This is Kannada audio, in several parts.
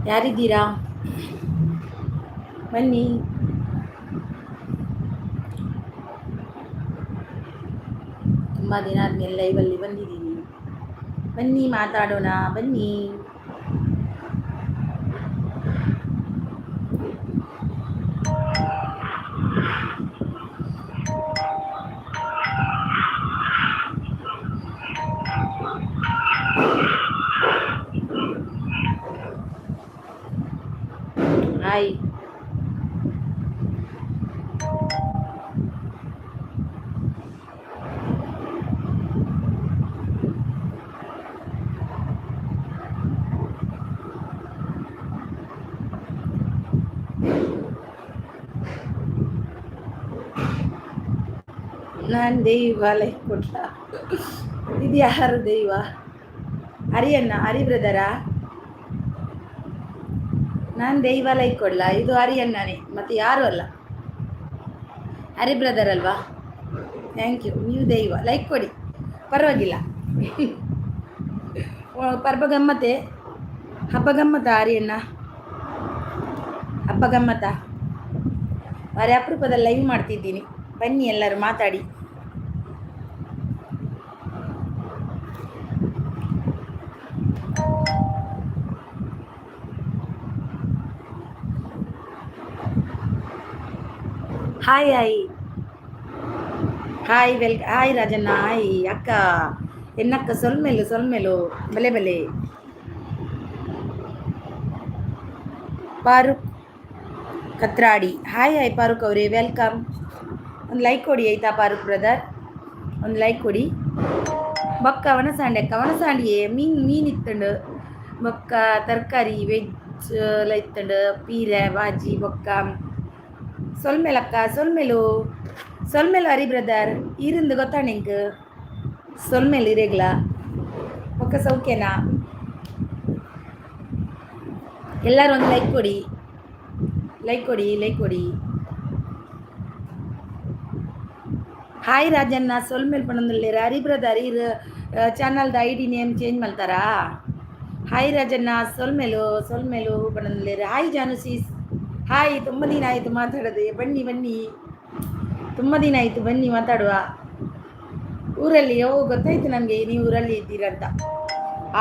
ಯಾರಿದ್ದೀರಾ? ಬನ್ನಿ. ತುಂಬ ದಿನ ಆದಮೇಲೆ ಲೈವಲ್ಲಿ ಬಂದಿದ್ದೀನಿ. ಬನ್ನಿ ಮಾತಾಡೋಣ, ಬನ್ನಿ. ಹಾಯ್. ನಾನು ದೈವ ಲೈಕ್ ಕೊಟ್ಟ. ಇದು ಯಾರು ದೈವ? ಹರಿಯಣ್ಣ, ಹರಿ ಬ್ರದರಾ? ನಾನು ದೈವ ಲೈಕ್ ಕೊಡ್ಲಾ? ಇದು ಹರಿಯಣ್ಣನೇ, ಮತ್ತೆ ಯಾರು ಅಲ್ಲ. ಹರಿ ಬ್ರದರ್ ಅಲ್ವಾ? Thank you. ನೀವು ದೈವ ಲೈಕ್ ಕೊಡಿ, ಪರವಾಗಿಲ್ಲ. ಪರ್ವ ಗಮ್ಮತ್ತೆ, ಹಬ್ಬ ಗಮ್ಮತ್ತ ಹರಿಯಣ್ಣ, ಹಬ್ಬ ಗಮ್ಮತ್ತ. ಅವರೇ ಅಪರೂಪದಲ್ಲಿ ಲೈವ್ ಮಾಡ್ತಿದ್ದೀನಿ, ಬನ್ನಿ ಎಲ್ಲರೂ ಮಾತಾಡಿ. Hi hi hi hi Rajanna, hi ಅಕ್ಕ, ಎನ್ನಕ್ಕ ಸೊಲ್ಮೇಲು ಬಲೆ ಬಲೆ. ಪಾರುಕ್ ಕತ್ರಾಡಿ, ಹಾಯ್ ಹಾಯ್ ಪಾರುಕ್ ಅವರೇ, ವೆಲ್ಕಮ್. ಒಂದು ಲೈಕ್ ಕೊಡಿ ಆಯ್ತಾ ಪಾರುಕ್ ಬ್ರದರ್, ಒಂದು ಲೈಕ್ ಕೊಡಿ. ಬೊಕ್ಕ ಒಣಸಾಂಡೆ ಅಕ್ಕ, ಒಣಸಾಂಡಿಯೇ ಮೀನು ಇತ್ತಂಡು, ಬೊಕ್ಕ ತರಕಾರಿ ವೆಜ್ ಎಲ್ಲ ಇತ್ತಂಡು, ಪೀರೆ ಬಾಜಿ ಬೊಕ್ಕ ಸೊಲ್ಮೇಲಕ್ಕ, ಸೊಲ್ಮೇಲು ಹರಿ ಬ್ರದರ್ ಇருந்து ಗೊತ್ತಾ ನಿಂಗೆ? ಸೊಲ್ಮೇಲು ಇರೇಗ್ಲ ಬೊಕ್ಕ ಸೌಖ್ಯನಾ? ಎಲ್ಲರೂ ಒಂದು ಲೈಕ್ ಕೊಡಿ, ಲೈಕ್ ಕೊಡಿ. ಹಾಯ್ ರಾಜಣ್ಣ, ಸೊಲ್ಮೇಲ್ ಪಣ್ಣಂದಿಲ್ಲ ಹರಿ ಬ್ರದರ್ ಇರು ಚಾನಲ್ದ ಐಡಿ ನೇಮ್ ಚೇಂಜ್ ಮಾಡ್ತಾರಾ? ಹಾಯ್ ರಾಜಣ್ಣ, ಸೊಲ್ಮೇಲು ಪಣ್ಣಂದಿಲ್ಲ. ಹಾಯ್ ಜಾನುಸೀಸ್, ಹಾಯ್. ತುಂಬ ದಿನ ಆಯಿತು ಮಾತಾಡೋದೆ, ಬನ್ನಿ. ತುಂಬ ದಿನ ಆಯಿತು, ಬನ್ನಿ ಮಾತಾಡುವ. ಊರಲ್ಲಿ ಗೊತ್ತಾಯ್ತು ನನಗೆ ನೀವು ಊರಲ್ಲಿ ಇದ್ದೀರಂತ,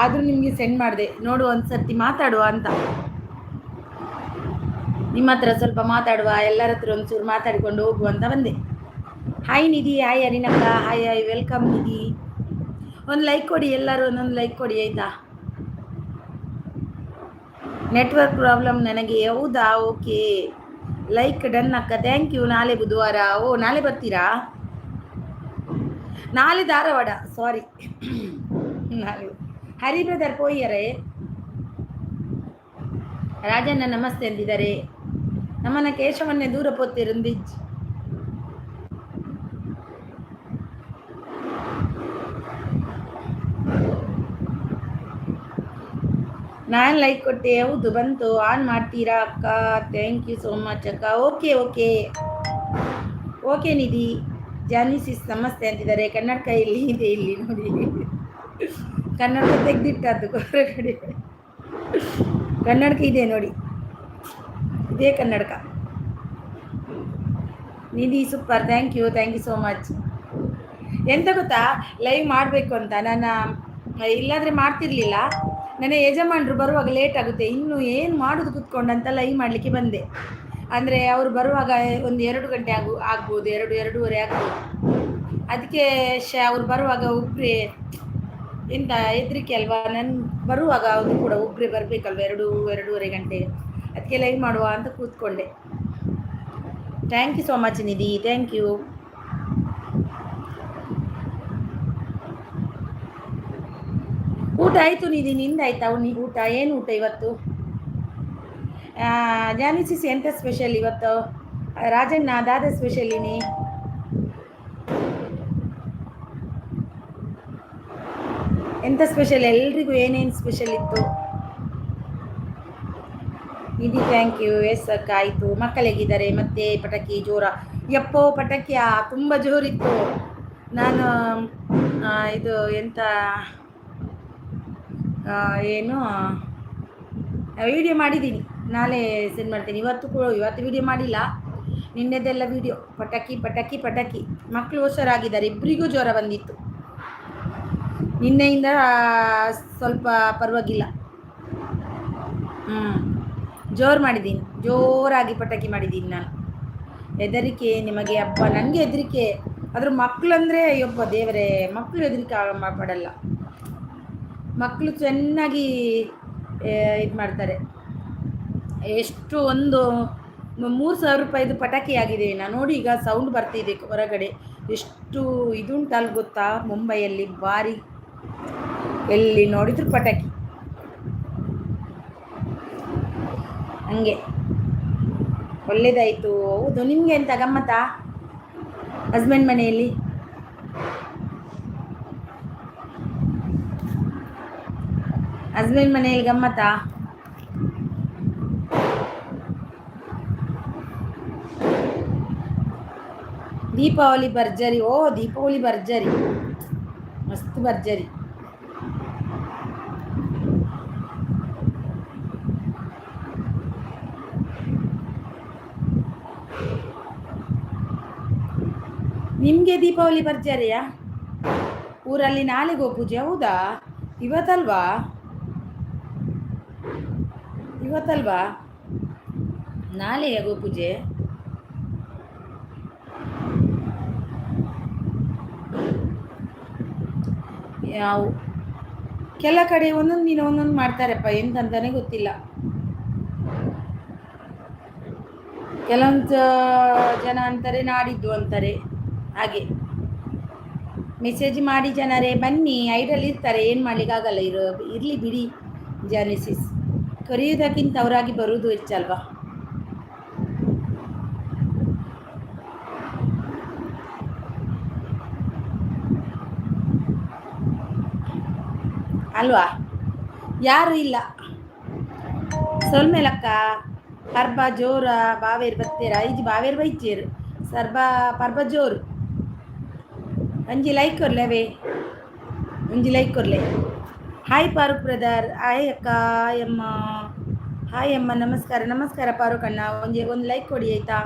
ಆದರೂ ನಿಮಗೆ ಸೆಂಡ್ ಮಾಡಿದೆ, ನೋಡು ಒಂದು ಸರ್ತಿ ಮಾತಾಡುವ ಅಂತ. ನಿಮ್ಮ ಹತ್ರ ಸ್ವಲ್ಪ ಮಾತಾಡುವ, ಎಲ್ಲರ ಹತ್ರ ಒಂಚೂರು ಮಾತಾಡಿಕೊಂಡು ಹೋಗುವ ಅಂತ ಬಂದೆ. ಹಾಯ್ ನಿಧಿ, ಹಾಯ್ ಅರಿನಕ್ಕ, ಹಾಯ್ ವೆಲ್ಕಮ್ ನಿಧಿ. ಒಂದು ಲೈಕ್ ಕೊಡಿ, ಎಲ್ಲರೂ ಒಂದೊಂದು ಲೈಕ್ ಕೊಡಿ ಆಯಿತಾ? ನೆಟ್ವರ್ಕ್ ಪ್ರಾಬ್ಲಮ್ ನನಗೆ, ಹೌದಾ? ಓಕೆ, ಲೈಕ್ ಡನ್ ಅಕ್ಕ, ಥ್ಯಾಂಕ್ ಯು. ನಾಳೆ ಬುಧವಾರ, ನಾಳೆ ಬರ್ತೀರಾ? ನಾಳೆ ಧಾರವಾಡ, ಸಾರಿ. ನಾಳೆ ಹರಿ ಬ್ರದರ್ ಪೋಯ್ಯರೇ. ರಾಜಣ್ಣ ನಮಸ್ತೆ ಅಂದಿದ್ದಾರೆ. ನಮ್ಮನ್ನ ಕೇಶವನ್ನೇ ದೂರ ಪೋತಿರಂದಿಜ್. ನಾನು ಲೈಕ್ ಕೊಟ್ಟೆ, ಹೌದು ಬಂತು. ಆನ್ ಮಾಡ್ತೀರಾ ಅಕ್ಕ? ಥ್ಯಾಂಕ್ ಯು ಸೋ ಮಚ್ ಅಕ್ಕ. ಓಕೆ ನಿಧಿ. ಜಾನಿಸಿಸ್ ನಮಸ್ತೆ ಅಂತಿದ್ದಾರೆ. ಕನ್ನಡಕ ಇಲ್ಲಿ ಇದೆ, ಇಲ್ಲಿ ನೋಡಿ, ಕನ್ನಡಕ ತೆಗೆದಿಟ್ಟದ್ದು ಹೊರಗಡೆ. ಕನ್ನಡಕ ಇದೆ ನೋಡಿ, ಇದೇ ಕನ್ನಡಕ. Nidhi super, thank you so much. ಎಂತ ಗೊತ್ತಾ, ಲೈವ್ ಮಾಡಬೇಕು ಅಂತ ನಾನು ಇಲ್ಲಾಂದರೆ ಮಾಡ್ತಿರ್ಲಿಲ್ಲ. ನನ್ನ ಯಜಮಾನರು ಬರುವಾಗ ಲೇಟ್ ಆಗುತ್ತೆ, ಇನ್ನು ಏನು ಮಾಡೋದು ಕೂತ್ಕೊಂಡಂತ ಲೈವ್ ಮಾಡಲಿಕ್ಕೆ ಬಂದೆ. ಅಂದರೆ ಅವರು ಬರುವಾಗ ಒಂದು 2 ಗಂಟೆ ಆಗ್ಬೋದು, 2-2:30 ಆಗ್ಬೋದು. ಅದಕ್ಕೆ ಅವ್ರು ಬರುವಾಗ ಒಬ್ಬರೇ ಎಂತ ಹೆದರಿಕೆ ಅಲ್ವಾ, ನಾನು ಬರುವಾಗ ಅವರು ಕೂಡ ಒಬ್ಬರೇ ಬರಬೇಕಲ್ವ, 2-2:30 ಗಂಟೆ. ಅದಕ್ಕೆ ಲೈವ್ ಮಾಡುವ ಅಂತ ಕೂತ್ಕೊಂಡೆ. Thank you so much Nidhi, thank you. ಊಟ ಆಯಿತು ನಿಧಿ, ನಿಂದಾಯ್ತಾ ಊಟ? ಏನು ಊಟ ಇವತ್ತು? ಜಾನಿಸಿಸ್ ಎಂತ ಸ್ಪೆಷಲ್ ಇವತ್ತು? ರಾಜಣ್ಣ ದಾದ ಸ್ಪೆಷಲಿನಿ. ಎಂತ ಸ್ಪೆಷಲ್? ಎಲ್ರಿಗೂ ಏನೇನು ಸ್ಪೆಷಲ್ ಇತ್ತು? ನಿಧಿ ಥ್ಯಾಂಕ್ ಯು. ಎಸ್ ಅಕ್ಕ ಆಯಿತು. ಮಕ್ಕಳಿಗಿದ್ದಾರೆ ಮತ್ತೆ ಪಟಾಕಿ ಜೋರ? ಯಪ್ಪೋ ಪಟಾಕಿಯ ತುಂಬ ಜೋರಿತ್ತು. ನಾನು ಇದು ಎಂತ ಏನು ವೀಡಿಯೋ ಮಾಡಿದ್ದೀನಿ, ನಾಳೆ ಸೆಂಡ್ ಮಾಡ್ತೀನಿ. ಇವತ್ತು ವೀಡಿಯೋ ಮಾಡಿಲ್ಲ, ನಿನ್ನೆದೆಲ್ಲ ವೀಡಿಯೋ. ಪಟಾಕಿ ಪಟಾಕಿ ಪಟಾಕಿ. ಮಕ್ಕಳು ಹುಷಾರಾಗಿದ್ದಾರೆ, ಇಬ್ಬರಿಗೂ ಜ್ವರ ಬಂದಿತ್ತು. ನಿನ್ನೆಯಿಂದ ಸ್ವಲ್ಪ ಪರವಾಗಿಲ್ಲ. ಜೋರು ಮಾಡಿದ್ದೀನಿ, ಜೋರಾಗಿ ಪಟಾಕಿ ಮಾಡಿದ್ದೀನಿ ನಾನು. ಹೆದರಿಕೆ ನಿಮಗೆ ಹಬ್ಬ, ನನಗೆ ಹೆದರಿಕೆ. ಆದರೂ ಮಕ್ಕಳು ಅಂದರೆ ಒಬ್ಬ ದೇವರೇ, ಮಕ್ಕಳು ಹೆದರಿಕೆ ಪಡಲ್ಲ. ಮಕ್ಕಳು ಚೆನ್ನಾಗಿ ಇದು ಮಾಡ್ತಾರೆ. ಎಷ್ಟು ಒಂದು 3,000 ರೂಪಾಯಿದು ಪಟಾಕಿ ಆಗಿದೆ. ನಾನು ನೋಡಿ, ಈಗ ಸೌಂಡ್ ಬರ್ತಿದೆ ಹೊರಗಡೆ. ಎಷ್ಟು ಇದುಂಟಲ್ಲಿ ಗೊತ್ತಾ, ಮುಂಬೈಯಲ್ಲಿ ಭಾರಿ, ಎಲ್ಲಿ ನೋಡಿದ್ರು ಪಟಾಕಿ. ಹಂಗೆ ಒಳ್ಳೇದಾಯಿತು. ಹೌದು, ನಿಮಗೆ ಎಂತ ಗಮ್ಮತ್ತಾ ಹಸ್ಬೆಂಡ್ ಮನೆಯಲ್ಲಿ? ಹಸ್ಬೆಂಡ್ ಮನೆಯಲ್ಲಿ ಗಮ್ಮತ್ತಾ? ದೀಪಾವಳಿ ಭರ್ಜರಿ. ಓ, ದೀಪಾವಳಿ ಭರ್ಜರಿ, ಮಸ್ತ್ ಭರ್ಜರಿ. ನಿಮಗೆ ದೀಪಾವಳಿ ಭರ್ಜರಿಯಾ? ಊರಲ್ಲಿ ನಾಳೆ ಗೋಪೂಜೆ. ಹೌದಾ? ಇವತ್ತಲ್ವಾ? ನಾಳೆಯ ಗೋಪೂಜೆ? ಯಾವ ಕೆಲ ಕಡೆ ಒಂದೊಂದು ದಿನ ಒಂದೊಂದು ಮಾಡ್ತಾರಪ್ಪ, ಎಂತಂತಾನೆ ಗೊತ್ತಿಲ್ಲ. ಕೆಲವೊಂದು ಜನ ಅಂತಾರೆ ನಾಡಿದ್ದು ಅಂತಾರೆ. ಹಾಗೆ ಮೆಸೇಜ್ ಮಾಡಿ ಜನರೇ ಬನ್ನಿ, ಐಡಲ್ ಇರ್ತಾರೆ, ಏನು ಮಾಡಲಿಕ್ಕಾಗಲ್ಲ. ಇರಲಿ ಬಿಡಿ. ಜಾನಿಸಿಸ್ ಕರೆಯೋದಕ್ಕಿಂತ ಅವರಾಗಿ ಬರುವುದು ಹೆಚ್ಚಲ್ವಾ? ಅಲ್ವಾ? ಯಾರು ಇಲ್ಲ. ಸೊಲ್ಮೇಲಕ್ಕ ಪರ್ಬ ಜೋರ ಬಾವೇರು ಬತ್ತೇರ ಐಜಿ ಬಾವೇರು ಬೈಚೇರು ಪರ್ಬ ಜೋರು. ಒಂಜಿ ಲೈಕ್ ಕೊರ್ಲೇವೇ, ಒಂಜಿ ಲೈಕ್ ಕೊರ್ಲೆ. Hi Faruk brother. ಹಾಯ್ ಅಕ್ಕ. ಅಮ್ಮ ಹಾಯ್ ಅಮ್ಮ. ನಮಸ್ಕಾರ ಪಾರುಕ್ ಅಣ್ಣ. ಒಂದು ಲೈಕ್ ಕೊಡಿ ಆಯಿತಾ?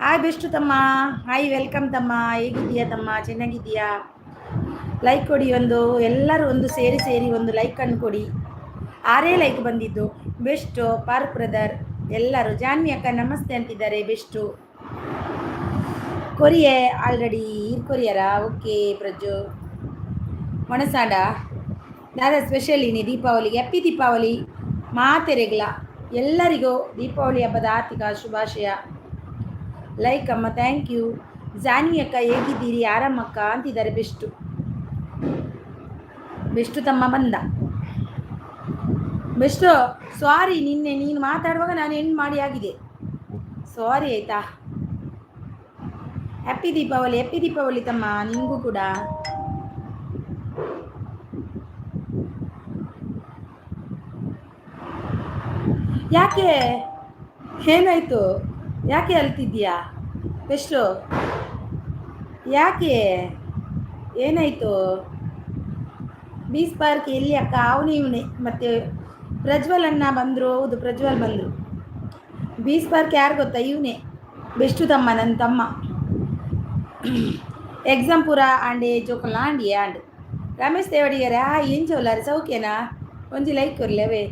ಹಾಯ್ ಬೆಸ್ಟು ತಮ್ಮ. ಹಾಯ್ ವೆಲ್ಕಮ್ ತಮ್ಮ. ಹೇಗಿದ್ದೀಯಾ ತಮ್ಮ? ಚೆನ್ನಾಗಿದ್ದೀಯಾ? ಲೈಕ್ ಕೊಡಿ ಒಂದು, ಎಲ್ಲರೂ ಒಂದು ಸೇರಿ ಒಂದು ಲೈಕನ್ನು ಕೊಡಿ. 6 ಲೈಕ್ ಬಂದಿದ್ದು. ಬೆಸ್ಟು ಪಾರ್ಕ್ ಬ್ರದರ್ ಎಲ್ಲರೂ. ಜಾನ್ವಿ ಅಕ್ಕ ನಮಸ್ತೆ ಅಂತಿದ್ದಾರೆ. ಬೆಸ್ಟು ಕೊರಿಯೆ ಆಲ್ರೆಡಿ ಕೊರಿಯರಾ? ಓಕೆ ಪ್ರಜ್ಜು ಮಣಸಾಡ ದಾದಾ ಸ್ಪೆಷಲ್ ಇನಿ ದೀಪಾವಳಿಗೆ. ಹ್ಯಾಪಿ ದೀಪಾವಳಿ ಮಾತೆರೆಗ್ಲ ಎಲ್ಲರಿಗೂ ದೀಪಾವಳಿ ಹಬ್ಬದ ಆರ್ಥಿಕ ಶುಭಾಶಯ. ಲೈಕ್ ಅಮ್ಮ, ಥ್ಯಾಂಕ್ ಯು. ಜಾನ್ವಿ ಅಕ್ಕ ಹೇಗಿದ್ದೀರಿ? ಆರಾಮಕ್ಕ ಅಂತಿದ್ದಾರೆ. ಬೆಸ್ಟು ತಮ್ಮ ಬಂದ. ಬೆಸ್ಟು ಸಾರಿ, ನಿನ್ನೆ ನೀನು ಮಾತಾಡುವಾಗ ನಾನು ಎಂಡ್ ಮಾಡಿ ಆಗಿದೆ. ಸಾರಿ ಆಯಿತಾ? ಹ್ಯಾಪಿ ದೀಪಾವಳಿ ತಮ್ಮ, ನಿಮಗೂ ಕೂಡ. ಯಾಕೆ ಏನಾಯಿತು? ಯಾಕೆ ಅಳ್ತಿದ್ದೀಯಾ? ಬೆಸ್ಟು ಯಾಕೆ ಏನಾಯಿತು? ಬೀಸ್ ಪಾರ್ಕ್ ಎಲ್ಲಿ ಅಕ್ಕ? ಇವನೇ ಮತ್ತು ಪ್ರಜ್ವಲ್ ಅಣ್ಣ ಬಂದರು. ಹೌದು, ಪ್ರಜ್ವಲ್ ಬಂದರು. ಬೀಸ್ ಪಾರ್ಕ್ ಯಾರು ಗೊತ್ತಾ? ಇವನೇ ಬೆಸ್ಟು ತಮ್ಮ, ನನ್ನ ತಮ್ಮ. ಎಕ್ಸಾಂಪುರ ಆಂಡೆ ಜೋಕಲ್ಲ ಆಂಡಿ ಆಂಡ್ ರಮೇಶ್ ದೇವಡಿಗೆರೆ. ಏನು ಚೌಲಾರೆ ಸೌಖ್ಯನಾ? ಒಂಜಿ ಲೈಕ್ ಕೊರ್ಲೇವೇ.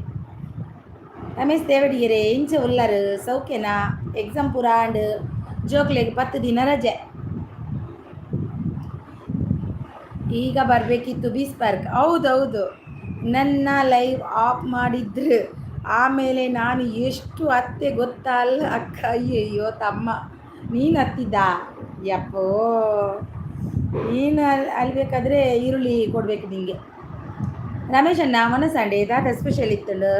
ರಮೇಶ್ ದೇವಡಿಗೆರೆ ಇಂಚ ಉಲ್ಲರು ಸೌಖ್ಯನಾ? ಎಕ್ಸಾಂಪುರ ಆಂಡ್ ಜೋಕ್ಲೆಗೆ 10 ದಿನ ರಜೆ. ಈಗ ಬರಬೇಕಿತ್ತು ಬೀಸ್ ಪಾರ್ಕ್. ಹೌದೌದು, ನನ್ನ ಲೈವ್ ಆಫ್ ಮಾಡಿದ್ರು. ಆಮೇಲೆ ನಾನು ಎಷ್ಟು ಹತ್ತೆ ಗೊತ್ತಾ? ಅಲ್ಲ ಅಕ್ಕ. ಅಯ್ಯಯ್ಯೋ ತಮ್ಮ, ನೀನು ಹತ್ತಿದ್ದ? ಯಪ್ಪೋ, ನೀನು ಅಲ್ಬೇಕಾದ್ರೆ ಈರುಳ್ಳಿ ಕೊಡಬೇಕು ನಿಮಗೆ. ರಮೇಶ್ ಅಣ್ಣ ಮನಸ್ಸಂಡೆ ದಾದ ಸ್ಪೆಷಲ್ ಇತ್ತಂಡು.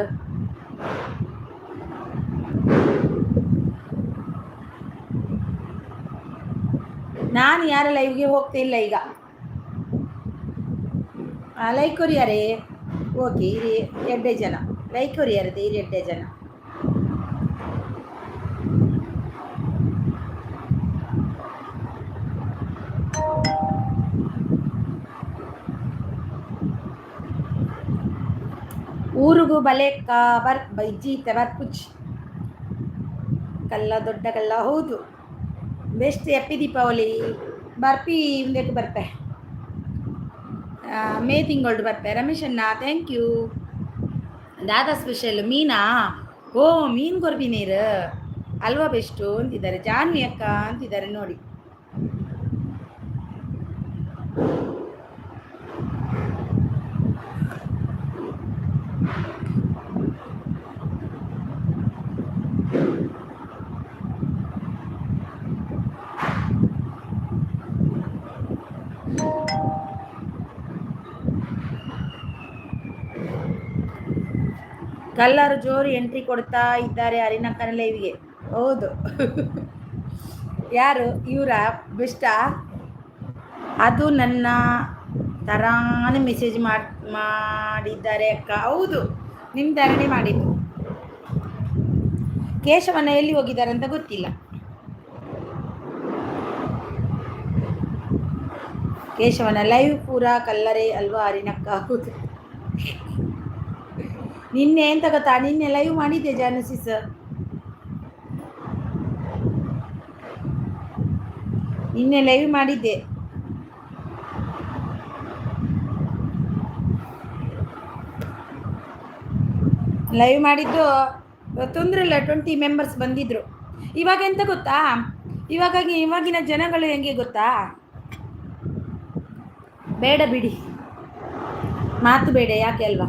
ನಾನು ಯಾರ ಲೈವ್ಗೆ ಹೋಗ್ತಾ ಇಲ್ಲ ಈಗ. ಲೈಕ್ ಕೊರಿಯಾರೆ. ಓಕೆ, ಇರಿ 2 ಜನ ಲೈಕ್ ಕೊರಿಯಾರದೆ. ಇರಿ 2 ಜನ. ಊರಿಗೂ ಬಲೆಕ್ಕ ಬಜ್ಜಿ ಬರ್ಪುಚ್ ಕಲ್ಲ ದೊಡ್ಡ ಕಲ್ಲ ಹೌದು ಬೆಸ್ಟ್ ಎಪ್ಪಿ ದೀಪಾವಳಿ ಬರ್ಪಿ ಮುಂದಕ್ಕೆ ಬರ್ಪೆ ಮೇ ತಿಂಗಳು ಬರ್ಪೆ ರಮೇಶ್ ಅಣ್ಣ ಥ್ಯಾಂಕ್ ಯು ದಾದಾ ಸ್ಪೆಷಲ್ ಮೀನಾ ಓ ಮೀನು ಕೊರ್ಬಿ ನೀರು ಅಲ್ವಾ ಬೆಸ್ಟು ಅಂತಿದ್ದಾರೆ ಜಾನ್ವಿ ಅಕ್ಕ ಅಂತಿದ್ದಾರೆ ನೋಡಿ ಕಲ್ಲರು ಜೋರು ಎಂಟ್ರಿ ಕೊಡ್ತಾ ಇದ್ದಾರೆ ಅರಿನಕ್ಕನ ಲೈವ್ಗೆ ಹೌದು ಯಾರು ಇವರ ಬೆಸ್ಟಾ ಅದು ನನ್ನ ತರಾನೇ ಮೆಸೇಜ್ ಮಾಡಿದ್ದಾರೆ ಅಕ್ಕ ಹೌದು ನಿಮ್ಮ ತರನೇ ಮಾಡಿದ್ದು ಕೇಶವನ ಎಲ್ಲಿ ಹೋಗಿದ್ದಾರೆ ಅಂತ ಗೊತ್ತಿಲ್ಲ ಕೇಶವನ ಲೈವ್ ಪೂರ ಕಲ್ಲರೇ ಅಲ್ವಾ ಅರಿನಕ್ಕ ಹೌದು ನಿನ್ನೆ ಎಂತ ಗೊತ್ತಾ ನಿನ್ನೆ ಲೈವ್ ಮಾಡಿದ್ದೆ ಜಾನುಸಿ ಸರ್ ನಿನ್ನೆ ಲೈವ್ ಮಾಡಿದ್ದೆ ಲೈವ್ ಮಾಡಿದ್ದು ತೊಂದರೆ ಇಲ್ಲ 20 ಮೆಂಬರ್ಸ್ ಬಂದಿದ್ರು ಇವಾಗ ಎಂತ ಗೊತ್ತಾ ಇವಾಗಿನ ಜನಗಳು ಹೆಂಗೆ ಗೊತ್ತಾ ಬೇಡ ಬಿಡಿ ಮಾತು ಬೇಡ ಯಾಕೆ ಅಲ್ವಾ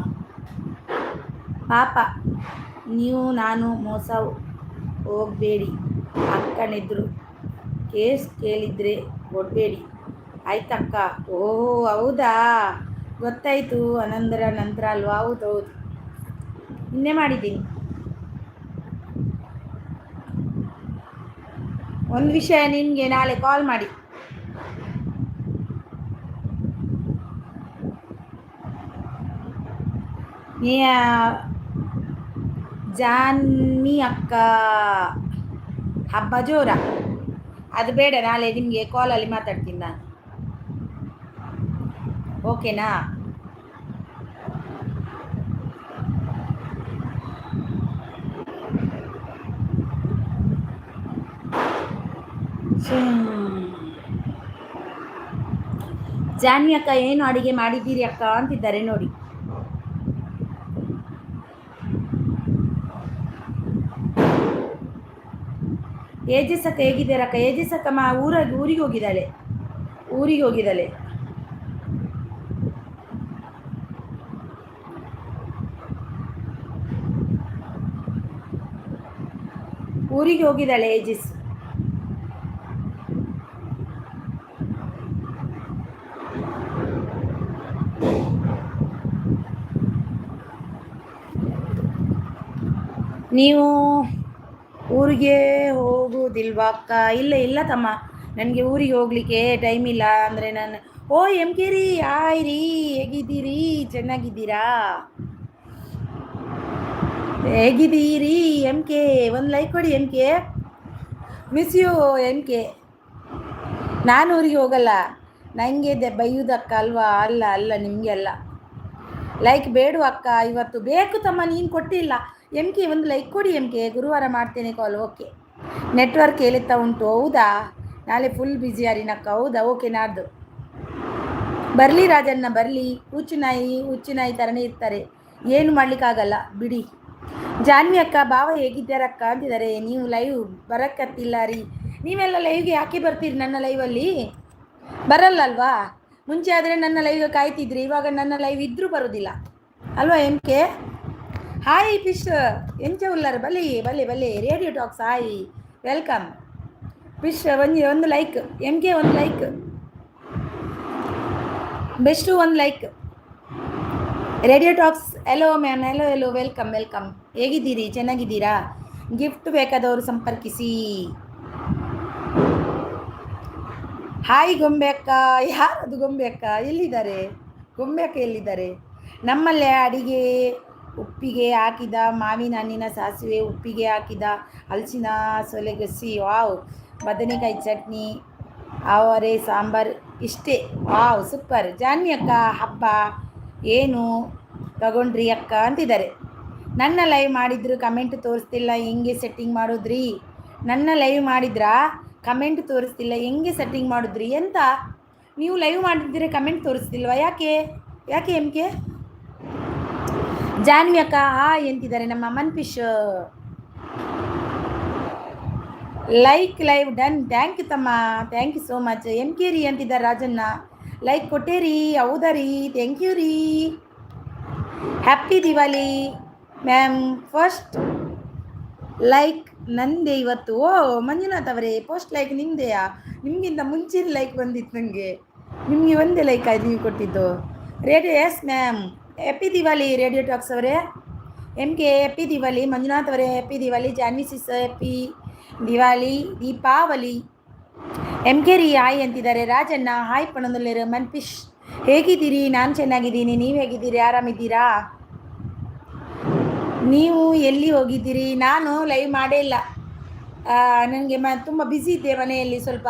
ಪಾಪ ನೀವು ನಾನು ಮೋಸ ಹೋಗಬೇಡಿ ಅಕ್ಕನಿದ್ರು ಕೇಸ್ ಕೇಳಿದರೆ ಕೊಡಬೇಡಿ ಆಯ್ತಕ್ಕ ಓಹೋ ಹೌದಾ ಗೊತ್ತಾಯಿತು ನಂತರ ಅಲ್ವಾ ಹೌದೌದು ಇನ್ನೇ ಮಾಡಿದ್ದೀನಿ ಒಂದು ವಿಷಯ ನಿನಗೆ ನಾಳೆ ಕಾಲ್ ಮಾಡಿ ನೀ ಜಾನ್ವಿ ಅಕ್ಕ ಹಬ್ಬ ಜೋರ ಅದು ಬೇಡ ನಾಳೆ ನಿಮಗೆ ಕಾಲಲ್ಲಿ ಮಾತಾಡ್ತೀನಿ ನಾನು ಓಕೆನಾ ಜಾನ್ವಿ ಅಕ್ಕ ಏನು ಅಡಿಗೆ ಮಾಡಿದ್ದೀರಿ ಅಕ್ಕ ಅಂತಿದ್ದಾರೆ ನೋಡಿ ಏಜಸಕ್ಕ ಹೇಗಿದ್ದಾರಕ್ಕ ಏಜಸಕ್ಕ ಊರಿಗೆ ಹೋಗಿದ್ದಾಳೆ ಊರಿಗೆ ಹೋಗಿದ್ದಾಳೆ ಏಜಿಸ್ ನೀವು ಊರಿಗೆ ಹೋಗುವುದಿಲ್ವಾ ಅಕ್ಕ ಇಲ್ಲ ತಮ್ಮ ನನಗೆ ಊರಿಗೆ ಹೋಗ್ಲಿಕ್ಕೆ ಟೈಮ್ ಇಲ್ಲ ಅಂದರೆ ನಾನು ಓ ಎಮ್ ಕೆ ರೀ ಆಯ್ ರೀ ಹೇಗಿದ್ದೀರಿ ಚೆನ್ನಾಗಿದ್ದೀರಾ ಹೇಗಿದ್ದೀರಿ ಎಮ್ ಕೆ ಒಂದು ಲೈಕ್ ಕೊಡಿ M K miss you M K ನಾನು ಊರಿಗೆ ಹೋಗಲ್ಲ ನನಗೆ ಬೈಯುವುದಕ್ಕ ಅಲ್ವಾ ಅಲ್ಲ ನಿಮಗೆ ಅಲ್ಲ ಲೈಕ್ ಬೇಡು ಅಕ್ಕ ಇವತ್ತು ಬೇಕು ತಮ್ಮ ನೀನು ಕೊಟ್ಟಿಲ್ಲ ಎಮ್ ಕೆ ಒಂದು ಲೈಕ್ ಕೊಡಿ ಎಮ್ ಕೆ ಗುರುವಾರ ಮಾಡ್ತೇನೆ ಕಾಲ್ ಓಕೆ ನೆಟ್ವರ್ಕ್ ಎಲ್ಲಿತ್ತಾ ಉಂಟು ಹೌದಾ ನಾಳೆ ಫುಲ್ ಬ್ಯುಸಿ ಅರಿನಕ್ಕ ಹೌದಾ ಓಕೆ ನಾಡ್ದು ಬರಲಿ ರಾಜಣ್ಣ ಬರಲಿ ಹುಚ್ಚು ನಾಯಿ ಥರನೇ ಇರ್ತಾರೆ ಏನು ಮಾಡಲಿಕ್ಕಾಗಲ್ಲ ಬಿಡಿ ಜಾನ್ವಿ ಅಕ್ಕ ಭಾವ ಹೇಗಿದ್ದಾರಕ್ಕ ಅಂತಿದ್ದಾರೆ ನೀವು ಲೈವ್ ಬರೋಕ್ಕತ್ತಿಲ್ಲ ರೀ ನೀವೆಲ್ಲ ಲೈವ್ಗೆ ಯಾಕೆ ಬರ್ತೀರಿ ನನ್ನ ಲೈವಲ್ಲಿ ಬರಲ್ಲ ಅಲ್ವಾ ಮುಂಚೆ ಆದರೆ ನನ್ನ ಲೈವ್ಗೆ ಕಾಯ್ತಿದ್ರಿ ಇವಾಗ ನನ್ನ ಲೈವ್ ಇದ್ದರೂ ಬರೋದಿಲ್ಲ ಅಲ್ವಾ ಎಮ್ ಕೆ ಹಾಯ್ ಫಿಶ್ ಎಂಚ ಉಳ್ಳಾರ ಬಲೆ radio talks hi welcome fish ಒಂದು ಲೈಕ್ ಎಮ್ ಕೆ ಒಂದು ಲೈಕ್ ಬೆಸ್ಟು ಒಂದು like radio talks hello ma'am hello welcome ಹೇಗಿದ್ದೀರಿ ಚೆನ್ನಾಗಿದ್ದೀರಾ ಗಿಫ್ಟ್ ಬೇಕಾದವರು ಸಂಪರ್ಕಿಸಿ ಹಾಯ್ ಗೊಂಬೆ ಅಕ್ಕ ಯಾರದು ಗೊಂಬೆ ಅಕ್ಕ ಎಲ್ಲಿದ್ದಾರೆ ಗೊಂಬೆ ಅಕ್ಕ ಎಲ್ಲಿದ್ದಾರೆ ನಮ್ಮಲ್ಲೇ ಅಡಿಗೆ ಉಪ್ಪಿಗೆ ಹಾಕಿದ ಮಾವಿನ ಹಣ್ಣಿನ ಸಾಸಿವೆ ಉಪ್ಪಿಗೆ ಹಾಕಿದ ಹಲಸಿನ ಸೊಲೆಗಸಿ ವಾವ್ ಬದನೆಕಾಯಿ ಚಟ್ನಿ ಅವರೇ ಸಾಂಬಾರು ಇಷ್ಟೇ ವಾವ್ ಸೂಪರ್ ಜಾನ್ವಿ ಅಕ್ಕ ಹಬ್ಬ ಏನು ತಗೊಂಡ್ರಿ ಅಕ್ಕ ಅಂತಿದ್ದಾರೆ. ನನ್ನ ಲೈವ್ ಮಾಡಿದ್ರು ಕಮೆಂಟ್ ತೋರಿಸ್ತಿಲ್ಲ, ಹೆಂಗೆ ಸೆಟ್ಟಿಂಗ್ ಮಾಡೋದ್ರಿ? ನನ್ನ ಲೈವ್ ಮಾಡಿದ್ರಾ ಕಮೆಂಟ್ ತೋರಿಸ್ತಿಲ್ಲ, ಹೆಂಗೆ ಸೆಟ್ಟಿಂಗ್ ಮಾಡಿದ್ರಿ ಅಂತ? ನೀವು ಲೈವ್ ಮಾಡಿದ್ರೆ ಕಮೆಂಟ್ ತೋರಿಸ್ತಿಲ್ವಾ? ಯಾಕೆ ಯಾಕೆ ಎಮ್ ಕೆ? ಜಾನ್ವಿ ಅಕ್ಕ ಹಾಯ್ ಎಂತಿದ್ದಾರೆ. ನಮ್ಮ Aman fish like live done. Thank you ತಮ್ಮ, thank you so much. M K ರೀ ಅಂತಿದ್ದಾರೆ ರಾಜಣ್ಣ. ಲೈಕ್ ಕೊಟ್ಟೇರಿ? ಹೌದಾ ರೀ, ಥ್ಯಾಂಕ್ ಯು ರೀ. Happy Diwali ma'am. First like ನಂದೇ ಇವತ್ತು. ಓ ಮಂಜುನಾಥ್ ಅವರೇ, ಫಸ್ಟ್ ಲೈಕ್ ನಿಮ್ಮದೆಯಾ? ನಿಮಗಿಂತ ಮುಂಚಿನ ಲೈಕ್ ಬಂದಿತ್ತು ನನಗೆ. ನಿಮಗೆ ಒಂದೇ ಲೈಕ್ ಆಯ್ತು ನೀವು ಕೊಟ್ಟಿದ್ದು. Radio yes ma'am. Happy Diwali radio talks ಅವರೇ. M K happy Diwali. Manjunath ಅವರೇ happy Diwali. Janhvi sis happy Diwali, Deepavali. M K ರೀ ಹಾಯ್ ಅಂತಿದ್ದಾರೆ. ರಾಜಣ್ಣ ಹಾಯ್ ಪಣದಲ್ಲಿರೋ. ಮನ್ಫಿಶ್ ಹೇಗಿದ್ದೀರಿ? ನಾನು ಚೆನ್ನಾಗಿದ್ದೀನಿ, ನೀವು ಹೇಗಿದ್ದೀರಿ? ಆರಾಮಿದ್ದೀರಾ? ನೀವು ಎಲ್ಲಿ ಹೋಗಿದ್ದೀರಿ? ನಾನು ಲೈವ್ ಮಾಡೇ ಇಲ್ಲ, ನನಗೆ ತುಂಬ ಬ್ಯುಸಿ ಇದ್ದೆ ಮನೆಯಲ್ಲಿ, ಸ್ವಲ್ಪ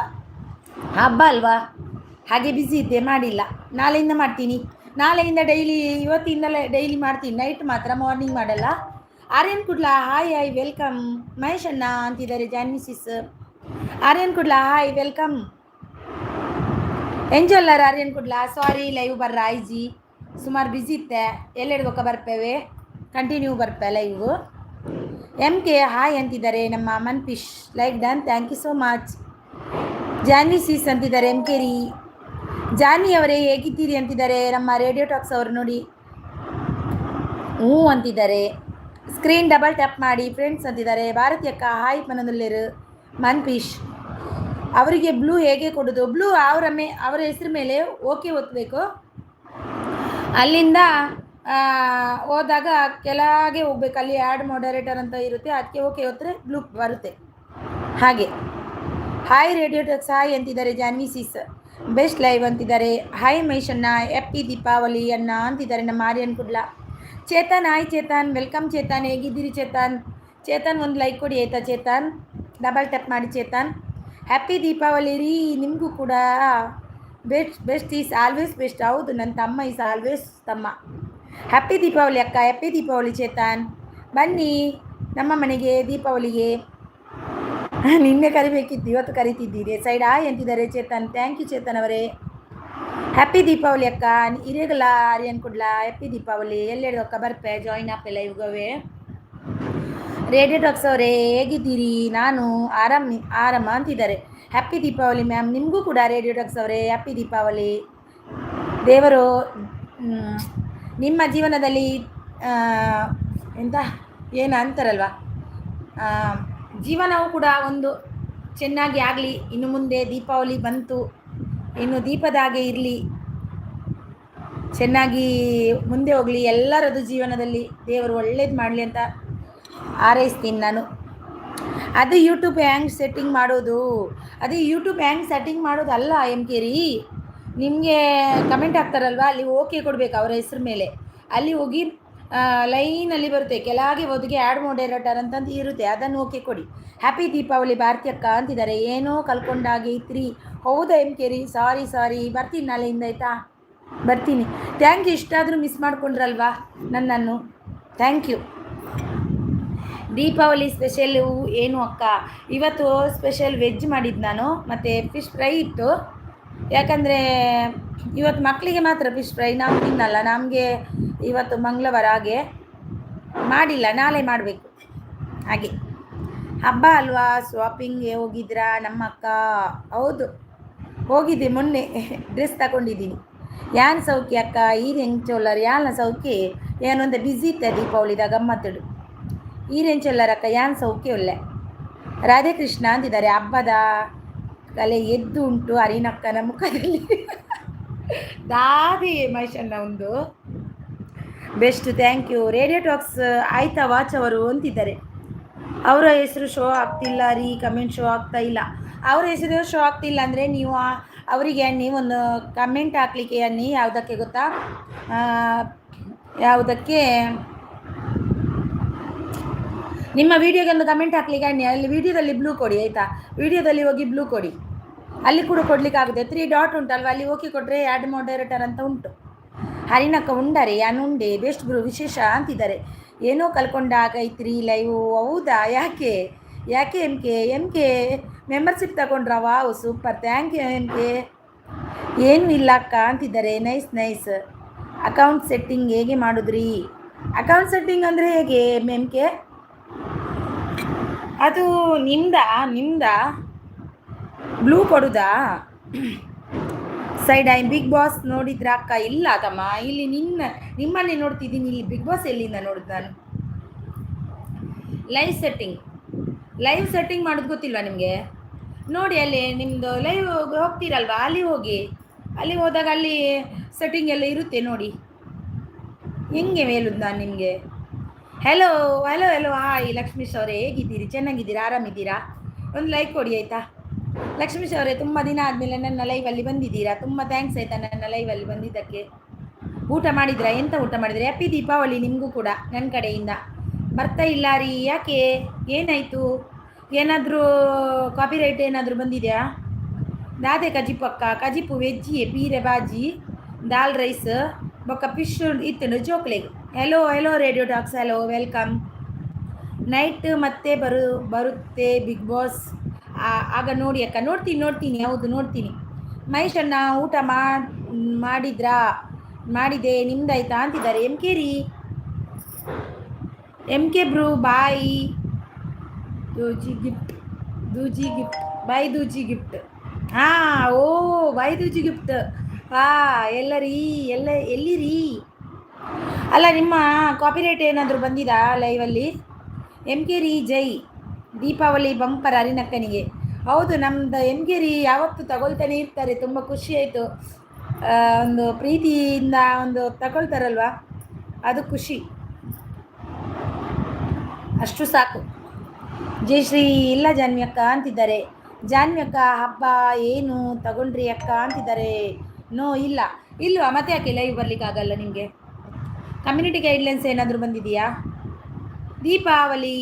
ಹಬ್ಬ ಅಲ್ವಾ, ಹಾಗೆ ಬ್ಯುಸಿ ಇದ್ದೆ, ಮಾಡಿಲ್ಲ. ನಾಳೆಯಿಂದ ಮಾಡ್ತೀನಿ, ನಾಳೆಯಿಂದ ಡೈಲಿ, ಇವತ್ತಿಂದಲೇ ಡೈಲಿ ಮಾಡ್ತೀನಿ, ನೈಟ್ ಮಾತ್ರ, ಮಾರ್ನಿಂಗ್ ಮಾಡಲ್ಲ. Aryan Kudla hi hi welcome. Mahesh ಅಣ್ಣ ಅಂತಿದ್ದಾರೆ. Janhvi sis. Aryan Kudla hi welcome. ಎಂಜಲ್ಲರ್ ಆರ್ಯನ್ ಕುಡ್ಲಾ ಸಾರಿ ಲೈವ್ ಬರ್ರ ಐಜಿ ಸುಮಾರು ಬ್ಯುಸಿ ಇತ್ತೆ, ಎಲ್ಲೆಡ್ಗೊಕ್ಕ ಬರ್ಪೇವೆ, ಕಂಟಿನ್ಯೂ ಬರ್ಪೆ ಲೈವ್. ಎಮ್ ಕೆ ಹಾಯ್ ಅಂತಿದ್ದಾರೆ. ನಮ್ಮ Aman fish like done, thank you so much. Janhvi sis ಅಂತಿದ್ದಾರೆ. ಎಮ್ ಕೆ ರೀ. ಜಾನ್ವಿ ಅವರೇ ಹೇಗಿದ್ದೀರಿ ಅಂತಿದ್ದಾರೆ. ನಮ್ಮ ರೇಡಿಯೋ ಟಾಕ್ಸ್ ಅವರು ನೋಡಿ ಹ್ಞೂ ಅಂತಿದ್ದಾರೆ. ಸ್ಕ್ರೀನ್ ಡಬಲ್ ಟ್ಯಾಪ್ ಮಾಡಿ ಫ್ರೆಂಡ್ಸ್ ಅಂತಿದ್ದಾರೆ. ಭಾರತಿ ಅಕ್ಕ ಹಾಯ್ ಮನದಲ್ಲಿರು. ಮನ್ಫಿಶ್ ಅವರಿಗೆ ಬ್ಲೂ ಹೇಗೆ ಕೊಡೋದು? ಬ್ಲೂ ಅವರ ಹೆಸರು ಮೇಲೆ ಓಕೆ ಒತ್ತಬೇಕು, ಅಲ್ಲಿಂದ ಹೋದಾಗ ಕೆಳಗೆ ಹೋಗ್ಬೇಕು, ಅಲ್ಲಿ ಆ್ಯಡ್ ಮಾಡರೇಟರ್ ಅಂತ ಇರುತ್ತೆ, ಅದಕ್ಕೆ ಓಕೆ ಒತ್ತರೆ ಬ್ಲೂ ಬರುತ್ತೆ. ಹಾಗೆ ಹಾಯ್ ರೇಡಿಯೋ ಟಾಕ್ಸ್ ಹಾಯ್ ಅಂತಿದ್ದಾರೆ. ಜಾನ್ವಿ ಸಿಸ್ ಬೆಸ್ಟ್ ಲೈವ್ ಅಂತಿದ್ದಾರೆ. ಹಾಯ್ ಮಹೇಶ್ ಅಣ್ಣ ಹ್ಯಾಪಿ ದೀಪಾವಳಿ ಅಣ್ಣ ಅಂತಿದ್ದಾರೆ. ನಮ್ಮ ಆರ್ಯನ್ ಕುಡ್ಲಾ. Chetan hi Chetan welcome. ಚೇತನ್ ಹೇಗಿದ್ದೀರಿ ಚೇತನ್? ಚೇತನ್ ಒಂದು ಲೈಕ್ ಕೊಡಿ ಆಯಿತಾ ಚೇತನ್? ಡಬಲ್ ಟ್ಯಾಪ್ ಮಾಡಿ ಚೇತನ್. ಹ್ಯಾಪಿ ದೀಪಾವಳಿ ರೀ ನಿಮಗೂ ಕೂಡ. Best is always best. ಹೌದು, ನನ್ನ ತಮ್ಮ ಈಸ್ ಆಲ್ವೇಸ್ ತಮ್ಮ. ಹ್ಯಾಪಿ ದೀಪಾವಳಿ ಅಕ್ಕ, ಹ್ಯಾಪಿ ದೀಪಾವಳಿ ಚೇತನ್. ಬನ್ನಿ ನಮ್ಮ ಮನೆಗೆ ದೀಪಾವಳಿಗೆ. ನಿನ್ನೆ ಕರಿಬೇಕಿತ್ತು, ಇವತ್ತು ಕರಿತಿದ್ದೀರಿ. ಸೈಡ್ ಹಾಯ್ ಅಂತಿದ್ದಾರೆ ಚೇತನ್. ಥ್ಯಾಂಕ್ ಯು ಚೇತನ್ ಅವರೇ. ಹ್ಯಾಪಿ ದೀಪಾವಳಿ ಅಕ್ಕ. ಇರೇಗಲ್ಲ ಆರ್ಯನ್ ಕೊಡ್ಲಾ ಹ್ಯಾಪಿ ದೀಪಾವಳಿ. ಎಲ್ಲೆಡು ಅಕ್ಕ ಬರ್ಪೆ ಜಾಯಿನ್ ಆಪೆ ಲೈವ್ಗವೆ. ರೇಡಿಯೋ ಟಾಕ್ಸ್ ಅವರೇ ಹೇಗಿದ್ದೀರಿ? ನಾನು ಆರಾಮ ಅಂತಿದ್ದಾರೆ. Happy Deepavali ma'am. ನಿಮಗೂ ಕೂಡ ರೇಡಿಯೋ ಟಾಕ್ಸ್ ಅವರೇ ಹ್ಯಾಪಿ ದೀಪಾವಳಿ. ದೇವರು ನಿಮ್ಮ ಜೀವನದಲ್ಲಿ ಎಂತ ಏನು ಅಂತಾರಲ್ವ, ಜೀವನವೂ ಕೂಡ ಒಂದು ಚೆನ್ನಾಗಿ ಆಗಲಿ. ಇನ್ನು ಮುಂದೆ ದೀಪಾವಳಿ ಬಂತು, ಇನ್ನು ದೀಪದ ಹಾಗೆ ಇರಲಿ, ಚೆನ್ನಾಗಿ ಮುಂದೆ ಹೋಗಲಿ, ಎಲ್ಲರದ್ದು ಜೀವನದಲ್ಲಿ ದೇವರು ಒಳ್ಳೇದು ಮಾಡಲಿ ಅಂತ ಹಾರೈಸ್ತೀನಿ ನಾನು. ಅದು ಯೂಟ್ಯೂಬ್ ಹ್ಯಾಂಗ್ ಸೆಟ್ಟಿಂಗ್ ಮಾಡೋದು, ಅದು ಯೂಟ್ಯೂಬ್ ಹ್ಯಾಂಗ್ ಸೆಟ್ಟಿಂಗ್ ಮಾಡೋದು ಅಲ್ಲ ಎಮ್ ಕೆ ರೀ. ನಿಮಗೆ ಕಮೆಂಟ್ ಹಾಕ್ತಾರಲ್ವ, ಅಲ್ಲಿ ಓಕೆ ಕೊಡಬೇಕು ಅವರ ಹೆಸ್ರ ಮೇಲೆ. ಅಲ್ಲಿ ಹೋಗಿ ಲೈನಲ್ಲಿ ಬರುತ್ತೆ, ಕೆಳಗೆ ಒದಗಿ ಆ್ಯಡ್ ಮಾಡರೇಟರ್ ಅಂತಂದು ಇರುತ್ತೆ, ಅದನ್ನು ಓಕೆ ಕೊಡಿ. ಹ್ಯಾಪಿ ದೀಪಾವಳಿ ಭಾರತಿ ಅಕ್ಕ ಅಂತಿದ್ದಾರೆ. ಏನೋ ಕಲ್ಕೊಂಡಾಗೆ ಇತ್ರಿ. ಹೌದಾ ಎಮ್ ಕೆ ರೀ? ಸಾರಿ ಬರ್ತೀನಿ ನಾಳೆಯಿಂದ ಆಯಿತಾ, ಬರ್ತೀನಿ. Thank you. ಇಷ್ಟಾದರೂ ಮಿಸ್ ಮಾಡ್ಕೊಂಡ್ರಲ್ವಾ ನನ್ನನ್ನು, ಥ್ಯಾಂಕ್ ಯು. ದೀಪಾವಳಿ ಸ್ಪೆಷಲು ಏನು ಅಕ್ಕ? ಇವತ್ತು ಸ್ಪೆಷಲ್ ವೆಜ್ ಮಾಡಿದ್ದು ನಾನು, ಮತ್ತು ಫಿಶ್ ಫ್ರೈ ಇತ್ತು. ಯಾಕಂದರೆ ಇವತ್ತು ಮಕ್ಕಳಿಗೆ ಮಾತ್ರ ಫಿಶ್ ಫ್ರೈ, ನಾವು ತಿನ್ನಲ್ಲ. ನಮಗೆ ಇವತ್ತು ಮಂಗಳವಾರ, ಹಾಗೆ ಮಾಡಿಲ್ಲ, ನಾಳೆ ಮಾಡಬೇಕು. ಹಾಗೆ ಹಬ್ಬ ಅಲ್ವಾ, ಶಾಪಿಂಗ್ಗೆ ಹೋಗಿದ್ರಾ ನಮ್ಮ ಅಕ್ಕ? ಹೌದು ಹೋಗಿದ್ದೆ, ಮೊನ್ನೆ ಡ್ರೆಸ್ ತಗೊಂಡಿದ್ದೀನಿ. ಯಾನ್ ಸೌಖ್ಯ ಅಕ್ಕ? ಈರೆಂಚೋಲ್ಲರ್ ಯಾನ ಸೌಖ್ಯ? ಏನೊಂದು ಬ್ಯುಸಿ ಇತ್ತೆ ದೀಪಾವಳಿದ ಗಮ್ಮತ್ತಡು. ಈರೆಂಚೊಲ್ಲರಕ್ಕ ಯಾನ್ ಸೌಖ್ಯ ಒಳ್ಳೆ. ರಾಧೇಕೃಷ್ಣ ಅಂತಿದ್ದಾರೆ. ಹಬ್ಬದ ಕಲೆ ಎದ್ದು ಉಂಟು ಅರಿನಕ್ಕನ ಮುಖದಲ್ಲಿ. ದಾದಿ ಮಹೇಶಣ್ಣ ಒಂದು best, thank you. Radio talks ಆಯ್ತಾ ವಾಚ್ ಅವರು ಅಂತಿದ್ದಾರೆ. ಅವರ ಹೆಸರು ಶೋ ಆಗ್ತಿಲ್ಲ ರೀ, ಕಮೆಂಟ್ ಶೋ ಆಗ್ತಾ ಇಲ್ಲ. ಅವ್ರ ಹೆಸರು ಶೋ ಆಗ್ತಿಲ್ಲ ಅಂದರೆ ನೀವು ಅವರಿಗೆ ನೀವೊಂದು ಕಮೆಂಟ್ ಹಾಕ್ಲಿಕ್ಕೆ ಅನ್ನಿ. ಯಾವುದಕ್ಕೆ ಗೊತ್ತಾ? ಯಾವುದಕ್ಕೆ? ನಿಮ್ಮ ವೀಡಿಯೋಗೆ ಒಂದು ಕಮೆಂಟ್ ಹಾಕ್ಲಿಕ್ಕೆ ಅನ್ನಿ. ಅಲ್ಲಿ ವೀಡಿಯೋದಲ್ಲಿ ಬ್ಲೂ ಕೊಡಿ ಆಯಿತಾ? ವೀಡಿಯೋದಲ್ಲಿ ಹೋಗಿ ಬ್ಲೂ ಕೊಡಿ, ಅಲ್ಲಿ ಕೂಡ ಕೊಡ್ಲಿಕ್ಕೆ ಆಗುತ್ತೆ. 3 ಡಾಟ್ ಉಂಟಲ್ವ, ಅಲ್ಲಿ ಓಕೆ ಕೊಟ್ಟರೆ ಆ್ಯಡ್ ಮಾಡರೇಟರ್ ಅಂತ ಉಂಟು, ಹರಿನಕ್ಕ ಉಂಡರೆ ಯಾನುಂಡೆ ಬೆಸ್ಟ್ ಬ್ರೋ ವಿಶೇಷ ಅಂತಿದ್ದಾರೆ. ಏನೋ ಕಲ್ಕೊಂಡಾಗೈತ್ರಿ ಲೈವು. ಹೌದಾ, ಯಾಕೆ ಯಾಕೆ ಎಮ್ ಕೆ ಮೆಂಬರ್ಶಿಪ್ ತಗೊಂಡ್ರಾ? Wow super, thank you M K. ಏನು ಇಲ್ಲ ಅಕ್ಕ ಅಂತಿದ್ದಾರೆ. Nice nice. ಅಕೌಂಟ್ ಸೆಟ್ಟಿಂಗ್ ಹೇಗೆ ಮಾಡಿದ್ರಿ? ಅಕೌಂಟ್ ಸೆಟ್ಟಿಂಗ್ ಅಂದರೆ ಹೇಗೆ ಎಮ್ ಕೆ? ಅದು ನಿಮ್ದ ಬ್ಲೂ ಕೊಡುದಾ? ಸೈಡ್ ಐ ಬಿಗ್ ಬಾಸ್ ನೋಡಿದ್ರ ಅಕ್ಕ? ಇಲ್ಲ ತಮ್ಮ, ಇಲ್ಲಿ ನಿಮ್ಮನ್ನೇ ನೋಡ್ತಿದ್ದೀನಿ. ಇಲ್ಲಿ ಬಿಗ್ ಬಾಸ್ ಎಲ್ಲಿಂದ ನೋಡುದು ನಾನು? ಲೈವ್ ಸೆಟ್ಟಿಂಗ್ ಮಾಡೋದು ಗೊತ್ತಿಲ್ವಾ ನಿಮಗೆ? ನೋಡಿ ಅಲ್ಲಿ ನಿಮ್ಮದು ಲೈವ್ ಹೋಗ್ತೀರಲ್ವಾ, ಅಲ್ಲಿ ಹೋಗಿ. ಅಲ್ಲಿ ಹೋದಾಗ ಅಲ್ಲಿ ಸೆಟ್ಟಿಂಗ್ ಎಲ್ಲ ಇರುತ್ತೆ ನೋಡಿ. ಹೆಂಗೆ ಮೇಲುದು ನಾನು ನಿಮಗೆ? Hello hello hello, hi Lakshmish ಅವರೇ, ಹೇಗಿದ್ದೀರಿ? ಚೆನ್ನಾಗಿದ್ದೀರಾ? ಆರಾಮಿದ್ದೀರಾ? ಒಂದು ಲೈಕ್ ಕೊಡಿ ಆಯಿತಾ? ಲಕ್ಷ್ಮೀಶ್ ಅವರೇ, ತುಂಬ ದಿನ ಆದಮೇಲೆ ನನ್ನ ಲೈವಲ್ಲಿ ಬಂದಿದ್ದೀರಾ. ತುಂಬ ಥ್ಯಾಂಕ್ಸ್ ಆಯಿತಾ ನನ್ನ ಲೈವಲ್ಲಿ ಬಂದಿದ್ದಕ್ಕೆ. ಊಟ ಮಾಡಿದ್ರಾ? ಎಂತ ಊಟ ಮಾಡಿದ್ರಿ? ಹ್ಯಾಪಿ ದೀಪಾವಳಿ ನಿಮಗೂ ಕೂಡ ನನ್ನ ಕಡೆಯಿಂದ. ಬರ್ತಾ ಇಲ್ಲ ರೀ, ಯಾಕೆ? ಏನಾಯಿತು? ಏನಾದರೂ ಕಾಪಿರೈಟ್ ಏನಾದರೂ ಬಂದಿದೆಯಾ? ದಾದೆ ಕಜಿಪು ವೆಜ್ಜಿ ಪೀರೆ ಬಾಜಿ ದಾಲ್ ರೈಸ್ ಬೊಕ್ಕ ಫಿಶ್ ಇತ್ತು ಜೋಕ್ಲೆಗ್. Hello hello radio talks, hello welcome. Night ಮತ್ತೆ ಬರುತ್ತೆ ಬಿಗ್ ಬಾಸ್. ಆಗ ನೋಡಿ ಅಕ್ಕ. ನೋಡ್ತೀನಿ ಹೌದು ನೋಡ್ತೀನಿ. ಮಹೇಶಣ್ಣ ಊಟ ಮಾಡಿದೆ, ನಿಮ್ದಾಯ್ತಾ ಅಂತಿದ್ದಾರೆ. ಎಮ್ ಕೆ ರೀ, ಎಮ್ ಕೆ ಬ್ರೂ ಬಾಯ್. ದೂಜಿ ಗಿಫ್ಟ್ ಬಾಯ್. ದೂಜಿ ಗಿಫ್ಟ್. ಓ ಬಾಯ್ ದೂಜಿ ಗಿಫ್ಟ್. ಎಲ್ಲಿರಿ? ಅಲ್ಲ, ನಿಮ್ಮ ಕಾಪಿರೈಟ್ ಏನಾದರೂ ಬಂದಿದಾ ಲೈವಲ್ಲಿ? ಎಮ್ ಕೆ ರೀ ಜೈ. ದೀಪಾವಳಿ ಬಂಪರ್ ಅರಿನಕ್ಕನಿಗೆ. ಹೌದು, ನಮ್ದು ಎಮ್ ಕೆ ರೀ ಯಾವತ್ತೂ ತಗೊಳ್ತಾನೆ ಇರ್ತಾರೆ. ತುಂಬ ಖುಷಿ ಆಯಿತು. ಒಂದು ಪ್ರೀತಿಯಿಂದ ಒಂದು ತಗೊಳ್ತಾರಲ್ವ, ಅದು ಖುಷಿ, ಅಷ್ಟು ಸಾಕು. ಜಯಶ್ರೀ ಇಲ್ಲ ಜಾನ್ವಿ ಅಕ್ಕ ಅಂತಿದ್ದಾರೆ. ಜಾನ್ವಿ ಅಕ್ಕ ಹಬ್ಬ ಏನು ತಗೊಂಡ್ರಿ ಅಕ್ಕ ಅಂತಿದ್ದಾರೆ. ನೋ ಇಲ್ವಾ? ಮತ್ತೆ ಯಾಕೆ ಲೈವ್ ಬರಲಿಕ್ಕಾಗಲ್ಲ ನಿಮಗೆ? ಕಮ್ಯುನಿಟಿ ಗೈಡ್ಲೈನ್ಸ್ ಏನಾದರೂ ಬಂದಿದೆಯಾ? ದೀಪಾವಳಿ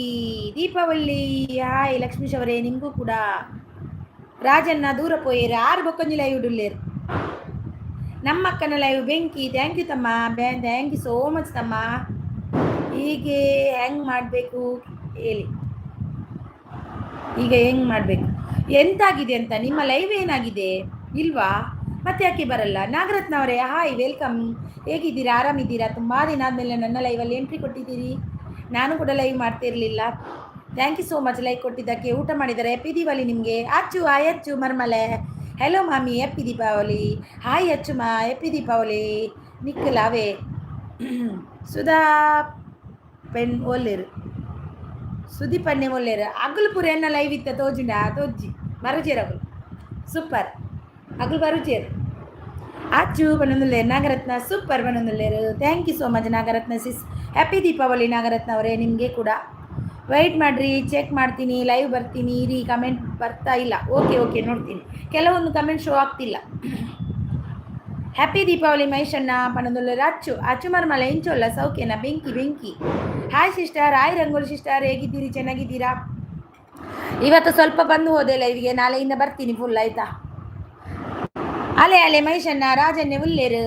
ಹಾಯ್ ಲಕ್ಷ್ಮೀಶ್ ಅವರೇ, ನಿಮಗೂ ಕೂಡ. ರಾಜಣ್ಣ ದೂರ ಪೋಯೇರು 6 ಬೊಕ್ಕೊಂಜಿ ಲೈವ್ ಉಡುಲ್ಲೇರು. ನಮ್ಮ ಅಕ್ಕನ ಲೈವ್ ಬೆಂಕಿ. ಥ್ಯಾಂಕ್ ಯು ತಮ್ಮ, ಥ್ಯಾಂಕ್ ಯು ಸೋ ಮಚ್ ತಮ್ಮ. ಹೀಗೆ ಹೆಂಗೆ ಮಾಡಬೇಕು ಹೇಳಿ? ಈಗ ಹೆಂಗೆ ಮಾಡಬೇಕು? ಎಂತಾಗಿದೆ ಅಂತ? ನಿಮ್ಮ ಲೈವ್ ಏನಾಗಿದೆ ಇಲ್ವಾ? ಮತ್ತೆ ಯಾಕೆ ಬರಲ್ಲ? ನಾಗರತ್ನ ಅವರೇ ಹಾಯ್ ವೆಲ್ಕಮ್. ಹೇಗಿದ್ದೀರಾ? ಆರಾಮಿದ್ದೀರಾ? ತುಂಬ ದಿನ ಆದಮೇಲೆ ನನ್ನ ಲೈವಲ್ಲಿ ಎಂಟ್ರಿ ಕೊಟ್ಟಿದ್ದೀರಿ. ನಾನು ಕೂಡ ಲೈವ್ ಮಾಡ್ತಿರಲಿಲ್ಲ. Thank you so much like ಕೊಟ್ಟಿದ್ದಕ್ಕೆ. ಊಟ ಮಾಡಿದ್ದಾರೆ? ಹ್ಯಾಪಿ ದೀಪಾವಳಿ ನಿಮಗೆ. ಅಚ್ಚು ಮರ್ಮಲೆ. ಹೆಲೋ ಮಾಮಿ, ಹ್ಯಾಪಿ ದೀಪಾವಳಿ. ಹಾಯ್ ಅಚ್ಚುಮಾ, ಹ್ಯಾಪಿ ದೀಪಾವಳಿ. ನಿಕ್ಕಲಾವೇ ಸುಧಾ ಪೆಣ್ ಒಲ್ಲೇರು ಸುದೀಪಣ್ಣೆ ಒಲ್ಲೇರು ಅಗಲು ಪೂರ ಎನ್ನ ಲೈವ್ ಇತ್ತ ತೋಜಿ ಬರುಚೇರು ಅಗಲು ಸೂಪರ್ ಅಗಲು ಬರುಚೇರು. ಅಚ್ಚು ಬನ್ನೊಂದುಲ್ಲೇರು. ನಾಗರತ್ನ ಸೂಪರ್ ಬನ್ನೊಂದುಲ್ಲೇರು. Thank you so much Nagaratna sis. Happy Deepavali Nagaratna ಅವರೇ, ನಿಮಗೆ ಕೂಡ. ವೆಯ್ಟ್ ಮಾಡಿರಿ, ಚೆಕ್ ಮಾಡ್ತೀನಿ. ಲೈವ್ ಬರ್ತೀನಿ ಇರಿ. ಕಮೆಂಟ್ ಬರ್ತಾ ಇಲ್ಲ. ಓಕೆ ನೋಡ್ತೀನಿ. ಕೆಲವೊಂದು ಕಮೆಂಟ್ ಶೋ ಆಗ್ತಿಲ್ಲ. ಹ್ಯಾಪಿ ದೀಪಾವಳಿ ಮಹೇಶಣ್ಣ ಪನ್ನೊಂದುಲ್ಲೇರು. ಅಚ್ಚು ಮರ್ಮಲೆ ಇಂಚೋಲ್ಲ ಸೌಖ್ಯನಾ? ಬೆಂಕಿ. Hi sister, hi rangoli sister, ಹೇಗಿದ್ದೀರಿ? ಚೆನ್ನಾಗಿದ್ದೀರಾ? ಇವತ್ತು ಸ್ವಲ್ಪ ಬಂದು ಹೋದೆ ಲೈವ್ಗೆ, ನಾಳೆಯಿಂದ ಬರ್ತೀನಿ ಫುಲ್ ಆಯ್ತಾ? ಅಲೆ ಮಹೇಶಣ್ಣ ರಾಜನ್ನೆ ಉಲ್ಲೇರು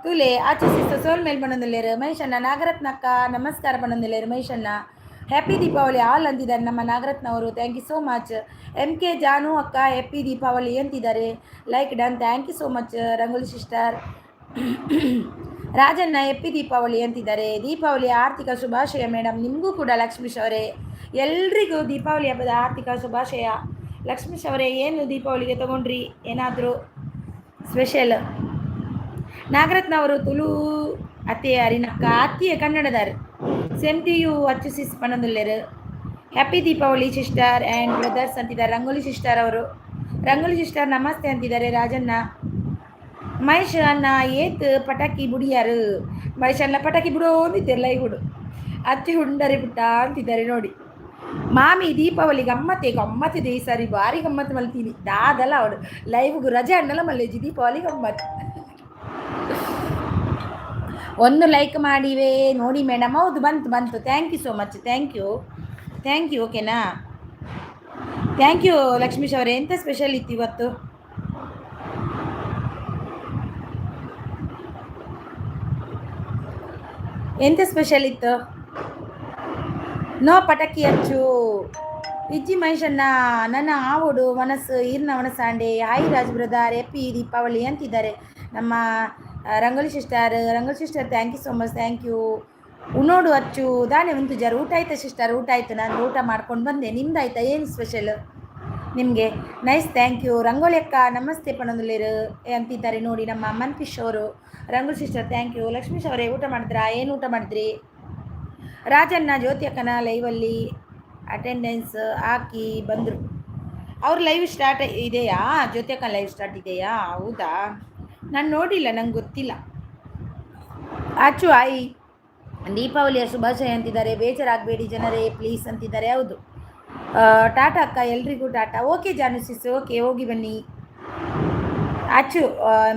ತುಲೆ ಆಚೆ ಸಿಸ್ಟರ್ ಸೋಲ್ ಮೇಲ್ ಪನ್ನೊಂದುಲ್ಲೇರು. ಮಹೇಶಣ್ಣ ನಾಗರತ್ನಕ್ಕ ನಮಸ್ಕಾರ ಪನ್ನೊಂದುಲ್ಲೇರು. ಮಹೇಶಣ್ಣ ಹ್ಯಾಪಿ ದೀಪಾವಳಿ ಆಲ್ ಅಂತಿದ್ದಾರೆ ನಮ್ಮ ನಾಗರತ್ನ ಅವರು. Thank you so much. M K Jaanu ಅಕ್ಕ ಹ್ಯಾಪಿ ದೀಪಾವಳಿ ಅಂತಿದ್ದಾರೆ. Like done. Thank you so much Rangoli sister. ರಾಜಣ್ಣ ಹ್ಯಾಪಿ ದೀಪಾವಳಿ ಅಂತಿದ್ದಾರೆ. ದೀಪಾವಳಿ ಆರ್ಥಿಕ ಶುಭಾಶಯ ಮೇಡಮ್. ನಿಮಗೂ ಕೂಡ ಲಕ್ಷ್ಮೀಶ್ ಅವರೇ, ಎಲ್ರಿಗೂ ದೀಪಾವಳಿ ಹಬ್ಬದ ಆರ್ಥಿಕ ಶುಭಾಶಯ. ಲಕ್ಷ್ಮೀಶ್ ಅವರೇ, ಏನು ದೀಪಾವಳಿಗೆ ತೊಗೊಂಡ್ರಿ ಏನಾದರೂ ಸ್ಪೆಷಲ್? ನಾಗರತ್ನ ಅವರು ತುಳು ಅತ್ತೆ ಅರಿನಕ್ಕ ಅತ್ತಿಯ ಕನ್ನಡದಾರ. Same to you Achu sis ಪನ್ನೊಂದುಲ್ಲೇರು. Happy Deepavali sister and brothers ಅಂತಿದ್ದಾರೆ ರಂಗೋಲಿ ಸಿಸ್ಟರ್ ಅವರು. ರಂಗೋಲಿ ಸಿಸ್ಟರ್ ನಮಸ್ತೆ ಅಂತಿದ್ದಾರೆ. ರಾಜಣ್ಣ ಮಹೇಶ್ ಅಣ್ಣ ಏತ್ ಪಟಾಕಿ ಬುಡಿಯಾರು. ಮಹೇಶ್ ಅಣ್ಣ ಪಟಾಕಿ ಬಿಡೋ ಅಂತಿದ್ದೆಲ್ಲ ಈ ಹುಡು ಅತ್ತಿ ಹುಂಡರಿ ಬಿಟ್ಟ ಅಂತಿದ್ದಾರೆ ನೋಡಿ. ಮಾಮಿ ದೀಪಾವಳಿ ಗಮ್ಮತ್ತಿದೆ ಈ ಸಾರಿ, ಭಾರಿ ಗಮ್ಮತ್ತು ಮಲ್ತೀನಿ. ದಾದಲ್ಲ ಅವಳು ಲೈವ್ಗೂ ರಜೆ ಅಣ್ಣಲ್ಲ ಮಲ್ಲೇಜಿ ದೀಪಾವಳಿ ಗಮ್ಮತ್ತು. ಒಂದು ಲೈಕ್ ಮಾಡಿವೆ ನೋಡಿ ಮೇಡಮ್. ಹೌದು ಬಂತು. Thank you so much. Thank you ಓಕೆನಾ? ಥ್ಯಾಂಕ್ ಯು ಲಕ್ಷ್ಮೀಶ್ ಅವರೇ. ಎಂಥ ಸ್ಪೆಷಲ್ ಇತ್ತು ಇವತ್ತು? ಎಂತ ಸ್ಪೆಷಲ್ ಇತ್ತು? ನೋ ಪಟಾಕಿ ಹಚ್ಚು ಇಜ್ಜಿ ಮಹೇಶಣ್ಣ ನನ್ನ ಆವೋಡು ಮನಸ್ಸು ಈರ್ನ ಮನಸ್ಸಾಂಡೆ hi Raj brother happy Deepavali ಅಂತಿದ್ದಾರೆ ನಮ್ಮ Rangoli sister thank you so much thank you. ಉಣ್ಣೋಡು ಹಚ್ಚು ದಾನೆ ಉಂಟು ಜರ ಊಟ ಆಯ್ತಾ ಸಿಸ್ಟರ್? ಊಟ ಆಯ್ತು, ನಾನು ಊಟ ಮಾಡ್ಕೊಂಡು ಬಂದೆ. ನಿಮ್ದಾಯ್ತಾ? ಏನು ಸ್ಪೆಷಲ್ ನಿಮಗೆ? Nice thank you. ರಂಗೋಲಿ ಅಕ್ಕ ನಮಸ್ತೆ ಪಣಂದುಲೇರು ಅಂತಿದ್ದಾರೆ ನೋಡಿ ನಮ್ಮ ಮನ್ಫಿಶ್ ಅವರು. Rangoli sister thank you. Lakshmish ಅವರೇ ಊಟ ಮಾಡಿದ್ರಾ? ಏನು ಊಟ ಮಾಡಿದ್ರಿ? ರಾಜಣ್ಣ ಜ್ಯೋತಿ ಅಕ್ಕನ ಲೈವಲ್ಲಿ ಅಟೆಂಡೆನ್ಸ್ ಹಾಕಿ ಬಂದರು. ಅವ್ರ ಲೈವ್ ಸ್ಟಾರ್ಟ್ ಇದೆಯಾ? ಜ್ಯೋತಿ ಅಕ್ಕ ಲೈವ್ ಸ್ಟಾರ್ಟ್ ಇದೆಯಾ? ಹೌದಾ, ನಾನು ನೋಡಿಲ್ಲ, ನಂಗೆ ಗೊತ್ತಿಲ್ಲ. ಆಚು ಆಯಿ ದೀಪಾವಳಿಯ ಶುಭಾಶಯ ಅಂತಿದ್ದಾರೆ. ಬೇಜಾರಾಗಬೇಡಿ ಜನರೇ ಪ್ಲೀಸ್ ಅಂತಿದ್ದಾರೆ. ಹೌದು, ಟಾಟಾ ಅಕ್ಕ, ಎಲ್ರಿಗೂ ಟಾಟಾ. ಓಕೆ ಜಾನುಸಿಸ್, ಓಕೆ ಹೋಗಿ ಬನ್ನಿ. ಆಚು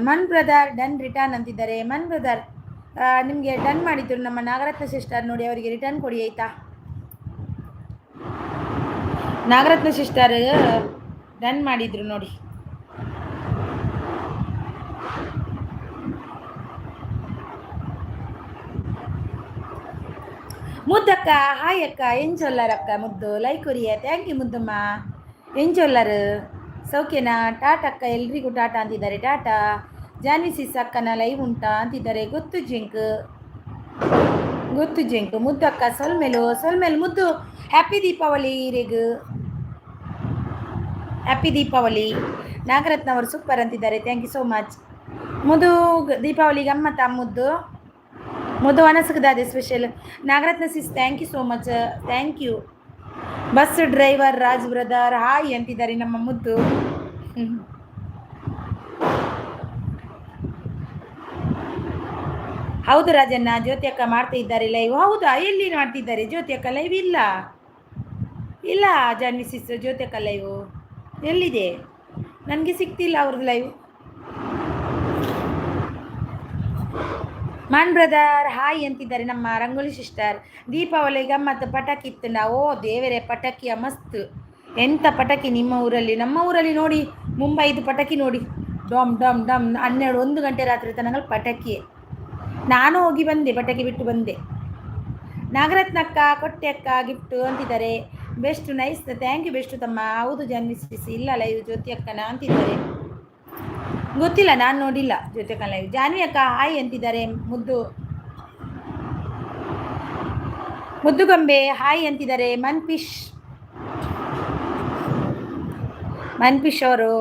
ಮನ್ ಬ್ರದರ್ ಡನ್ ರಿಟರ್ನ್ ಅಂತಿದ್ದಾರೆ. ಮನ್ ಬ್ರದರ್ ನಿಮಗೆ ಡನ್ ಮಾಡಿದ್ರು ನಮ್ಮ ನಾಗರತ್ನ ಸಿಸ್ಟರ್, ನೋಡಿ ಅವರಿಗೆ ರಿಟರ್ನ್ ಕೊಡಿ ಆಯಿತಾ? ನಾಗರತ್ನ ಸಿಸ್ಟರ್ ಡನ್ ಮಾಡಿದ್ರು ನೋಡಿ. ಮುದ್ದಕ್ಕ ಹಾಯ್ ಅಕ್ಕ, ಏನ್ ಚೊಲ್ಲರ್ ಅಕ್ಕ ಮುದ್ದು ಲೈಕ್ ಕೊರಿಯ. ಥ್ಯಾಂಕ್ ಯು ಮುದ್ದಮ್ಮ. ಏನ್ ಚೊಲ್ಲರ್ ಸೌಖ್ಯನಾ? ಟಾಟಾ ಅಕ್ಕ ಎಲ್ರಿಗೂ ಟಾಟಾ ಅಂತಿದ್ದಾರೆ. ಟಾಟಾ. ಜಾನ್ವಿ ಸಿಸ್ ಅಕ್ಕನ ಲೈವ್ ಉಂಟಾ ಅಂತಿದ್ದಾರೆ. ಗೊತ್ತು ಜಿಂಕ್ ಮುದ್ದಕ್ಕ ಸೊಲ್ಮೇಲು ಮುದ್ದು. ಹ್ಯಾಪಿ ದೀಪಾವಳಿ ರೇಗು, ಹ್ಯಾಪಿ ದೀಪಾವಳಿ. ನಾಗರತ್ನ ಅವರು ಸೂಪರ್ ಅಂತಿದ್ದಾರೆ. Thank you so much. ಮುದು ದೀಪಾವಳಿ ಗಮ್ಮತ್ತ ಮುದ್ದು ಅನಸಕದಾದೆ special. Nagaratna sis thank you so much, thank you. Bus driver Raj brother hi ಅಂತಿದ್ದಾರೆ ನಮ್ಮ ಮುದ್ದು. ಹೌದು ರಾಜಣ್ಣ, ಜ್ಯೋತಿ ಅಕ್ಕ ಮಾಡ್ತಾ ಇದ್ದಾರೆ ಲೈವ್. ಹೌದಾ, ಎಲ್ಲಿ ಮಾಡ್ತಿದ್ದಾರೆ ಜ್ಯೋತಿ ಅಕ್ಕ ಲೈವ್? ಇಲ್ಲ ಜಾನ್ವಿ ಸಿಸ್, ಜ್ಯೋತಿ ಅಕ್ಕ ಲೈವ್ ಎಲ್ಲಿದೆ? ನನಗೆ ಸಿಗ್ತಿಲ್ಲ ಅವ್ರದ್ದು ಲೈವ್. ಮಾನ್ ಬ್ರದರ್ ಹಾಯ್ ಅಂತಿದ್ದಾರೆ ನಮ್ಮ ರಂಗೋಲಿ ಸಿಸ್ಟರ್. ದೀಪಾವಳಿ ಗಮ್ಮತ್ತು ಪಟಾಕಿ ಇತ್ತು. ಓ ದೇವರೇ, ಪಟಾಕಿಯ ಮಸ್ತ್. ಎಂಥ ಪಟಾಕಿ ನಿಮ್ಮ ಊರಲ್ಲಿ? ನಮ್ಮ ಊರಲ್ಲಿ ನೋಡಿ ಮುಂಬೈದು ಪಟಾಕಿ ನೋಡಿ, ಡಮ್ ಡಮ್ ಡಮ್ 1 ಗಂಟೆ ರಾತ್ರಿ ತನಕ ಪಟಾಕಿ. ನಾನು ಹೋಗಿ ಬಂದೆ, ಪಟಾಕಿ ಬಿಟ್ಟು ಬಂದೆ. ನಾಗರತ್ನ ಅಕ್ಕ ಕೊಟ್ಟೆ ಅಕ್ಕ ಗಿಫ್ಟು ಅಂತಿದ್ದಾರೆ. Best nice, thank you best ತಮ್ಮ. ಹೌದು ಜಾನ್ವಿಸಿ ಇಲ್ಲ ಲೈವ್ ಜ್ಯೋತಿ ಅಕ್ಕನ ಅಂತಿದ್ದಾರೆ. ಗೊತ್ತಿಲ್ಲ, ನಾನು ನೋಡಿಲ್ಲ ಜ್ಯೋತಿ ಅಕ್ಕ ಲೈವ್. ಜಾನ್ವಿ ಅಕ್ಕ ಹಾಯ್ ಅಂತಿದ್ದಾರೆ. ಮುದ್ದುಗೊಂಬೆ ಹಾಯ್ ಅಂತಿದ್ದಾರೆ. ಮನ್ಫಿಶ್ ಅವರು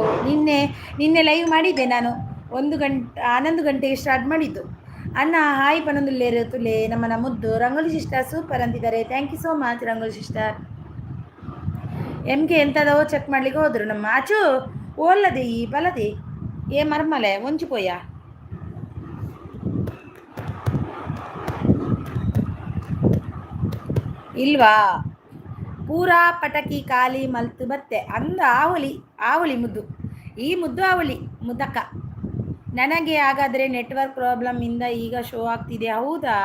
ನಿನ್ನೆ ಲೈವ್ ಮಾಡಿದ್ದೆ ನಾನು. 11 ಗಂಟೆಗೆ ಸ್ಟಾರ್ಟ್ ಮಾಡಿದ್ದು. ಅಣ್ಣ ಹಾಯ್ ಪನೊಂದುಲ್ಲೇರು ತುಲೆ ನಮ್ಮನ ಮುದ್ದು. ರಂಗೋಲಿ ಸಿಸ್ಟರ್ ಸೂಪರ್ ಅಂತಿದ್ದಾರೆ. Thank you so much Rangoli sister. M K ಎಂಥದೋ ಚೆಕ್ ಮಾಡ್ಲಿಕ್ಕೆ ಹೋದ್ರು ನಮ್ಮ ಆಚು. ಓಲ್ಲದೆ ಈ ಬಲದೆ ಏ ಮರ್ಮಲೆ ಒಂಚಿಪೋಯ ಇಲ್ವಾ? ಪೂರಾ ಪಟಕಿ ಖಾಲಿ ಮಲ್ತು ಬತ್ತೆ ಅಂದ ಆವಳಿ ಮುದ್ದು. ಈ ಮುದ್ದು ಆವಳಿ ಮುದ್ದಕ್ಕ. ನನಗೆ ಹಾಗಾದರೆ ನೆಟ್ವರ್ಕ್ ಪ್ರಾಬ್ಲಮ್ ಇಂದ ಈಗ ಶೋ ಆಗ್ತಿದೆ. ಹೌದಾ,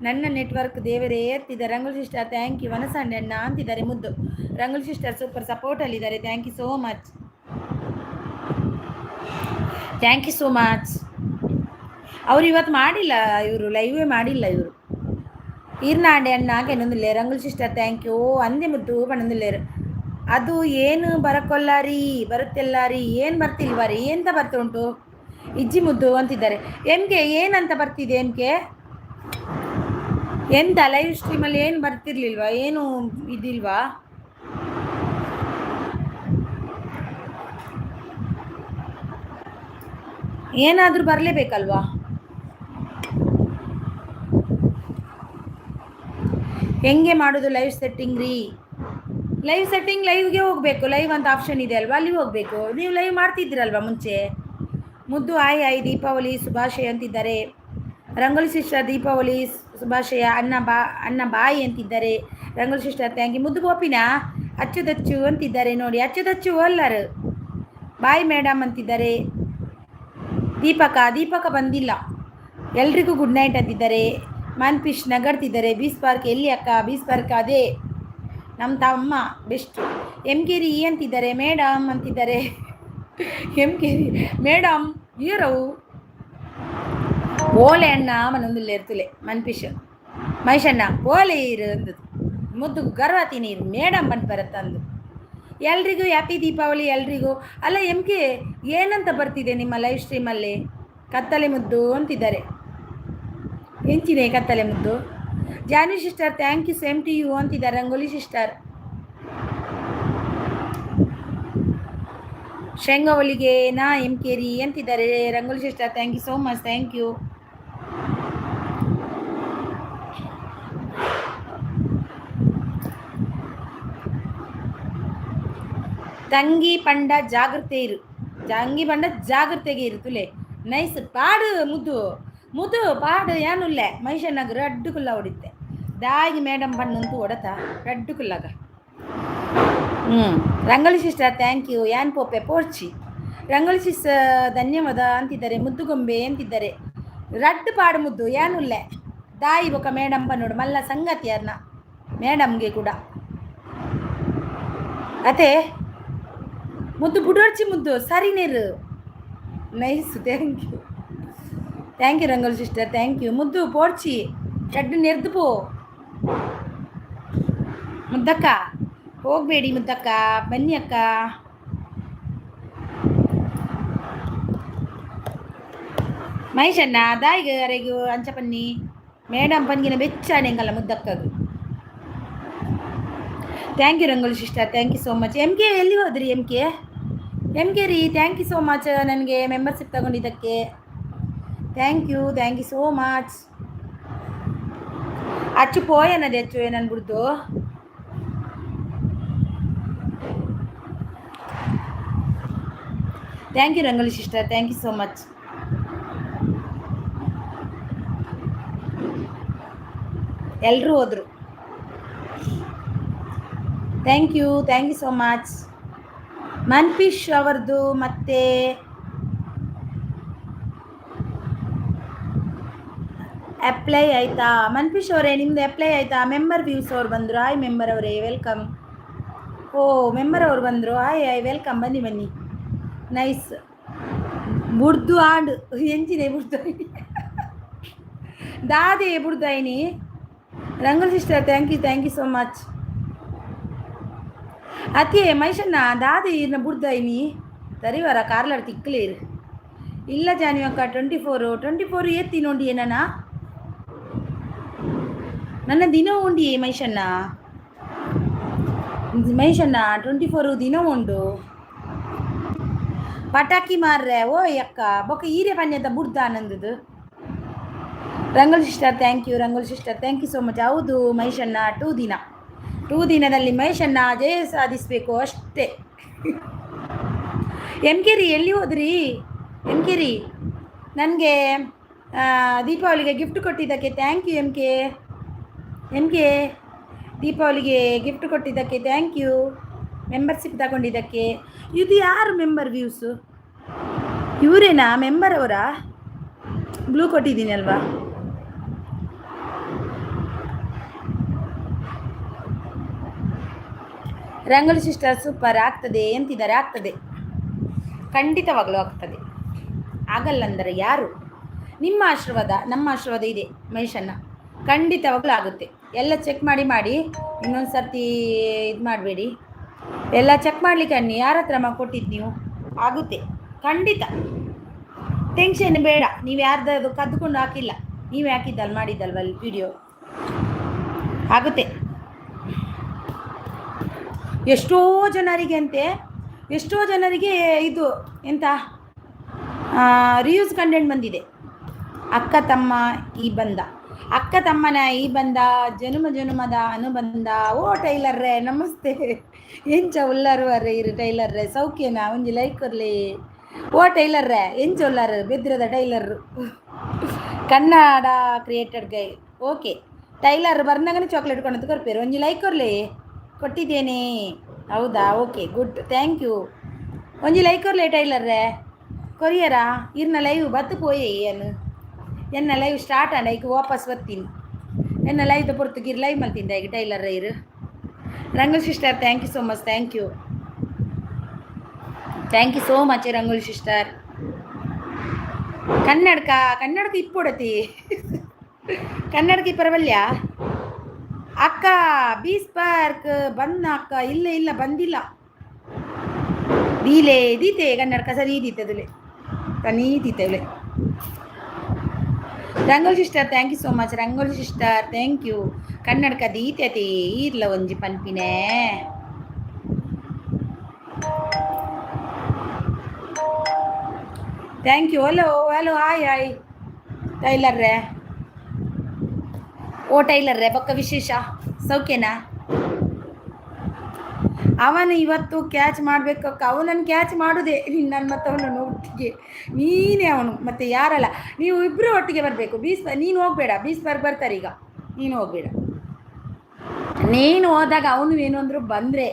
ನನ್ನ ನೆಟ್ವರ್ಕ್ ದೇವರೇ ಎತ್ತಿದೆ. Rangoli sister thank you. ವನಸಂಡೆ ಅಣ್ಣ ಅಂತಿದ್ದಾರೆ ಮುದ್ದು. ರಂಗೋಲಿ ಸಿಸ್ಟರ್ ಸೂಪರ್ ಸಪೋರ್ಟಲ್ಲಿದ್ದಾರೆ. Thank you so much, thank you so much. ಅವರು ಇವತ್ತು ಮಾಡಿಲ್ಲ, ಇವರು ಲೈವೇ ಮಾಡಿಲ್ಲ ಇವರು. ಈರ್ನಾಡೆ ಅಣ್ಣ ಕೆನ್ನೊಂದಿಲ್ಲ. ರಂಗೋಲಿ ಸಿಸ್ಟರ್ ಥ್ಯಾಂಕ್ ಯು ಅಂದೆ ಮುದ್ದು ಪಣೊಂದಿಲ್ಲೇರು. ಅದು ಏನು ಬರಕೊಲ್ಲಾರಿ ಬರುತ್ತಿಲ್ಲ ರೀ. ಏನು ಬರ್ತಿಲ್ವ ರೀ? ಎಂತ ಬರ್ತಾ ಉಂಟು ಇಜ್ಜಿ ಮುದ್ದು ಅಂತಿದ್ದಾರೆ. ಎಮ್ಗೆ ಏನಂತ ಬರ್ತಿದೆ? ಎಮ್ಗೆ ಎಂತ ಲೈವ್ ಸ್ಟ್ರೀಮಲ್ಲಿ ಏನು ಬರ್ತಿರ್ಲಿಲ್ವಾ? ಏನು ಇದಿಲ್ವಾ? ಏನಾದರೂ ಬರಲೇಬೇಕಲ್ವಾ? ಹೆಂಗೆ ಮಾಡೋದು ಲೈವ್ ಸೆಟ್ಟಿಂಗ್ ರೀ? ಲೈವ್ ಸೆಟ್ಟಿಂಗ್ ಲೈವ್ಗೆ ಹೋಗಬೇಕು. ಲೈವ್ ಅಂತ ಆಪ್ಷನ್ ಇದೆ ಅಲ್ವಾ, ಅಲ್ಲಿ ಹೋಗಬೇಕು. ನೀವು ಲೈವ್ ಮಾಡ್ತಿದ್ದೀರಲ್ವಾ ಮುಂಚೆ. ಮುದ್ದು ಆಯ್ ದೀಪಾವಳಿ ಶುಭಾಶಯ ಅಂತಿದ್ದಾರೆ. ರಂಗೋಲಿ ಸಿಸ್ಟರ್ ದೀಪಾವಳಿ ಶುಭಾಶಯ. ಅಣ್ಣ ಬಾಯಿ ಅಂತಿದ್ದಾರೆ. Rangoli sister thank you. ಮುದ್ದು ಗೋಪಿನ ಅಚ್ಚುದಚ್ಚು ಅಂತಿದ್ದಾರೆ ನೋಡಿ. ಅಚ್ಚುದಚ್ಚು ಅಲ್ಲರು ಬಾಯ್ ಮೇಡಮ್ ಅಂತಿದ್ದಾರೆ. ದೀಪಕ ಬಂದಿಲ್ಲ. ಎಲ್ರಿಗೂ ಗುಡ್ ನೈಟ್ ಅಂತಿದ್ದಾರೆ. ಮನ್ಫಿಶ್ ನಗಡ್ತಿದ್ದಾರೆ. ಬೀಸ್ ಪಾರ್ಕ್ ಎಲ್ಲಿ ಅಕ್ಕ? ಬೀಸ್ ಪಾರ್ಕ್ ಅದೇ ನಮ್ಮ ತಮ್ಮ ಬೆಸ್ಟು. ಎಮ್ಗೇರಿ ಅಂತಿದ್ದಾರೆ. ಮೇಡಮ್ ಅಂತಿದ್ದಾರೆ. ಎಮ್ಗೇರಿ ಮೇಡಮ್ ಈರವು ಓಲೆ ಅಣ್ಣ ಮನೊಂದಿಲ್ಲ ಇರ್ತಲೆ ಮನ್ಫಿಶ್. ಮೈಷಣ್ಣ ಓಲೆ ಇರು ಅಂದದು ಮುದ್ದು ಗರ್ವಾತಿ ನೀರು ಮೇಡಮ್ ಬಂದು ಬರುತ್ತಂದು ಎಲ್ರಿಗೂ ಹ್ಯಾಪಿ ದೀಪಾವಳಿ ಎಲ್ರಿಗೂ. ಅಲ್ಲ ಎಮ್ ಕೆ ಏನಂತ ಬರ್ತಿದೆ ನಿಮ್ಮ ಲೈವ್ ಸ್ಟ್ರೀಮಲ್ಲಿ? ಕತ್ತಲೆ ಮುದ್ದು ಅಂತಿದ್ದಾರೆ. ಎಂಚಿದೆ ಕತ್ತಲೆ ಮುದ್ದು? Jhanvi sister thank you same to you ಅಂತಿದ್ದಾರೆ ರಂಗೋಲಿ ಸಿಸ್ಟರ್. ಶೇಂಗಾ ಹೋಳಿಗೆ ನಾ ಎಮ್ ಕೆ ರೀ ಅಂತಿದ್ದಾರೆ Rangoli sister. Thank you so much, thank you. ತಂಗಿ ಪಂಡ ಜಾಗ್ರತೆ ಇರು, ತಂಗಿ ಪಂಡ ಜಾಗ್ರತೆಗೆ ಇರು ತುಲೆ ನೈಸ್ ಪಾಡು ಮುದ್ದು ಮುದ್ದು ಪಾಡು ಏನುಲ್ಲೆ ಮೈಷನ್ನಾಗ ರಡ್ಡು ಕುಲ್ಲ ಹೊಡಿತೆ ದಾಗಿ ಮೇಡಮ್ ಬಣ್ಣಂತೂ ಹೊಡತ ರಡ್ಡು ಕುಲ್ಲಾಗ. Rangoli sister thank you. ಯಾನ್ ಪೋಪೆ ಪೋರ್ಚಿ ರಂಗೋಲಿ ಸಿಸ್ಟರ್ ಧನ್ಯವಾದ ಅಂತಿದ್ದಾರೆ. ಮುದ್ದುಗೊಂಬೆ ಅಂತಿದ್ದಾರೆ. ರಡ್ಡು ಪಾಡು ಮುದ್ದು ಏನುಲ್ಲೆ ದಾಯಿ ಬೊಕ್ಕ ಮೇಡಮ್ ಬನ್ನೋಡು ಮಲ್ಲ ಸಂಗತಿಯರ್ನ ಮೇಡಮ್ಗೆ ಕೂಡ ಅತೆ ಮುದ್ದು ಬುಡೋರ್ಚಿ ಮುದ್ದು ಸರಿ ನೀರು nice. Thank you, thank you Rangoli sister, thank you. ಮುದ್ದು ಪೋಡ್ಚಿ ಚಡ್ಡು ನೆರ್ದು ಪೋ ಮುದ್ದಕ್ಕ, ಹೋಗಬೇಡಿ ಮುದ್ದಕ್ಕ, ಬನ್ನಿ ಅಕ್ಕ. ಮಹೇಶಣ್ಣ ದಾಯಿಗೆ ಅರೆಗೂ ಅಂಚ ಪನ್ನಿ ಮೇಡಮ್ ಪನ್ಗಿನ ಬೆಚ್ಚಾಣೆಂಗಲ್ಲ ಮುದ್ದಕ್ಕದು. Thank you Rangoli sister, thank you so much. M K ಎಲ್ಲಿ ಹೋದ್ರಿ? ಎಮ್ ಕೆ ರೀ ಥ್ಯಾಂಕ್ ಯು ಸೋ ಮಚ್ ನನಗೆ ಮೆಂಬರ್ಶಿಪ್ ತಗೊಂಡಿದ್ದಕ್ಕೆ. Thank you so much. Achu ಪೋಯನದೆ ಅಚ್ಚು ಏನನ್ ಬಿಡ್ದು. Thank you Rangoli sister, thank you so much. ಎಲ್ಲರೂ ಹೋದರು. Thank you so much. ಮನ್ಫಿಶ್ ಅವರದು ಮತ್ತೆ ಅಪ್ಲೈ ಆಯಿತಾ? ಮನ್ಫಿಶ್ ಅವರೇ ನಿಮ್ಮದು ಅಪ್ಲೈ ಆಯಿತಾ? ಮೆಂಬರ್ ವ್ಯೂಸ್ ಅವ್ರು ಬಂದರು. ಹಾಯ್ ಮೆಂಬರ್ ಅವರೇ, ವೆಲ್ಕಮ್. ಓ ಮೆಂಬರ್ ಅವ್ರು ಬಂದರು. ಹಾಯ್ ವೆಲ್ಕಮ್, ಬನ್ನಿ ಬನ್ನಿ. ನೈಸ್. ಬುಡ್ದು ಆಡು ಎಂಚಿದೆ ಬುಡ್ದಾಯಿನಿ ದಾದೆ ಬುಡ್ದಾಯಿನಿ. Rangoli sister thank you so much. ಅತ್ತೆ ಮೈಷಣ್ಣ ದಾದಿ ಇರ್ನ ಬುಡ್ದಾಯಿನಿ ತರಿವಾರ ಕಾರ್ಲಾಡ್ ತಿಕ್ಕಲೇರು ಇಲ್ಲ ಜಾನಿ ಅಕ್ಕ. 24 ಏತ್ತಿ ನೋಡಿ ನನ್ನ ದಿನ ಉಂಡಿ ಮೈಷಣ್ಣ 24 ದಿನ ಉಂಡು. ಪಟಾಕಿ ಮಾರ್ರೆ ಓ ಅಕ್ಕ ಬೊಕ್ಕ ಈರೆ ಪನ್ಯದ ಬುಡ್ದ ಆನಂದದು. Rangoli sister thank you, Rangoli sister thank you so much. ಹೌದು ಮೈಷಣ್ಣ 2 ದಿನದಲ್ಲಿ ಮಹೇಶಣ್ಣ ಜಯ ಸಾಧಿಸಬೇಕು ಅಷ್ಟೇ. ಎಮ್ ಕೆ ರೀ ಎಲ್ಲಿ ಹೋದ್ರಿ? ಎಮ್ ಕೆ ರೀ ನನಗೆ ದೀಪಾವಳಿಗೆ ಗಿಫ್ಟ್ ಕೊಟ್ಟಿದ್ದಕ್ಕೆ ಥ್ಯಾಂಕ್ ಯು. ಎಮ್ ಕೆ ದೀಪಾವಳಿಗೆ ಗಿಫ್ಟ್ ಕೊಟ್ಟಿದ್ದಕ್ಕೆ ಥ್ಯಾಂಕ್ ಯು. ಮೆಂಬರ್ಶಿಪ್ ತಗೊಂಡಿದ್ದಕ್ಕೆ. ಇದು ಯಾರು ಮೆಂಬರ್ ವ್ಯೂಸು? ಇವರೇನಾ ಮೆಂಬರ್ ಅವರಾ? ಬ್ಲೂ ಕೊಟ್ಟಿದ್ದೀನಿ ಅಲ್ವಾ? ರಂಗೋಲಿ ಸಿಸ್ಟರ್ ಸೂಪರ್ ಆಗ್ತದೆ ಎಂತಿದ್ದಾರೆ. ಆಗ್ತದೆ, ಖಂಡಿತವಾಗಲೂ ಆಗ್ತದೆ. ಆಗಲ್ಲ ಅಂದರೆ ಯಾರು? ನಿಮ್ಮ ಆಶೀರ್ವಾದ ನಮ್ಮ ಆಶೀರ್ವಾದ ಇದೆ ಮಹೇಶಣ್ಣ, ಖಂಡಿತವಾಗ್ಲೂ ಆಗುತ್ತೆ. ಎಲ್ಲ ಚೆಕ್ ಮಾಡಿ ಇನ್ನೊಂದು ಸರ್ತಿ ಇದು ಮಾಡಬೇಡಿ. ಎಲ್ಲ ಚೆಕ್ ಮಾಡಲಿಕ್ಕೆ ಅನ್ನಿ ಯಾರ ಹತ್ರ ಕೊಟ್ಟಿದ್ದು ನೀವು. ಆಗುತ್ತೆ ಖಂಡಿತ, ಟೆನ್ಷನ್ ಬೇಡ. ನೀವು ಯಾರ್ದು ಕದ್ದುಕೊಂಡು ಹಾಕಿಲ್ಲ, ನೀವೇ ಹಾಕಿದ್ದಲ್ಲ ಮಾಡಿದ್ದಲ್ವ ಅಲ್ಲಿ ವಿಡಿಯೋ. ಆಗುತ್ತೆ. ಎಷ್ಟೋ ಜನರಿಗೆ ಇದು ಎಂತ ರಿವ್ಯೂಸ್ ಕಂಟೆಂಟ್ ಬಂದಿದೆ. ಅಕ್ಕ ತಮ್ಮನ ಈ ಬಂದ ಜನುಮದ ಅನುಬಂಧ. ಓ ಟೈಲರ್ರೆ ನಮಸ್ತೆ, ಎಂಚ ಉಲ್ಲಾರುವರ್ರೆ ಇರು ಟೈಲರ್ರೆ ಸೌಖ್ಯನಾ? ಒಂಜಿ ಲೈಕ್ ಕೊರ್ಲಿ. ಓ ಟೈಲರ್ರೆ ಎಂಚ ಉಲ್ಲಾರು ಬೆದ್ರದ tailor Kannada created guy. Okay tailor ಬರ್ನಾಗನೇ ಚಾಕ್ಲೇಟ್ ಕೊಂಡು ಕೊರ್ಪೇರು. ಒಂಜಿ ಲೈಕ್ ಕೊರ್ಲಿ, ಕೊಟ್ಟಿದ್ದೇನೆ. ಹೌದಾ? Okay good, thank you. ಒಂಜಿ ಲೈಕ್ ಕೊರ್ಲೆ ಟೈಲರ್ರೆ ಕೊರಿಯರಾ ಇರ್ನ ಲೈವ್ ಬತ್ತು ಪೋಯೇ ಎನ್ನ ಲೈವ್ ಸ್ಟಾರ್ಟ್ ಆಂಡ ಈಗ ವಾಪಸ್ ಬರ್ತೀನಿ. ಎನ್ನ ಲೈವ್ ಪೊರ್ತುಗಿರ್ ಲೈವ್ ಮಲ್ತಿಂದ ಈಗ ಟೈಲರ್ರೆ ಇರು. Rangoli sister thank you so much, thank you so much Rangoli sister. ಕನ್ನಡಕ ಇಪ್ಪೊಡತಿ ಕನ್ನಡಕ್ಕೆ ಪರವಲ್ಯ ಅಕ್ಕ ಬೀಸ್ ಪಾರ್ಕ್ ಬಂದ ಅಕ್ಕ ಇಲ್ಲ ಇಲ್ಲ ಬಂದಿಲ್ಲ ದೀಲೆ ದೀತೆ ಕನ್ನಡಕ ಸರಿ ದೀತದುಲೆ ತನೀ ದೀತವುಲೆ Rangoli sister thank you so much Rangoli sister thank you ಕನ್ನಡಕ ದೀತತೆ ಇರ್ಲ ಒಂಜಿ ಪನ್ಪಿನೇ thank you hello hello hi hi ಟೈಲರ್ರೆ ಓ ಟೈಲರ್ರೆ ಬೊಕ್ಕ ವಿಶೇಷ ಸೌಖ್ಯನಾ ಅವನು ಇವತ್ತು ಕ್ಯಾಚ್ ಮಾಡಬೇಕಕ್ಕ ಅವನನ್ನು ಕ್ಯಾಚ್ ಮಾಡೋದೇ ನನ್ನ ಮತ್ತು ಅವನನ್ನು ಒಟ್ಟಿಗೆ ನೀನೇ ಅವನು ಮತ್ತು ಯಾರಲ್ಲ ನೀವು ಇಬ್ಬರು ಒಟ್ಟಿಗೆ ಬರಬೇಕು ನೀನು ಹೋಗಬೇಡ ಬೀಸ್ಬರ್ಗ್ ಬರ್ತಾರೆ ಈಗ ನೀನು ಹೋಗಬೇಡ ನೀನು ಹೋದಾಗ ಅವನು ಏನು ಅಂದರೂ ಬಂದರೆ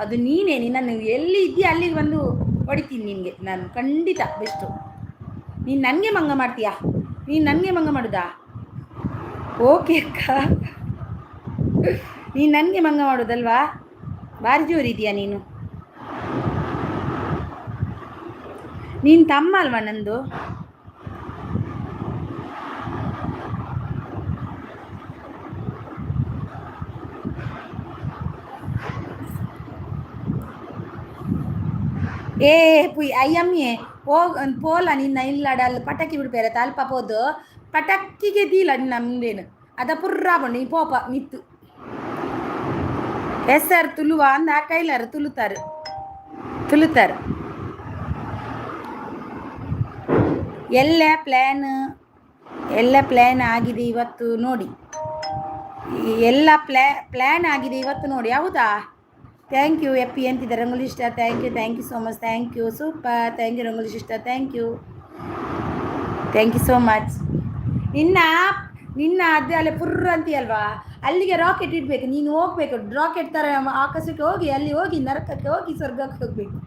ಅದು ನೀನೇ ನಿನ್ನನ್ನು ಎಲ್ಲಿ ಇದೆಯಾ ಅಲ್ಲಿಗೆ ಬಂದು ಹೊಡಿತೀನಿ ನಿನಗೆ ನಾನು ಖಂಡಿತ ಬೆಸ್ಟು ನೀನು ನನಗೆ ಮಂಗ ಮಾಡ್ತೀಯಾ ನೀನು ನನಗೆ ಮಂಗ ಮಾಡೋದಾ ಓಕೆ ಅಕ್ಕ ನೀನು ನನಗೆ ಮಂಗ ಮಾಡೋದಲ್ವಾ ಭಾರಿ ಜೋರಿದೆಯಾ ನೀನು ತಮ್ಮ ಅಲ್ವಾ ನಂದು ಏ ಪುಯ್ ಅಯ್ಯಮ್ಮೆ ಪೋಲ ನಿನ್ನ ಇಲ್ಲಡಲ್ಲಿ ಪಟಾಕಿ ಬಿಡ್ಬೇರೆ ತಲ್ಪ ಪೋದು ಪಟಾಕಿಗೆ ದೀಲ ನಿನ್ನ ಮುಂದೇನು ಅದ ಪುರ್ರ ಬಣ್ಣ ಈ ಪೋಪ ಮಿತ್ತು ಹೆಸರು ತುಳುವ ಅಂದ ಕೈಲಾರು ತುಳುತ್ತಾರೆ ಎಲ್ಲ ಪ್ಲ್ಯಾನ್ ಆಗಿದೆ ಇವತ್ತು ನೋಡಿ ಎಲ್ಲ ಪ್ಲ್ಯಾನ್ ಆಗಿದೆ ಇವತ್ತು ನೋಡಿ ಹೌದಾ ಥ್ಯಾಂಕ್ ಯು ಎಪ್ಪಿ ಅಂತಿದ್ದೆ Rangoli sister thank you so much thank you super thank you Rangoli sister thank you so much ನಿನ್ನ ಅದೇ ಅಲ್ಲೇ ಪುರ್ರ ಅಂತೀಯಲ್ವಾ ಅಲ್ಲಿಗೆ ರಾಕೆಟ್ ಇಡಬೇಕು ನೀನು ಹೋಗ್ಬೇಕು ರಾಕೆಟ್ ಥರ ಆಕಾಶಕ್ಕೆ ಹೋಗಿ ಅಲ್ಲಿ ಹೋಗಿ ನರಕಕ್ಕೆ ಹೋಗಿ ಸ್ವರ್ಗಕ್ಕೆ ಹೋಗಬೇಕು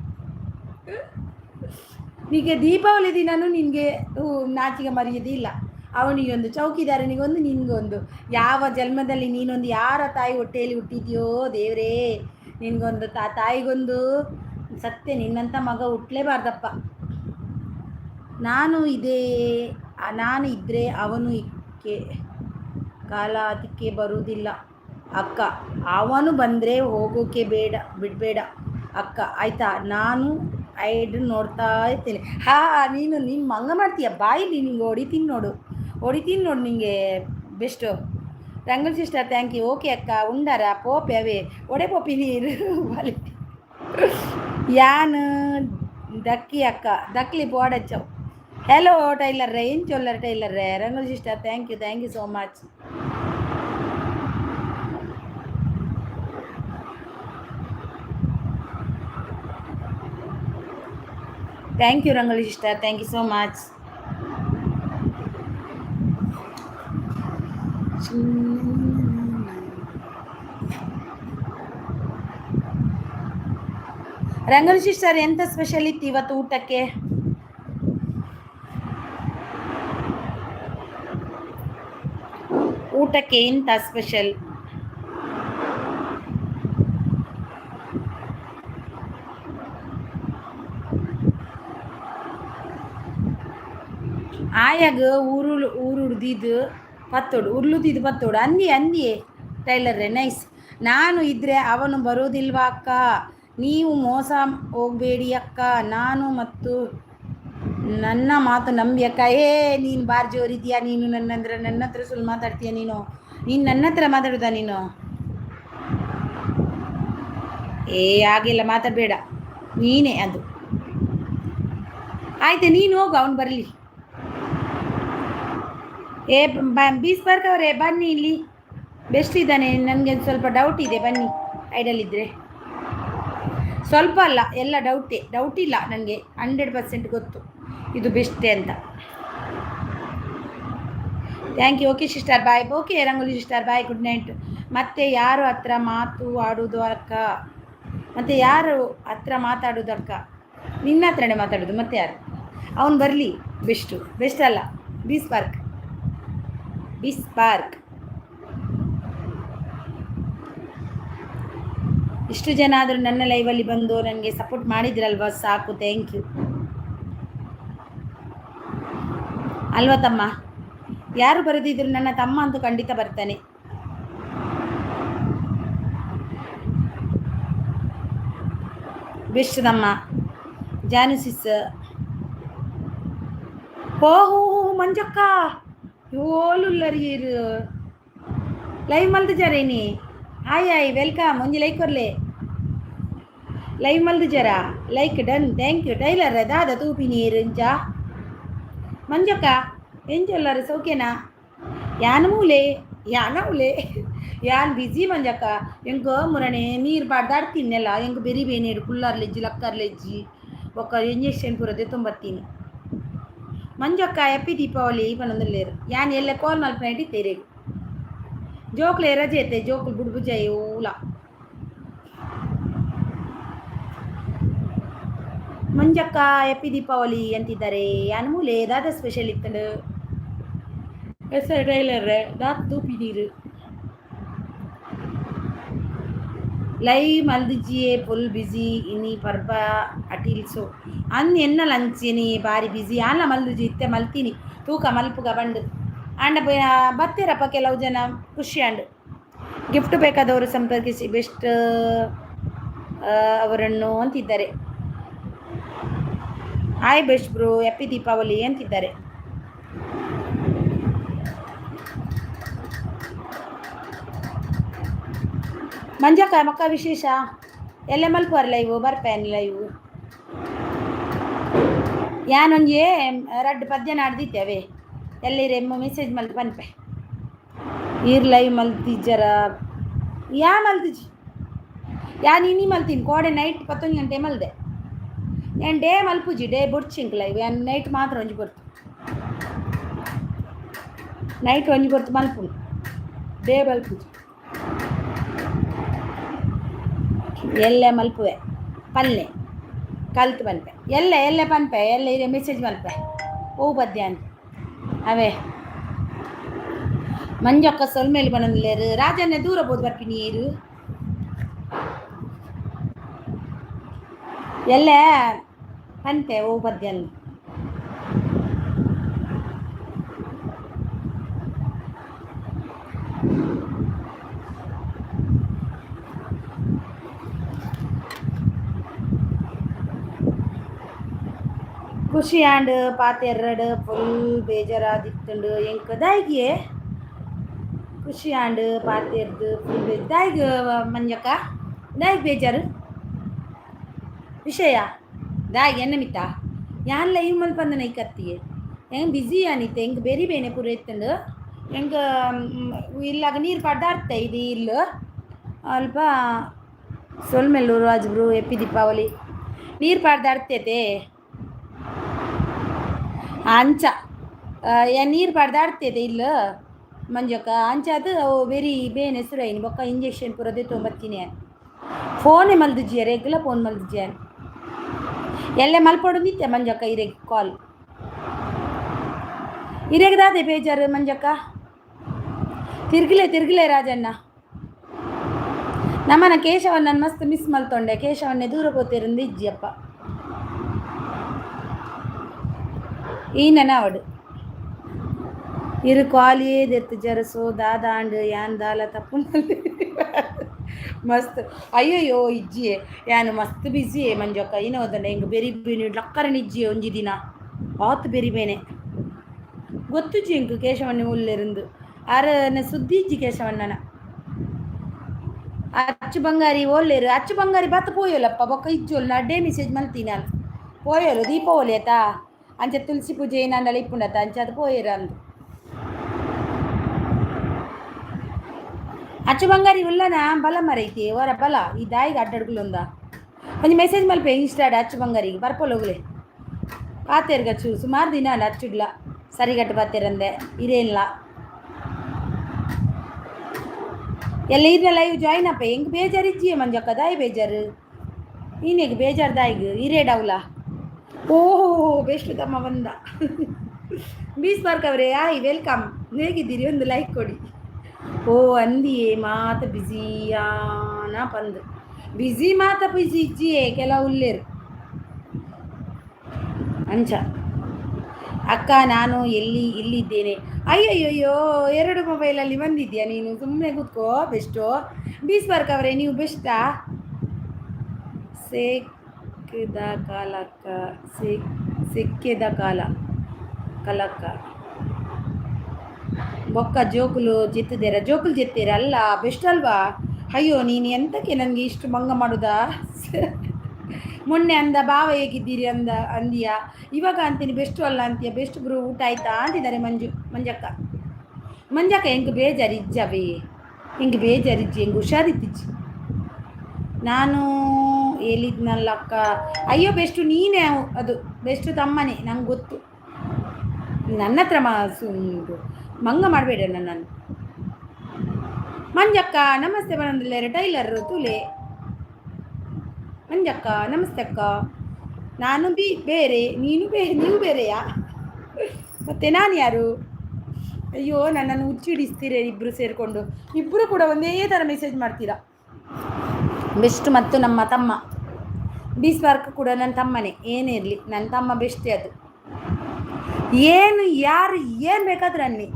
ನಿನಗೆ ದೀಪಾವಳಿ ದಿನವೂ ನಿನಗೆ ನಾಚಿಗೆ ಮರೆಯೋದಿಲ್ಲ ಅವನಿಗೊಂದು ಚೌಕಿದಾರನಿಗೊಂದು ನಿನಗೊಂದು ಯಾವ ಜನ್ಮದಲ್ಲಿ ನೀನೊಂದು ಯಾರ ತಾಯಿ ಹೊಟ್ಟೆಯಲ್ಲಿ ಹುಟ್ಟಿದ್ಯೋ ದೇವರೇ ನಿನಗೊಂದು ತಾಯಿಗೊಂದು ಸತ್ಯ ನಿನ್ನಂಥ ಮಗ ಹುಟ್ಟಲೇಬಾರ್ದಪ್ಪ ನಾನು ಇದ್ದರೆ ಅವನು ಕಾಲ ಅದಕ್ಕೆ ಬರುವುದಿಲ್ಲ ಅಕ್ಕ ಅವನು ಬಂದರೆ ಹೋಗೋಕೆ ಬಿಡಬೇಡ ಅಕ್ಕ ಆಯಿತಾ ನಾನು ನೋಡ್ತಾ ಇರ್ತೇನೆ ನೀನು ಮಂಗ ಮಾಡ್ತೀಯ ಬಾಯಿಲಿ ನಿಂಗೆ ಹೊಡಿತೀನಿ ನೋಡು ನಿಂಗೆ best Rangoli sister thank you okay ಅಕ್ಕ ಉಂಡಾರ ಪೋಪೆ ಅವೇ ಒಡೆ ಪೋಪಿ ನೀರು ಯಾನು ದಕ್ಕಿ ಅಕ್ಕ ದಕ್ಲಿ ಪೋಡಚ್ಚವು ಹಲೋ ಟೈಲರ್ರೆ ಏನು ಚೊಲ್ಲರ್ ಟೈಲರ್ರೆ Rangoli sister thank you so much thank you Rangoli sister thank you so much Rangoli sister ಎಂತ ಸ್ಪೆಷಲ್ ಇತ್ತು ಇವತ್ತು ಊಟಕ್ಕೆ ಎಂತ ಸ್ಪೆಷಲ್ ಆಯಾಗ ಉರುಳ್ದಿದ್ದು ಪತ್ತೋಡು ಅಂದಿಯೇ ಟೈಲರ್ರೆ ನೈಸ್ ನಾನು ಇದ್ದರೆ ಅವನು ಬರೋದಿಲ್ವಾ ಅಕ್ಕ ನೀವು ಮೋಸ ಹೋಗಬೇಡಿ ಅಕ್ಕ ನಾನು ಮತ್ತು ನನ್ನ ಮಾತು ನಂಬಿ ಅಕ್ಕ ನೀನು ಬಾರ್ ಜೋರಿದ್ಯಾ ನೀನು ನನ್ನ ಹತ್ರ ಸುಳ್ಳು ಮಾತಾಡ್ತೀಯ ನೀನು ನನ್ನ ಹತ್ರ ಮಾತಾಡೋದಾ ನೀನು ಹಾಗೆಲ್ಲ ಮಾತಾಡಬೇಡ ನೀನೇ ಅದು ಆಯ್ತು ನೀನು ಹೋಗು ಅವನು ಬರಲಿ ಬೀಸ್ ಪಾರ್ಕ್ ಅವರೇ ಬನ್ನಿ ಇಲ್ಲಿ ಬೆಸ್ಟ್ ಇದ್ದಾನೆ ನನಗೆ ಸ್ವಲ್ಪ ಡೌಟ್ ಇದೆ ಬನ್ನಿ ಐಡಲ್ ಸ್ವಲ್ಪ ಅಲ್ಲ ಎಲ್ಲ ಡೌಟ್ ಇಲ್ಲ ನನಗೆ 100% ಗೊತ್ತು ಇದು ಬೆಸ್ಟೇ ಅಂತ thank you okay sister bye okay Rangoli sister bye good night ಮತ್ತೆ ಯಾರು ಹತ್ರ ಮಾತಾಡೋದು ಅಕ್ಕ ನಿನ್ನ ಹತ್ರನೇ ಮಾತಾಡೋದು ಮತ್ತೆ ಯಾರು ಅವನು ಬರಲಿ ಬೆಸ್ಟ್ ಅಲ್ಲ ಬೀಸ್ ಪಾರ್ಕ್ ಇಷ್ಟು ಜನ ಆದರೂ ನನ್ನ ಲೈವಲ್ಲಿ ಬಂದು ನನಗೆ ಸಪೋರ್ಟ್ ಮಾಡಿದ್ರಲ್ವ ಸಾಕು ಥ್ಯಾಂಕ್ ಯು ಅಲ್ವಾ ತಮ್ಮ ಯಾರು ಬರೆದಿದ್ರು? ನನ್ನ ತಮ್ಮ ಅಂತೂ ಖಂಡಿತ ಬರ್ತಾನೆ. ಬೆಸ್ಟ್ ತಮ್ಮ ಜಾನುಸಿಸ್ ಹೋಹು ಮಂಜಕ್ಕ ಓಲುಲ್ಲರಿಯರು ಲೈವ್ ಮಲ್ದು ಜರೇನಿ ಹಾಯ್ ಹಾಯ್ ವೆಲ್ಕಮ್ ಒಂಜಿ ಲೈಕ್ ಕೊರ್ಲೆ ಲೈವ್ ಮಲ್ದು ಜರ like done thank you tailor ದಾದ ತೂಪಿ ನೀರು ಇಂಚ ಮಂಜಕ್ಕ ಎಂಚೊಲ್ಲರು ಸೌಖ್ಯನಾ ಯಾನಮೂಲೆ ಯಾನಮೂಲೆ ಯಾನ್ ಬಿಜಿ ಮಂಜಕ್ಕ ಎಂಕ ಮುರಣೆ ನೀರು ಬಾಡ್ದಾಡ್ತೀನೆಲ್ಲ ಎಂಕ ಬೆರಿ ಬೇನೇಡು ಕುಲ್ಲರ್ಲೆಜ್ಜಿ ಲಕ್ಕರ್ಲೆಜ್ಜಿ ఒక ಇಂಜೆಕ್ಷನ್ ಪೂರ ದೆತ್ತೊಂಬತ್ತೀನಿ ಮಂಜಕ್ಕ ಹ್ಯಾಪಿ ದೀಪಾವಳಿ ಪನೊಂದುಲ್ಲೇರು ಯಾನ್ ಎಲ್ಲ ಕಾಲ್ ಮಲ್ಪನೈಟಿ ತೆರೆಗು ಜೋಕ್ಲೆ ರಜೆ ಐತೆ ಜೋಕ್ಲು ಬುಡ್ಬುಜಾಯಿ ಊಲ ಮಂಜಕ್ಕ ಹ್ಯಾಪಿ ದೀಪಾವಳಿ ಅಂತಿದ್ದಾರೆ ಯಾನ್ ಮೂಲೆ ದಾದ ಸ್ಪೆಷಲ್ ಇತ್ತಂಡು ಹೆಸರು ಟೈಲರ್ ದಾದ ತೂಪಿ ನೀರು ಲೈವ್ ಮಲ್ದಿಜಿಯೇ ಫುಲ್ ಬಿಜಿ ಇನಿ ಪರ್ಬ ಅಟಿಲ್ಸು ಅನ್ ಎನ್ನ ಲಂಚಿನಿ ಬಾರಿ ಬಿಜಿ ಅಲ್ಲ ಮಲ್ದಿಜಿ ಇತ್ತೆ ಮಲ್ತೀನಿ ತೂಕ ಮಲ್ಪುಗ ಬಂಡು ಆಂಡ ಬತ್ತೀರಪ್ಪ ಕೆಲವು ಜನ ಖುಷಿ ಅಂಡು ಗಿಫ್ಟ್ ಬೇಕಾದವರು ಸಂಪರ್ಕಿಸಿ ಬೆಸ್ಟ್ ಅವರನ್ನು ಅಂತಿದ್ದಾರೆ hi best bro happy Deepavali ಅಂತಿದ್ದಾರೆ ಮಂಜಕ್ಕ ಮಕ್ಕ ವಿಶೇಷ ಎಲ್ಲ ಮಲ್ಪುವರ್ ಲೈವ್ ಬರ್ಪೇನ್ ಲೈವ್ ಯಾನೊಂಜಿ ರಡ್ಡು ಪದ್ಯ ನಾಡ್ದಿತ್ತೇವೆ ಎಲ್ಲಿರೆ ಮೆಸೇಜ್ ಮಲ್ತು ಪನ್ಪೆ ಈರ್ ಲೈವ್ ಮಲ್ತಿಜ್ಜರ ಯಾ ಮಲ್ತಿಜಿ ಯಾನ್ ಇನಿ ಮಲ್ತೀನಿ ಕೋಡೆ ನೈಟ್ 11 ಗಂಟೆ ಮಲ್ದೆ ಏನು ಡೇ ಮಲ್ಪುಜಿ ಡೇ ಬುಡ್ಚಿಂಕ್ ಲೈವ್ ಯಾನ್ ನೈಟ್ ಮಾತ್ರ ಒಂಜಿ ಬರ್ತು ನೈಟ್ ಒಂಜಿ ಬರ್ತು ಮಲ್ಪು ಡೇ ಮಲ್ಪುಜಿ ಎಲ್ಲೆ ಮಲ್ಪುವೆ ಪಲ್ಲೆ ಕಲ್ತು ಪನ್ಪೆ ಎಲ್ಲೆ ಪನ್ಪೆ ಎಲ್ಲ ಇದೆ ಮೆಸೇಜ್ ಮಲ್ಪೆ ಓ ಪದ್ಯ ಅಂತ ಅವೇ ಮಂಜಕ್ಕ ಸೊಲ್ಮೇಲೆ ಬಂದಿಲ್ಲೇರು ರಾಜನ್ನೇ ದೂರ ಬೋದು ಬರ್ಪಿ ನೀರು ಎಲ್ಲ ಪನ್ಪೆ ಓ ಪದ್ಯನ್ ಖುಷಿ ಆಂಡ್ ಪಾತೆರಡು ಫುಲ್ ಬೇಜಾರಾದಿತ್ತುಂಡು ಎಂಕ ದಾಯಿಗೆ ಖುಷಿ ಆಂಡ್ ಪಾತೆರ್ದು ಫುಲ್ ದಾಯಿಗೆ ಮಂಜಕ್ಕ ದಾಯಿಗೆ ಬೇಜಾರು ವಿಷಯ ದಾಯಿಗೆ ಎನ್ನಮಿತ್ತ ಯಾನ್ ಲೈವ್ ಮಲ್ಪಂದ ನೈ ಕತ್ತಿಗೆ ಹೆಂಗೆ ಬಿಜಿ ಆನಿತ್ತೆ ಹೆಂಗೆ ಬೇರೆ ಬೇನೆ ಪೂರ ಇತ್ತುಂಡು ಹೆಂಗೆ ಇಲ್ಲಾಗ ನೀರು ಪಡ್ದಾಡ್ತ ಇದು ಇಲ್ಲ ಅಲ್ಪ ಸೊಲ್ಮೆಲ್ಲೂರು ಅಜ್ಬ್ರು ಎಪ್ಪಿ ದೀಪಾವಳಿ ನೀರು ಪಡ್ದಾಡ್ತೈತೆ ಅಂಚ ನೀರು ಪಡ್ದಾಡ್ತೈತೆ ಇಲ್ಲ ಮಂಜಕ್ಕ ಅಂಚ ಅದು ಬೇರೆ ಬೇನೆ ಹೆಸರು ಐನು ಬೊಕ್ಕ ಇಂಜೆಕ್ಷನ್ ಪೂರದೆ ತೊಂಬತ್ತೀನಿ ಫೋನೇ ಮಲ್ದಿಜ್ಜಿಯ ರೆಗ್ಯುಲರ್ ಫೋನ್ ಮಲ್ದಿಜ್ಜಿಯ ಎಲ್ಲೇ ಮಲ್ಪಡು ನಿತ್ಯ ಮಂಜಕ್ಕ ಇರೆಗ್ ಕಾಲ್ ಇರೆಗ್ದಾದೆ ಬೇಜಾರು ಮಂಜಕ್ಕ ತಿರ್ಗಿಲೆ ರಾಜಣ್ಣ ನಮ್ಮನ ಕೇಶವನ್ನ ಮಸ್ತ್ ಮಿಸ್ ಮಲ್ತೊಂಡೆ ಕೇಶವನ್ನೇ ದೂರ ಹೋಗ್ತಿರಂದು ಇಜ್ಜಿಯಪ್ಪ ಈನನ ಅವಡು ಇರು ಕಾಲಿಯೇ ದೆತ್ತು ಜರಸೋ ದಾದಾಂಡು ಯಾನ್ ದಾಲ ತಪ್ಪು ಮಸ್ತ್ ಅಯ್ಯಯ್ಯೋ ಇಜ್ಜಿಯೇ ಯಾನು ಮಸ್ತ್ ಬಿಸಿಯೇ ಮಂಜಕ್ಕ ಏನೋ ಹೋದಂಡೆ ಹಿಂಗೆ ಬೆರಿ ಬೇನೆ ಲಕ್ಕರನ ಇಜ್ಜಿಯೇ ಒಂಜಿ ದಿನ ಆತು ಬೆರಿ ಬೇನೆ ಗೊತ್ತುಜ್ಜಿ ಇಂಕು ಕೇಶವಣ್ಣ ಉಲ್ಲೆರಂದು ಆರನ ಸುದ್ದಿ ಇಜ್ಜಿ ಕೇಶವಣ್ಣನ ಅಚ್ಚು ಬಂಗಾರಿ ಓಲ್ಲೇರು ಅಚ್ಚು ಬಂಗಾರಿ ಬತ್ತ ಪೋಯೋಲಪ್ಪ ಬೊಕ್ಕ ಇಜ್ಜೋಲ್ ನಡ್ಡೇ ಮೆಸೇಜ್ ಮಲ್ತೀನಿ ಅಲ್ಲ ಪೋಯೋಲು ದೀಪಾವಳಿ ಆಯ್ತಾ ಅಂಚ ತುಳಸಿ ಪೂಜೆ ನಂಡಲ ಇಪ್ಪುಂಡತ ಅಂಚ ಅದು ಪೋಯಿರ ಅಂದು ಅಚ್ಚು ಬಂಗಾರಿ ಉಲ್ಲನ ಬಲ ಮರೈತಿ ಅವರ ಬಲ ಈ ದಾಯಿಗೆ ಅಡ್ಡಡ್ಗುಲೊಂದ ಒಂದು ಮೆಸೇಜ್ ಮಲ್ಪೆ ಇನ್ಸ್ಟಾಡ್ ಅಚ್ಚು ಬಂಗಾರಿಗೆ ಬರ್ಪೋಲೋಗ್ಲೆ ಪಾತೇರ್ಗಚ್ಚು ಸುಮಾರು ದಿನ ಅಲ್ಲ ಅಚ್ಚುಗ್ಲ ಸರಿಗಟ್ಟು ಪಾತೇರಂದೆ ಇರೇನಿಲ್ಲ ಎಲ್ಲ ಇರ್ನ ಲೈವ್ ಜಾಯಿನ್ ಅಪ್ಪ ಹೆಂಗೆ ಬೇಜಾರಿಜ್ಜಿಯೇ ಮಂಜಕ್ಕ ದಾಯಿ ಬೇಜಾರು ನೀನಿಗೆ ಬೇಜಾರು ದಾಯಿಗೆ ಇರೇಡವ್ಲ ಓಹೋ ಬೆಸ್ಟ್ ತಮ್ಮ ಬಂದ ಬೀಸ್ ಮಾರ್ಕ್ ಅವರೇ ಆಯ್ ವೆಲ್ಕಮ್ ಹೇಗಿದ್ದೀರಿ ಒಂದು ಲೈಕ್ ಕೊಡಿ ಓ ಅಂದಿಯೇ ಮಾತ ಬಿಜಿಯಾನ ಪಂದು ಬಿಜಿ ಮಾತ ಬಿಜಿ ಇಜ್ಜಿಯೇ ಕೆಲವು ಉಲ್ಲೇರು ಅಂಚ ಅಕ್ಕ ನಾನು ಇಲ್ಲಿದ್ದೇನೆ. ಅಯ್ಯಯ್ಯೋ, ಎರಡು ಮೊಬೈಲಲ್ಲಿ ಬಂದಿದ್ಯಾ ನೀನು? ಸುಮ್ಮನೆ ಕೂತ್ಕೋ. ಬೆಸ್ಟು ಬೀಸ್ವರ್ಕ್ ಅವರೇ, ನೀವು ಬೆಸ್ಟಾ? ಸೇಕ್ಕಿದ ಕಾಲಕ್ಕ ಸಿಕ್ಕಿದ ಕಲಕ್ಕ ಬೊಕ್ಕ ಜೋಕುಲು ಜೆತ್ತಿದ್ದೀರ ಅಲ್ಲ, ಬೆಸ್ಟ್ ಅಲ್ವಾ? ಅಯ್ಯೋ, ನೀನು ಎಂತಕ್ಕೆ ನನಗೆ ಇಷ್ಟು ಭಂಗ ಮಾಡುದಾ? ಮೊನ್ನೆ ಅಂದ ಭಾವ ಹೇಗಿದ್ದೀರಿ ಅಂದಿಯಾ, ಇವಾಗ ಅಂತೀನಿ ಬೆಸ್ಟು ಅಲ್ಲ ಅಂತೀಯ. ಬೆಸ್ಟ್ ಬ್ರೂ, ಊಟ ಆಯ್ತಾ ಅಂತಿದ್ದಾರೆ ಮಂಜಕ್ಕ ಹೆಂಗೆ ಬೇಜಾರಿಜ್ಜವೇ, ಹಿಂಗೆ ಬೇಜಾರಿಜ್ಜಿ, ಹೆಂಗೆ ಹುಷಾರಿತ್ತಿಜ್ಜಿ. ನಾನು ಹೇಳಿದ್ನಲ್ಲಕ್ಕ. ಅಯ್ಯೋ ಬೆಸ್ಟು ನೀನೇ, ಅದು ಬೆಸ್ಟು ತಮ್ಮನೇ, ನಂಗೆ ಗೊತ್ತು. ನನ್ನ ಹತ್ರ ಮಂಗ ಮಾಡಬೇಡ ನನ್ನನ್ನು. ಮಂಜಕ್ಕ ನಮಸ್ತೆ ಬರೋದಿಲ್ಲ ಟೈಲರ್ ತುಲೆ. ಮಂಜಕ್ಕ ನಮಸ್ತೆ ಅಕ್ಕ. ನಾನು ಬೇರೆ, ನೀವು ಬೇರೆಯಾ? ಮತ್ತೆ ನಾನು ಯಾರು? ಅಯ್ಯೋ, ನನ್ನನ್ನು ಹುಚ್ಚಿಡಿಸ್ತೀರ ಇಬ್ಬರು ಸೇರಿಕೊಂಡು. ಇಬ್ಬರು ಕೂಡ ಒಂದೇ ಥರ ಮೆಸೇಜ್ ಮಾಡ್ತೀರಾ. ಬೆಸ್ಟ್ ಮತ್ತು ನಮ್ಮ ತಮ್ಮ ಬೀಸ್ವಾರ್ಕ್ ಕೂಡ ನನ್ನ ತಮ್ಮನೇ. ಏನೇ ಇರಲಿ ನನ್ನ ತಮ್ಮ ಬೆಸ್ಟೇ. ಅದು ಯಾರು ಏನು ಬೇಕಾದ್ರೂ ಅನ್ನಿ,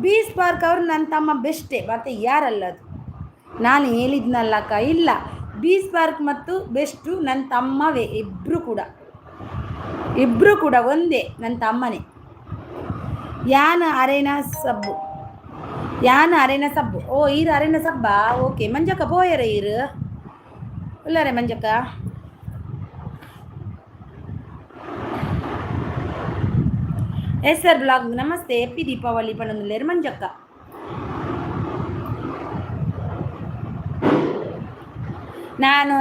ಬೀಸ್ವಾರ್ಕ್ ಅವರು ನನ್ನ ತಮ್ಮ ಬೆಸ್ಟೇ, ಮತ್ತೆ ಯಾರಲ್ಲ. ಅದು ನಾನು ಹೇಳಿದ್ನಲ್ಲಕ್ಕ. ಇಲ್ಲ, ಬೀಸ್ವಾರ್ಕ್ ಮತ್ತು ಬೆಸ್ಟು ನನ್ನ ತಮ್ಮವೇ. ಇಬ್ಬರು ಕೂಡ ಒಂದೇ, ನನ್ನ ತಮ್ಮನೇ. ಯಾನ ಅರೇನಾ ಸಬ್ಬು. ಓ ಈರು ಅರೇನಾ ಸಬ್ಬಾ? ಓಕೆ ಮಂಜಕ್ಕ ಪೋಯರ ಈರು ಇಲ್ಲರೇ ಮಂಜಕ್ಕ. ಸರ್ ಬ್ಲಾಗ್ ನಮಸ್ತೆ, ಎಪ್ಪಿ ದೀಪಾವಳಿ ಪಣ್ಣಲೇರು ಮಂಜಕ್ಕ. ನಾನು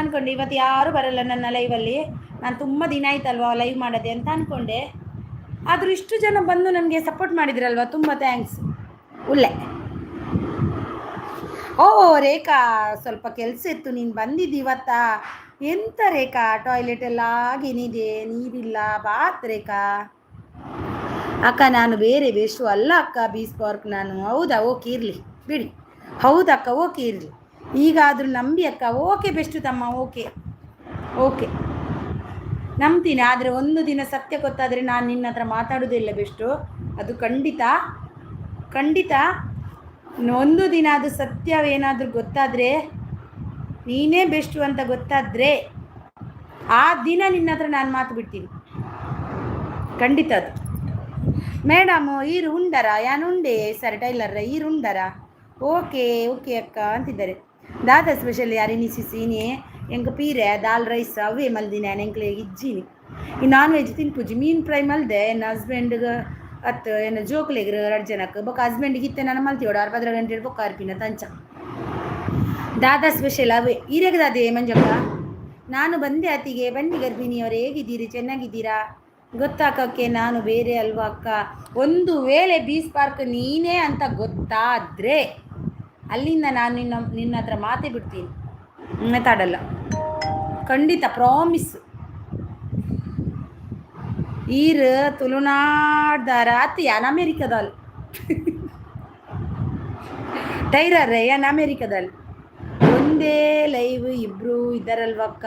ಅನ್ಕೊಂಡೆ ಇವತ್ತು ಯಾರು ಬರಲ್ಲ ನನ್ನ ಲೈವಲ್ಲಿ. ನಾನು ತುಂಬ ದಿನ ಆಯ್ತಲ್ವಾ ಲೈವ್ ಮಾಡೋದೆ ಅಂತ ಅಂದ್ಕೊಂಡೆ. ಆದರೂ ಇಷ್ಟು ಜನ ಬಂದು ನನಗೆ ಸಪೋರ್ಟ್ ಮಾಡಿದ್ರಲ್ವ, ತುಂಬ ಥ್ಯಾಂಕ್ಸ್. ಉಲ್ಲೆ. ಓ ರೇಖಾ, ಸ್ವಲ್ಪ ಕೆಲಸ ಇತ್ತು, ನೀನು ಬಂದಿದ್ದು ಇವತ್ತಾ? ಎಂತ ರೇಖಾ, ಟಾಯ್ಲೆಟ್ ಎಲ್ಲ ಆಗೇನಿದೆ, ನೀರಿಲ್ಲ, ಬಾತ್ ರೇಖಾ. ಅಕ್ಕ ನಾನು ಬೇರೆ ಬೆಸ್ಟು ಅಲ್ಲ ಅಕ್ಕ, ಬೀಸ್ವಾರ್ಕ್ ನಾನು. ಹೌದಾ? ಓಕೆ ಇರಲಿ ಬಿಡಿ. ಹೌದಕ್ಕ, ಓಕೆ ಇರಲಿ. ಈಗಾದರೂ ನಂಬಿ ಅಕ್ಕ. ಓಕೆ ಬೆಸ್ಟು ತಮ್ಮ, ಓಕೆ ನಂಬ್ತೀನಿ. ಆದರೆ ಒಂದು ದಿನ ಸತ್ಯ ಗೊತ್ತಾದರೆ ನಾನು ನಿನ್ನ ಹತ್ರ ಮಾತಾಡೋದಿಲ್ಲ ಬೆಸ್ಟು, ಅದು ಖಂಡಿತ. ಒಂದು ದಿನ ಅದು ಸತ್ಯವೇನಾದರೂ ಗೊತ್ತಾದರೆ, ನೀನೇ ಬೆಸ್ಟು ಅಂತ ಗೊತ್ತಾದರೆ, ಆ ದಿನ ನಿನ್ನ ಹತ್ರ ನಾನು ಮಾತು ಬಿಡ್ತೀನಿ, ಖಂಡಿತ. ಅದು ಮೇಡಮ್ ಈರು ಉಂಡರ ಯಾನುಂಡೆ ಸರ್ ಟೈಲರ್ ಈರು ಉಂಡರ. ಓಕೆ ಅಕ್ಕ ಅಂತಿದ್ದಾರೆ. ದಾದ ಸ್ಪೆಷಲ್ ಯಾರಿನಿಸಿನಿ ಎಂಗೆ ಪೀರೆ ದಾಲ್ ರೈಸ್ ಅವೇ ಮಲ್ದಿನಿ ಎಂಕ್ಲೆ ಇಜ್ಜಿನಿ. ಈ ನಾನ್ ವೆಜ್ ತಿನ್ಪುಜಿ, ಮೀನು ಫ್ರೈ ಮಲ್ದೆ. ನನ್ನ ಹಸ್ಬೆಂಡ್ಗೆ ಅತ್ತು ಏನು ಜೋಕ್ಲೆಗ್ರು 2 ಜನಕ್ಕೆ ಬೊಕ್ಕ ಹಸ್ಬೆಂಡಿಗೆ ಇತ್ತೆ ನಾನು ಮಲ್ತಿಯೋಡು 6 ಗಂಟೆ ಬೊಕ್ಕ ಅರ್ಪಿನ ತಂಚ ದಾದಾ ಸ್ಪೆಷಲ್ ಅವೇ ಈರೆಗೆ ದಾದೆ ಮಂಜಕ್ಕ. ನಾನು ಬಂದೆ ಅತ್ತಿಗೆ. ಬನ್ನಿ ಗರ್ಭಿಣಿಯವರು, ಹೇಗಿದ್ದೀರಿ? ಚೆನ್ನಾಗಿದ್ದೀರಾ? ಗೊತ್ತಾಕಕ್ಕೆ ನಾನು ಬೇರೆ ಅಲ್ವಾ ಅಕ್ಕ. ಒಂದು ವೇಳೆ ಬೀಸ್ವಾರ್ಕ್ ನೀನೇ ಅಂತ ಗೊತ್ತಾದರೆ ಅಲ್ಲಿಂದ ನಾನು ನಿನ್ನ ಹತ್ರ ಮಾತೇ ಬಿಡ್ತೀನಿ, ಮಾತಾಡಲ್ಲ ಖಂಡಿತ, ಪ್ರಾಮಿಸ್. ಈರು ತುಳುನಾಡ್ದಾರ ಅತ್ತು ಯಾನ್ ಅಮೇರಿಕದಲ್ಲಿ ಟೈರರ್ ಯಾನ್ ಅಮೇರಿಕದಲ್ಲಿ. ಒಂದೇ ಲೈವ್ ಇಬ್ಬರು ಇದ್ದಾರಲ್ವಕ್ಕ.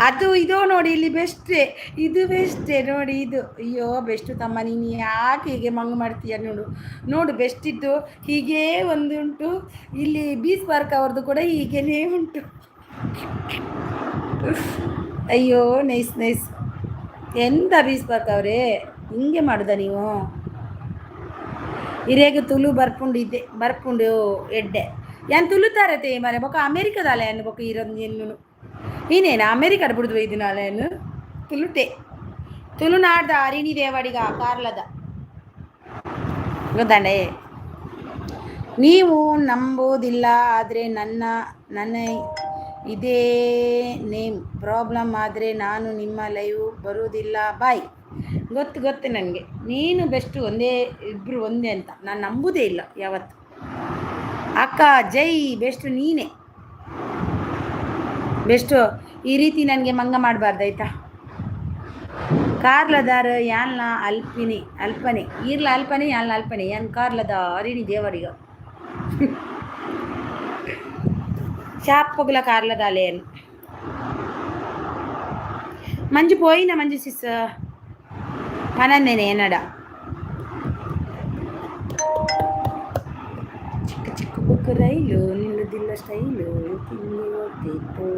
ಅದು ಇದು ನೋಡಿ, ಇಲ್ಲಿ ಬೆಸ್ಟೇ, ಇದು ಬೆಸ್ಟೇ ನೋಡಿ ಇದು. ಅಯ್ಯೋ ಬೆಸ್ಟು ತಮ್ಮ, ನೀನು ಯಾಕೆ ಹೀಗೆ ಮಂಗ ಮಾಡ್ತೀಯ? ನೋಡು ಬೆಸ್ಟಿದ್ದು ಹೀಗೇ ಒಂದುಂಟು, ಇಲ್ಲಿ ಬೀಸ್ವಾರ್ಕ್ ಅವ್ರದ್ದು ಕೂಡ ಹೀಗೇನೇ ಉಂಟು. ಅಯ್ಯೋ ನೈಸ್. ಎಂತ ಬೀಸ್ವಾರ್ಕ್ ಅವರೇ, ಹಿಂಗೆ ಮಾಡುದ ನೀವು? ಹಿರೇಗ ತುಳು ಬರ್ಪುಂಡು ಎಡ್ಡೆ ಯಾನ್ ತುಳುತಾರತೆ ಮರೆ ಬೊಕ್ಕ ಅಮೇರಿಕದಾಲ ಏನು ಬೊಕ್ಕ ಇರೋದು ಎನ್ನು ನೀನೇನು ಅಮೇರಿಕದ ಬಿಡುದು ಒಯ್ದು ನಾಳೆನು ತುಳುನಾಡ್ದ ಅರಿಣಿ ದೇವಾಡಿಗ ಕಾರ್ಲದ ಗೊತ್ತಂಡೆ. ನೀವು ನಂಬೋದಿಲ್ಲ, ಆದರೆ ನನ್ನ ಇದೇ ನೇಮ್ ಪ್ರಾಬ್ಲಮ್ ಆದರೆ ನಾನು ನಿಮ್ಮ ಲೈವ್ ಬರೋದಿಲ್ಲ. ಬಾಯ್. ಗೊತ್ತು ನನಗೆ ನೀನು ಬೆಸ್ಟು ಇಬ್ಬರು ಒಂದೇ ಅಂತ ನಾನು ನಂಬುವುದೇ ಇಲ್ಲ ಯಾವತ್ತು. ಅಕ್ಕ ಜೈ ಬೆಸ್ಟು, ನೀನೇ ಬೆಸ್ಟು. ಈ ರೀತಿ ನನಗೆ ಮಂಗ ಮಾಡಬಾರ್ದಾಯ್ತಾ? ಕಾರ್ಲದಾರ ಯಾನ್ಲ ಅಲ್ಪನೆ ಈರ್ಲ ಅಲ್ಪನೆ ಯಾನ್ಲ ಅಲ್ಪನೆ ಯಾನ್ ಕಾರ್ಲದ ಅರಿಣಿ ದೇವರಿಗ ಶಾಪಗ್ಲ ಕಾರ್ಲದ ಅಲೆಯನ್ನು ಮಂಜು ಪೋಯಿನ ಮಂಜು ಸಿಸ್ ಮನನ್ನೇನೆ ಏನಡ ಚಿಕ್ಕ ಚಿಕ್ಕ ಬುಕ್ ರೈಲು ನಿಲ್ಲುದಿಲ್ಲ ಸ್ಟೈಲು ತಿಂಡಿ ಹೋಗ್ತಿತ್ತು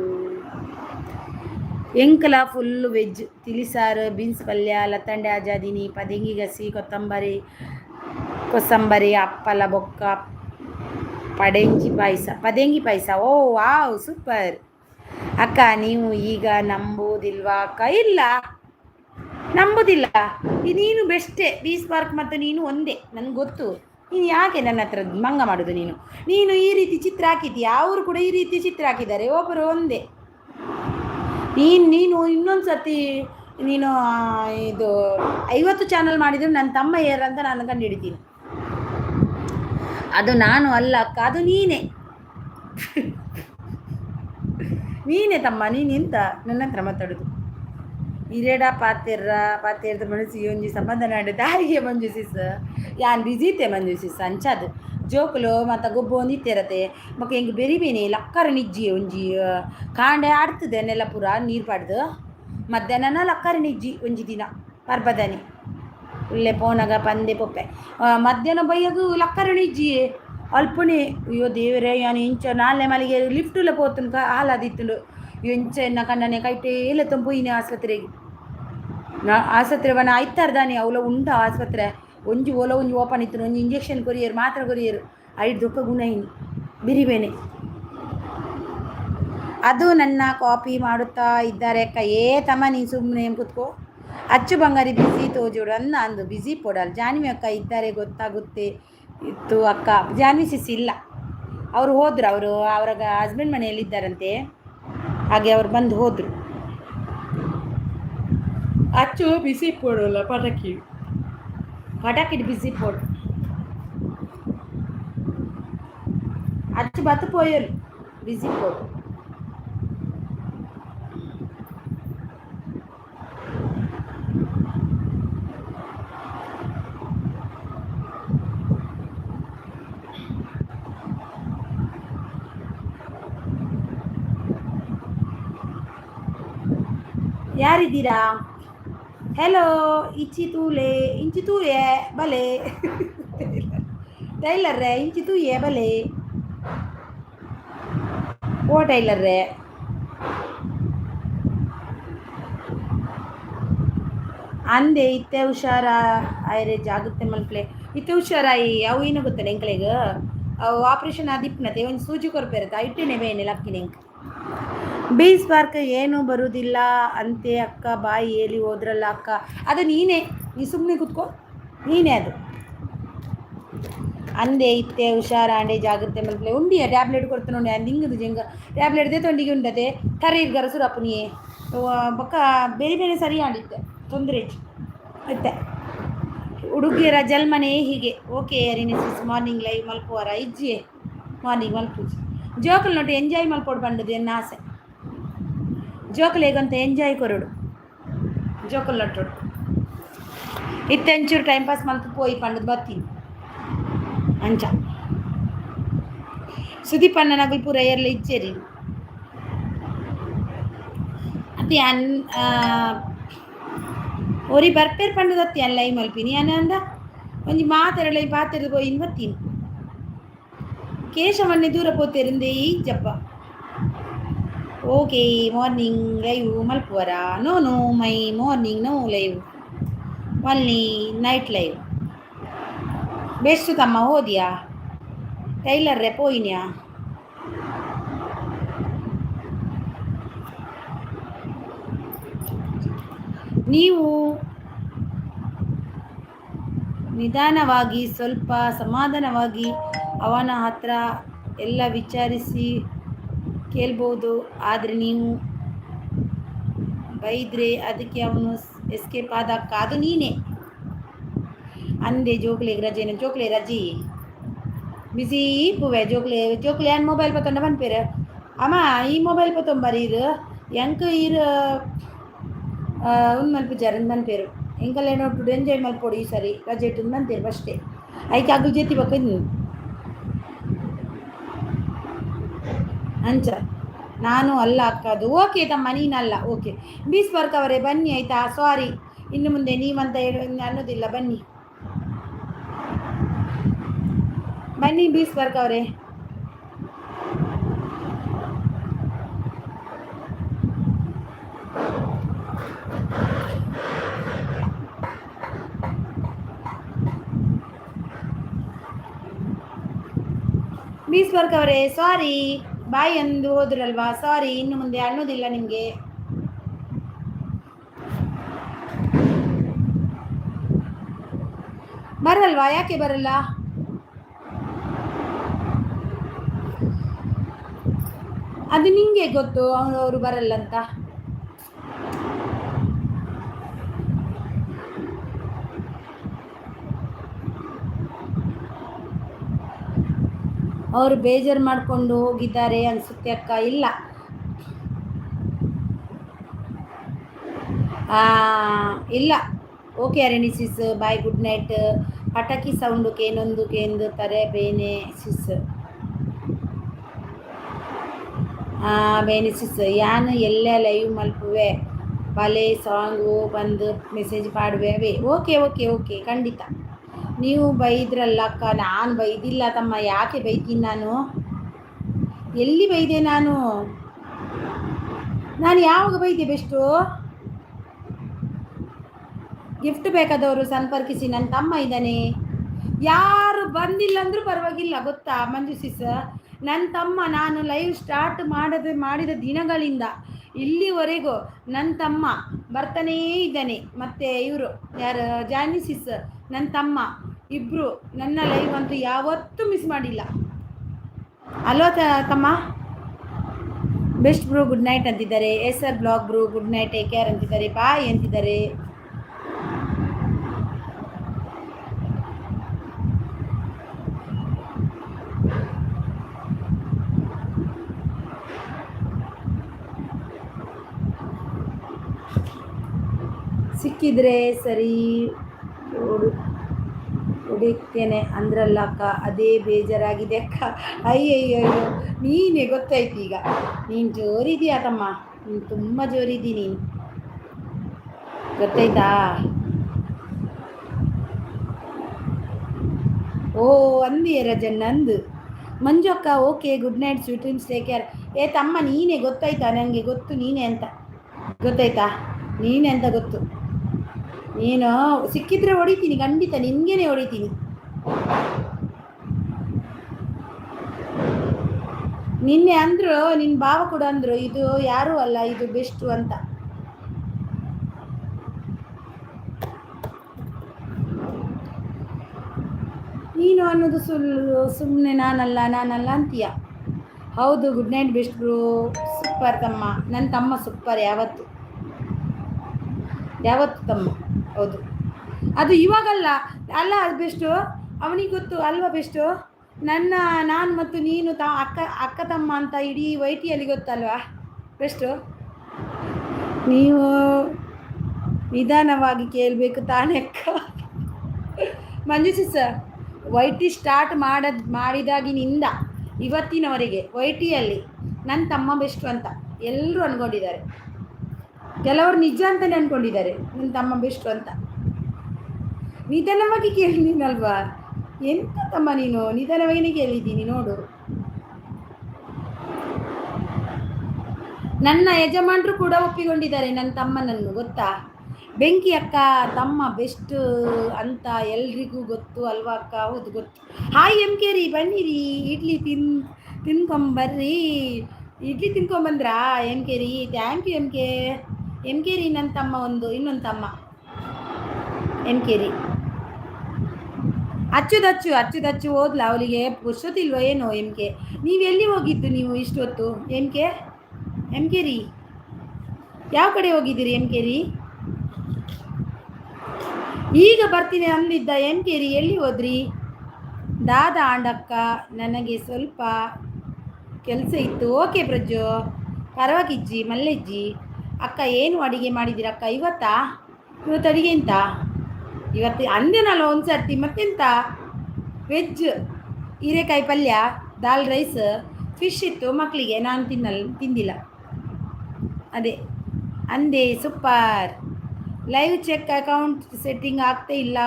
ಎಂಕಲ ಫುಲ್ಲು ವೆಜ್ ತಿಳಿಸಾರು ಬೀನ್ಸ್ ಪಲ್ಯ ಲತ್ತಂಡೆ ಆಜಾದಿನಿ ಪದಂಗಿ ಗಸಿ ಕೊಸಂಬರಿ ಅಪ್ಪಲ ಬೊಕ್ಕ ಪದಂಗಿ ಪಾಯಸ ಓ ವಾವ್ ಸೂಪರ್ ಅಕ್ಕ. ನೀವು ಈಗ ನಂಬುವುದಿಲ್ವಾ ಅಕ್ಕ? ಇಲ್ಲ ನಂಬುದಿಲ್ಲ. ನೀನು ಬೆಸ್ಟೇ, ಬೀಸ್ ಪಾರ್ಕ್ ಮತ್ತು ನೀನು ಒಂದೇ, ನನಗೆ ಗೊತ್ತು. ನೀನು ಯಾಕೆ ನನ್ನ ಹತ್ರ ಮಂಗ ಮಾಡೋದು? ನೀನು ಈ ರೀತಿ ಚಿತ್ರ ಹಾಕಿದ್ದೀಯಾ, ಅವರು ಕೂಡ ಈ ರೀತಿ ಚಿತ್ರ ಹಾಕಿದ್ದಾರೆ, ಒಬ್ಬರು ಒಂದೇ. ನೀನು ಇನ್ನೊಂದು ಸರ್ತಿ ನೀನು ಇದು 50 ಚಾನಲ್ ಮಾಡಿದ್ರು ನನ್ನ ತಮ್ಮ ಅಂತ ನಾನು ಕಂಡು ಹಿಡಿತೀನಿ. ಅದು ನಾನು ಅಲ್ಲ ಅಕ್ಕ, ಅದು ನೀನೇ ತಮ್ಮ. ನೀನೆಂತ ನನ್ನ ಹತ್ರ ಮಾತಾಡೋದು? ಹಿರೇಡ ಪಾತೆರ್ದ ಮನಸ್ಸಿಗೆ ಒಂಜಿ ಸಂಬಂಧ ನಾಡು ದಾರಿಗೆ ಮಂಜು ಸಿಸ್ ಯಾನ್ ಬಿಜಿತೆ ಮಂಜು ಸಿಸ್ ಅಂಚದು ಜೋಕುಲು ಮತ್ತು ಗೊಬ್ಬು ಒಂದಿತ್ತೇರತೆ ಮಕ್ಕ ಹೆಂಗೆ ಬೆರಿಬೇನೆ ಲಕ್ಕರ ನಿಜ್ಜಿ ಒಂಜಿ ಕಾಂಡೆ ಆಡ್ತದೆ ನೆಲ ಪೂರ ನೀರು ಪಾಡ್ದು ಮಧ್ಯಾಹ್ನ ಲಕ್ಕರ ನಿಜ್ಜಿ ಒಂಜಿ ದಿನ ಪರ್ಬದನಿ ಉಳ್ಳೆ ಪೋನಾಗ ಪಂದೆ ಪೊಪ್ಪೆ ಮಧ್ಯಾಹ್ನ ಬೈಯಗು ಲಕ್ಕರ ನಿಜ್ಜಿ ಅಲ್ಪನೇ. ಅಯ್ಯೋ ದೇವರೇ, ಯಾನು ಇಂಚ ನಾಳೆ ಮಲಿಗೆ ಲಿಫ್ಟುಲ್ಲ ಪೋತುನ್ಕ ಹಾಲಾದಿತ್ತುಂಡು ಎಂಚ ಎನ್ನ ಕಣ್ಣನೆ ಕೈಟೇ ಇಲ್ಲ ತಂಪುಯಿನ ಆಸ್ಪತ್ರೆ ವನ ಐತಾರ್ದಾನೆ ಅವಳ ಉಂಡ ಆಸ್ಪತ್ರೆ ಒಂಜಿ ಓಪನ್ ಇತ್ತು, ಒಂಜಿ ಇಂಜೆಕ್ಷನ್ ಕೊರಿಯರು ಮಾತ್ರ ಕೊರಿಯರು 5 ದೊಕ್ಕ ಗುಣ ಇನ್ನು ಬಿರಿಬೇನೆ. ಅದು ನನ್ನ ಕಾಪಿ ಮಾಡುತ್ತಾ ಇದ್ದಾರೆ ಅಕ್ಕ. ತಮ್ಮ ನೀನು ಸುಮ್ಮನೆ ಕೂತ್ಕೋ. ಅಚ್ಚು ಬಂಗಾರಿ ಬಿಸಿ ತೋಜೋಡು ಅಂದು ಬಿಸಿ ಪೋಡಲ್ ಜಾನ್ವಿ ಅಕ್ಕ ಇದ್ದಾರೆ ಗೊತ್ತಾಗುತ್ತೆ ಇತ್ತು ಅಕ್ಕ. ಜಾನ್ವಿ ಸಿಸ್ ಇಲ್ಲ, ಅವರು ಹೋದ್ರು, ಅವರ ಹಸ್ಬೆಂಡ್ ಮನೆಯಲ್ಲಿದ್ದಾರಂತೆ, ಹಾಗೆ ಅವ್ರು ಬಂದು ಹೋದರು. ಅಚ್ಚು ಬಿಸಿ ಪೋಡಲ್ಲ ಪಟಾಕಿ ಬಿಸಿ ಪೋಡು ಅಚ್ಚು ಬತ್ತು ಪೋಯಲು ಬಿಸಿ ಪೋಡು. ಯಾರಿದ್ದೀರಾ? ಹೆಲೋ ಇಂಚಿ ತೂಯೆ ಬಲೆ ಟೈಲರ್ರೆ ಇಂಚಿ ತೂಯೆ ಬಲೆ ಓ ಟೈಲರ್ರೆ ಅಂದೆ ಇತ್ತೆ ಹುಷಾರ ಆಯ್ರೇಜ್ ಆಗುತ್ತೆ ಮಲ್ಪಲೆ ಇತ್ತೆ ಹುಷಾರಾಯಿ ಅವು ಏನು ಗೊತ್ತಲ್ಲ ಎಂಕ್ಲೆಗೆ ಅವು ಆಪ್ರೇಷನ್ ಆದಿಪ್ನತೆ ಒಂದು ಸೂಜಿ ಕೊರಪಿರುತ್ತೆ ಇಟ್ಟೇನೆ ಬೇನೆ ಲಕ್ಕಿನ ಎಂಕ್ ಬೀಸ್ ಪಾರ್ಕ್ ಏನೂ ಬರುವುದಿಲ್ಲ ಅಂತೆ ಅಕ್ಕ. ಬಾಯಿ ಹೇಳಿ ಹೋದ್ರಲ್ಲ ಅಕ್ಕ. ಅದು ನೀನೇ, ನೀ ಸುಮ್ಮನೆ ಕೂತ್ಕೋ, ನೀನೇ ಅದು ಅಂದೆ ಇತ್ತೆ ಹುಷಾರ ಅಂಡೆ ಜಾಗ್ರತೆ ಮಲ್ಪಲೆ ಉಂಡಿಯ ಟ್ಯಾಬ್ಲೆಟ್ ಕೊಡ್ತಾನೆ ನೋಡಿ ಹಿಂಗದು ಜಂಗ ಟ್ಯಾಬ್ಲೆಟ್ ದೇ ತೊಂಡಿಗೆ ಉಂಡದೆ ತರಿ ಇರ್ಗಾರ ಸುರಪ್ಪು ನೀ ಬೊಕ್ಕ ಬೇರೆ ಸರಿ ಆಡಿತ್ತೆ ತೊಂದರೆ ಆಯ್ತೆ. ಹುಡುಗಿಯರ ಜಲ್ಮನೆ ಹೀಗೆ. ಓಕೆ ರಿನಿಸಿಸ್ ಮಾರ್ನಿಂಗ್ ಲೈವ್ ಮಲ್ಪುವಾರ ಇಜ್ಜಿ ಮಾರ್ನಿಂಗ್ ಮಲ್ಪು ಜೋಕಲ್ ನೋಡಿ ಎಂಜಾಯ್ ಮಲ್ಪೋಡು ಬಂಡದು ಎನ್ನ ಆಸೆ. ಜೋಕಲ್ ಹೇಗಂತ ಎಂಜಾಯ್ ಕೊರಡು ಜೋಕಲ್ ನಟ್ಟೋಡು ಇತ್ತೆಂಚೂರು ಟೈಮ್ ಪಾಸ್ ಮಲ್ತು ಪೋಯಿ ಪಂಡದು ಬರ್ತೀನಿ ಅಂಚ ಸುದೀಪ್ ಅಣ್ಣ ನಗಲ್ ಪೂರ ಎಲ್ಲ ಇಚ್ಚೇರಿ ಅತಿ ಒರಿ ಬರ್ಪೇರು ಪಂಡದು ಅತ್ತಿ ಅಲ್ಲ ಲೈವ್ ಮಲ್ಪಿನಿ ಅಂದ ಒಂಜಿ ಮಾತೆರಡು ಪಾತೆರದು ಪೋಯಿ ಬತ್ತೀನಿ ಕೇಶವನ್ನೇ ದೂರ ಪೋತೇರಿಂದೆ ಈಜಪ್ಪ. ಓಕೆ ಮಾರ್ನಿಂಗ್ ಲೈವ್ ಮಲ್ಪುವರ no my morning no live only night live best ತಮ್ಮ. ಹೋದ್ಯಾ ಟೈಲರ್ರೆ ಪೋಯಿನ್ಯಾ? ನೀವು ನಿಧಾನವಾಗಿ ಸ್ವಲ್ಪ ಸಮಾಧಾನವಾಗಿ ಅವನ ಹತ್ರ ಎಲ್ಲ ವಿಚಾರಿಸಿ ಕೇಳ್ಬೋದು, ಆದರೆ ನೀವು ಬೈದ್ರೆ ಅದಕ್ಕೆ ಅವನು ಎಸ್ಕೇಪ್ ಆದಕ್ಕ. ಅದು ನೀನೇ ಅಂದೆ ಜೋಕ್ಲೆಗೆ ರಜೆನ ಜೋಕ್ಲೆ ರಜಿ ಬಿಸಿ ಪೂವೆ ಜೋಕ್ಲೆ ಏನು ಮೊಬೈಲ್ ಪತ್ತೊಂಡ ಬಂದ್ಪೇರ ಅಮ್ಮ ಈ ಮೊಬೈಲ್ ಪತ್ತೊಂಬರಿ ಇದು ಎಂಕ ಇರು ಒಂದು ಮಲ್ಪಿಜಾರ ಬಂದ್ಪೇರು ಎಂಕಲ್ಲ ನೋಡ್ಬಿಟ್ಟು ಎಂಜಾಯ್ ಮಲ್ಪೋಡು ಈ ಸರಿ ರಜೆ ಇಟ್ಟು ಬಂತೇರು ಫಸ್ಟೇ ಐಕೆ ಆಗಲು ಜೊತೆ ಬೇಕು ಅಂಚ ನಾನು ಅಲ್ಲ ಅಕ್ಕದು. ಓಕೆ ತಮ್ಮ, ನೀನಲ್ಲ. ಓಕೆ, ಬೀಸ್ ವರ್ಕ್ ಅವರೇ ಬನ್ನಿ ಆಯಿತಾ. ಸಾರಿ, ಇನ್ನು ಮುಂದೆ ನೀವಂತ ಹೇಳಿ ಅನ್ನೋದಿಲ್ಲ. ಬನ್ನಿ ಬನ್ನಿ ಬೀಸ್ ವರ್ಕ್ ಅವರೇ. ಬೀಸ್ ವರ್ಕ್ ಅವರೇ ಸಾರಿ, ಬಾಯ್ ಅಂದು ಹೋದ್ರಲ್ವಾ, ಸಾರಿ, ಇನ್ನು ಮುಂದೆ ಅನ್ನೋದಿಲ್ಲ ನಿಮಗೆ. ಬರಲ್ವಾ? ಯಾಕೆ ಬರಲ್ಲ? ಅದು ನಿಂಗೆ ಗೊತ್ತು ಅವರು ಬರಲ್ಲ ಅಂತ. ಅವರು ಬೇಜಾರು ಮಾಡಿಕೊಂಡು ಹೋಗಿದ್ದಾರೆ ಅನಿಸುತ್ತೆ ಅಕ್ಕ. ಇಲ್ಲ, ಇಲ್ಲ. ಓಕೆ ಅರಣಿ ಸಿಸ್, ಬಾಯ್, ಗುಡ್ ನೈಟ್. ಪಟಾಕಿ ಸೌಂಡು ಕೇನೊಂದು ಕೇಂದು ತಾರೆ ಬೇನೆ ಸಿಸ್. ಬೇನೆ ಸಿಸ್, ಯಾನು ಎಲ್ಲೇ ಲೈವ್ ಮಲ್ಪುವೆ ಬಲೆ ಸಾಂಗು ಬಂದು ಮೆಸೇಜ್ ಮಾಡುವೆ. ಓಕೆ ಓಕೆ ಓಕೆ, ಖಂಡಿತ. ನೀವು ಬೈದ್ರಲ್ಲ ಅಕ್ಕ. ನಾನು ಬೈದಿಲ್ಲ ತಮ್ಮ. ಯಾಕೆ ಬೈತೀನಿ ನಾನು? ಎಲ್ಲಿ ಬೈದೆ ನಾನು? ಯಾವಾಗ ಬೈದೆ? ಬೆಸ್ಟು ಗಿಫ್ಟ್ ಬೇಕಾದವರು ಸಂಪರ್ಕಿಸಿ, ನನ್ನ ತಮ್ಮ ಇದ್ದಾನೆ. ಯಾರು ಬಂದಿಲ್ಲ ಅಂದರೂ ಪರವಾಗಿಲ್ಲ, ಗೊತ್ತಾ ಮಂಜು ಸಿಸ್. ನನ್ನ ತಮ್ಮ ನಾನು ಲೈವ್ ಸ್ಟಾರ್ಟ್ ಮಾಡಿದ ದಿನಗಳಿಂದ ಇಲ್ಲಿವರೆಗೂ ನನ್ನ ತಮ್ಮ ಬರ್ತಾನೇ ಇದ್ದಾನೆ. ಮತ್ತು ಇವರು ಯಾರು, ಜಾನಿ ಸಿಸ್, ನನ್ನ ತಮ್ಮ ಇಬ್ಬರು ನನ್ನ ಲೈವ್ ಅಂತೂ ಯಾವತ್ತೂ ಮಿಸ್ ಮಾಡಿಲ್ಲ. ಅಲ್ವಾ ತಮ್ಮ? ಬೆಸ್ಟ್ ಬ್ರೋ ಗುಡ್ ನೈಟ್ ಅಂತಿದ್ದಾರೆ. Yes sir blog bro good night, take care ಅಂತಿದ್ದಾರೆ. ಬಾಯ್ ಅಂತಿದ್ದಾರೆ. ಸಿಕ್ಕಿದ್ರೆ ಸರಿ ಹೊಡಿತೇನೆ ಅಂದ್ರಲ್ಲ ಅಕ್ಕ, ಅದೇ ಬೇಜಾರಾಗಿದೆ ಅಕ್ಕ. ಅಯ್ಯಯ್ಯೋ, ನೀನೇ ಗೊತ್ತಾಯ್ತು ಈಗ. ನೀನು ಜೋರಿದೀಯಾ ತಮ್ಮ, ನೀನು ತುಂಬ ಜೋರಿದ್ದಿ ನೀನು, ಗೊತ್ತಾಯ್ತಾ? ಓ ಅಂದಿಯ ರಜನ್ ನಂದು. ಮಂಜು ಅಕ್ಕ okay good night sweet dreams, take care. ತಮ್ಮ ನೀನೇ, ಗೊತ್ತಾಯ್ತಾ? ನನಗೆ ಗೊತ್ತು ನೀನೇ ಅಂತ, ಗೊತ್ತಾಯ್ತಾ? ನೀನೇ ಅಂತ ಗೊತ್ತು. ನೀನು ಸಿಕ್ಕಿದ್ರೆ ಹೊಡಿತೀನಿ ಖಂಡಿತ, ನಿನ್ಗೇನೆ ಹೊಡಿತೀನಿ. ನಿನ್ನೆ ಅಂದ್ರು, ನಿನ್ನ ಭಾವ ಕೂಡ ಅಂದ್ರು, ಇದು ಯಾರೂ ಅಲ್ಲ, ಇದು ಬೆಸ್ಟು ಅಂತ. ನೀನು ಅನ್ನೋದು ಸುಮ್ಮನೆ ನಾನಲ್ಲ ಅಂತೀಯ. ಹೌದು, good night best bro. Super ತಮ್ಮ, ನನ್ನ ತಮ್ಮ ಸೂಪರ್ ಯಾವತ್ತು ತಮ್ಮ. ಹೌದು, ಅದು ಇವಾಗಲ್ಲ ಅಲ್ಲ, ಅದು ಬೆಸ್ಟು, ಅವನಿಗೆ ಗೊತ್ತು ಅಲ್ವಾ ಬೆಸ್ಟು. ನಾನು ಮತ್ತು ನೀನು ಅಕ್ಕ ತಮ್ಮ ಅಂತ ಇಡೀ ವೈಟಿಯಲ್ಲಿ ಗೊತ್ತಲ್ವಾ ಬೆಸ್ಟು. ನೀವು ನಿಧಾನವಾಗಿ ಕೇಳಬೇಕು ತಾನೇ ಅಕ್ಕ. ಮಂಜು ಸಿಸ್, ವೈಟಿ ಸ್ಟಾರ್ಟ್ ಮಾಡಿದಾಗಿನಿಂದ ಇವತ್ತಿನವರೆಗೆ ವೈಟಿಯಲ್ಲಿ ನನ್ನ ತಮ್ಮ ಬೆಸ್ಟು ಅಂತ ಎಲ್ಲರೂ ಅಂದ್ಕೊಂಡಿದ್ದಾರೆ. ಕೆಲವರು ನಿಜ ಅಂತಲೇ ಅಂದ್ಕೊಂಡಿದ್ದಾರೆ ನನ್ನ ತಮ್ಮ ಬೆಸ್ಟು ಅಂತ. ನಿಧಾನವಾಗಿ ಕೇಳಿದ್ದೀನಲ್ವಾ? ಎಂತ ತಮ್ಮ ನೀನು, ನಿಧಾನವಾಗಿಯೇ ಕೇಳಿದ್ದೀನಿ ನೋಡು. ನನ್ನ ಯಜಮಾನರು ಕೂಡ ಒಪ್ಪಿಕೊಂಡಿದ್ದಾರೆ ನನ್ನ ತಮ್ಮನನ್ನು, ಗೊತ್ತಾ? ಬೆಂಕಿ ಅಕ್ಕ ತಮ್ಮ ಬೆಸ್ಟ್ ಅಂತ ಎಲ್ರಿಗೂ ಗೊತ್ತು ಅಲ್ವಾ ಅಕ್ಕ? ಹೌದು ಗೊತ್ತು. ಹಾಯ್ ಎಮ್ ಕೆ ರೀ, ಬನ್ನಿರಿ, ಇಡ್ಲಿ ತಿನ್ಕೊಂಬರ್ರಿ. ಇಡ್ಲಿ ತಿನ್ಕೊಂಬಂದ್ರಾ ಎಮ್ ಕೆ ರೀ? ಥ್ಯಾಂಕ್ ಯು ಎಮ್ ಕೆ ರೀ. ನನ್ನ ತಮ್ಮ ಇನ್ನೊಂದು ತಮ್ಮ ಎಮ್ ಕೆ ರೀ. ಅಚ್ಚುದಚ್ಚು ಓದ್ಲಾ? ಅವಳಿಗೆ ಪುರ್ಸೊತ್ತಿಲ್ವ ಏನೋ ಎಮ್ ಕೆ? ನೀವೆಲ್ಲಿ ಹೋಗಿದ್ದು ನೀವು ಇಷ್ಟು ಹೊತ್ತು ಎಮ್ ಕೆ ರೀ? ಯಾವ ಕಡೆ ಹೋಗಿದ್ದೀರಿ ಎಮ್ ಕೆ ರೀ? ಈಗ ಬರ್ತೀನಿ ಅಂದಿದ್ದ ಎಮ್ ಕೆ ರೀ, ಎಲ್ಲಿ ಹೋದ್ರಿ? ದಾದಾ ಆಂಡಕ್ಕ, ನನಗೆ ಸ್ವಲ್ಪ ಕೆಲಸ ಇತ್ತು. ಓಕೆ ಪ್ರಜ್ಜು, ಪರವಾಗಿಜ್ಜಿ ಮಲ್ಲೆಜ್ಜಿ. ಅಕ್ಕ ಏನು ಅಡುಗೆ ಮಾಡಿದ್ದೀರ ಅಕ್ಕ ಇವತ್ತು ಅಡುಗೆ ಎಂತ? ಇವತ್ತು ಅಂದೇನಲ್ಲ ಒಂದು ಸರ್ತಿ, ಮತ್ತೆಂತ? ವೆಜ್, ಹೀರೆಕಾಯಿ ಪಲ್ಯ, ದಾಲ್ ರೈಸ್, ಫಿಶ್ ಇತ್ತು ಮಕ್ಕಳಿಗೆ, ನಾನು ತಿಂದಿಲ್ಲ. ಅದೇ ಅಂದೆ super. Live check account setting ಆಗ್ತಾ ಇಲ್ಲ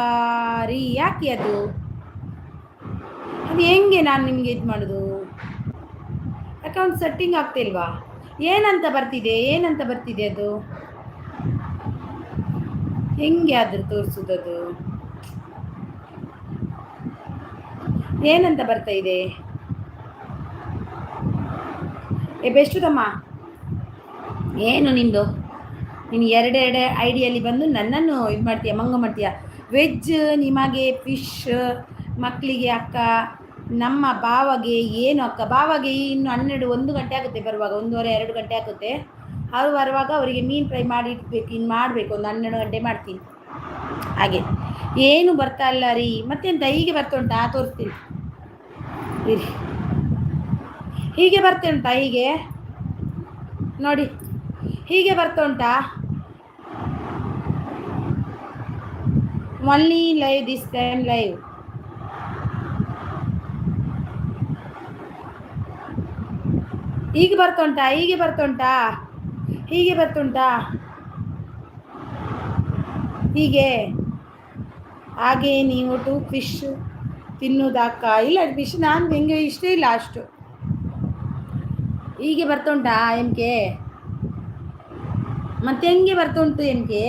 ರೀ, ಯಾಕೆ ಅದು ಹೆಂಗೆ ನಾನು ನಿಮಗೆ ಇದು ಮಾಡೋದು? ಅಕೌಂಟ್ ಸೆಟ್ಟಿಂಗ್ ಆಗ್ತಿಲ್ವಾ? ಏನಂತ ಬರ್ತಿದೆ ಅದು? ಹೆಂಗೆ ಆದ್ರೂ ತೋರಿಸೋದದು? ಏನಂತ ಬರ್ತಾ ಇದೆ? ಬೆಷ್ಟು ತಮ್ಮ, ಏನು ನಿಂದು? ನೀನು ಎರಡೆರಡು ಐಡಿಯಲ್ಲಿ ಬಂದು ನನ್ನನ್ನು ಇದು ಮಾಡ್ತೀಯ, ಮಂಗ ಮಾಡ್ತೀಯ. ವೆಜ್ ನಿಮಗೆ, ಫಿಶ್ ಮಕ್ಕಳಿಗೆ, ಅಕ್ಕ ನಮ್ಮ ಬಾವಗೆ. ಏನು ಅಕ್ಕ ಬಾವಗೆ ಇನ್ನು 1 ಗಂಟೆ ಆಗುತ್ತೆ ಬರುವಾಗ, 1:30 2 ಗಂಟೆ ಆಗುತ್ತೆ. ಅವ್ರು ಬರುವಾಗ ಅವರಿಗೆ ಮೀನು ಫ್ರೈ ಮಾಡಿ ಇಟ್ಬೇಕು, ಇನ್ನು ಮಾಡಬೇಕು, ಒಂದು 12 ಗಂಟೆ ಮಾಡ್ತೀನಿ. ಹಾಗೆ ಏನು ಬರ್ತಾ ಇಲ್ಲ ರೀ. ಮತ್ತೆಂತ ಹೀಗೆ ಬರ್ತಾ ಉಂಟಾ? ತೋರಿಸ್ತೀನಿ ಇರಿ. ಹೀಗೆ ಬರ್ತಾ ಉಂಟಾ? ಹೀಗೆ ನೋಡಿ, ಹೀಗೆ ಬರ್ತಾ ಉಂಟಾ? Only live this time live. ಹೀಗೆ ಬರ್ತಾ ಉಂಟಾ? ಹೀಗೆ ಬರ್ತಾ ಉಂಟಾ? ಹೀಗೆ ಬರ್ತುಂಟಾ? ಹೀಗೆ ಹಾಗೆ ನೀವು ಫಿಶ್ ತಿನ್ನುವುದಾಕ? ಇಲ್ಲ, ಫಿಶ್ ನಾನು ಹೆಂಗೆ ಇಷ್ಟ ಇಲ್ಲ ಅಷ್ಟು. ಹೀಗೆ ಬರ್ತುಂಟಾ ಎಮ್ಕೆ? ಮತ್ತೆ ಹೆಂಗೆ ಬರ್ತುಂಟು ಎಮ್ಕೆ?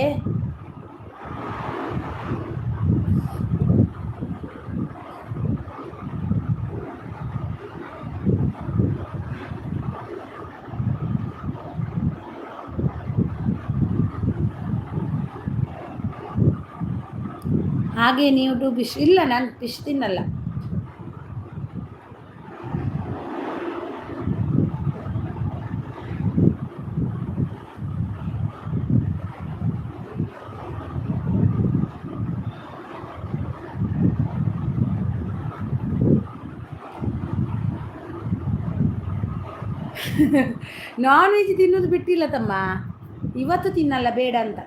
ಹಾಗೆ ನೀವು ಫಿಶ್? ಇಲ್ಲ, ನಾನು ಫಿಶ್ ತಿನ್ನಲ್ಲ. ನಾನ್ ವೆಜ್ ತಿನ್ನೋದು ಬಿಟ್ಟಿಲ್ಲ ತಮ್ಮ, ಇವತ್ತು ತಿನ್ನಲ್ಲ ಬೇಡ ಅಂತ.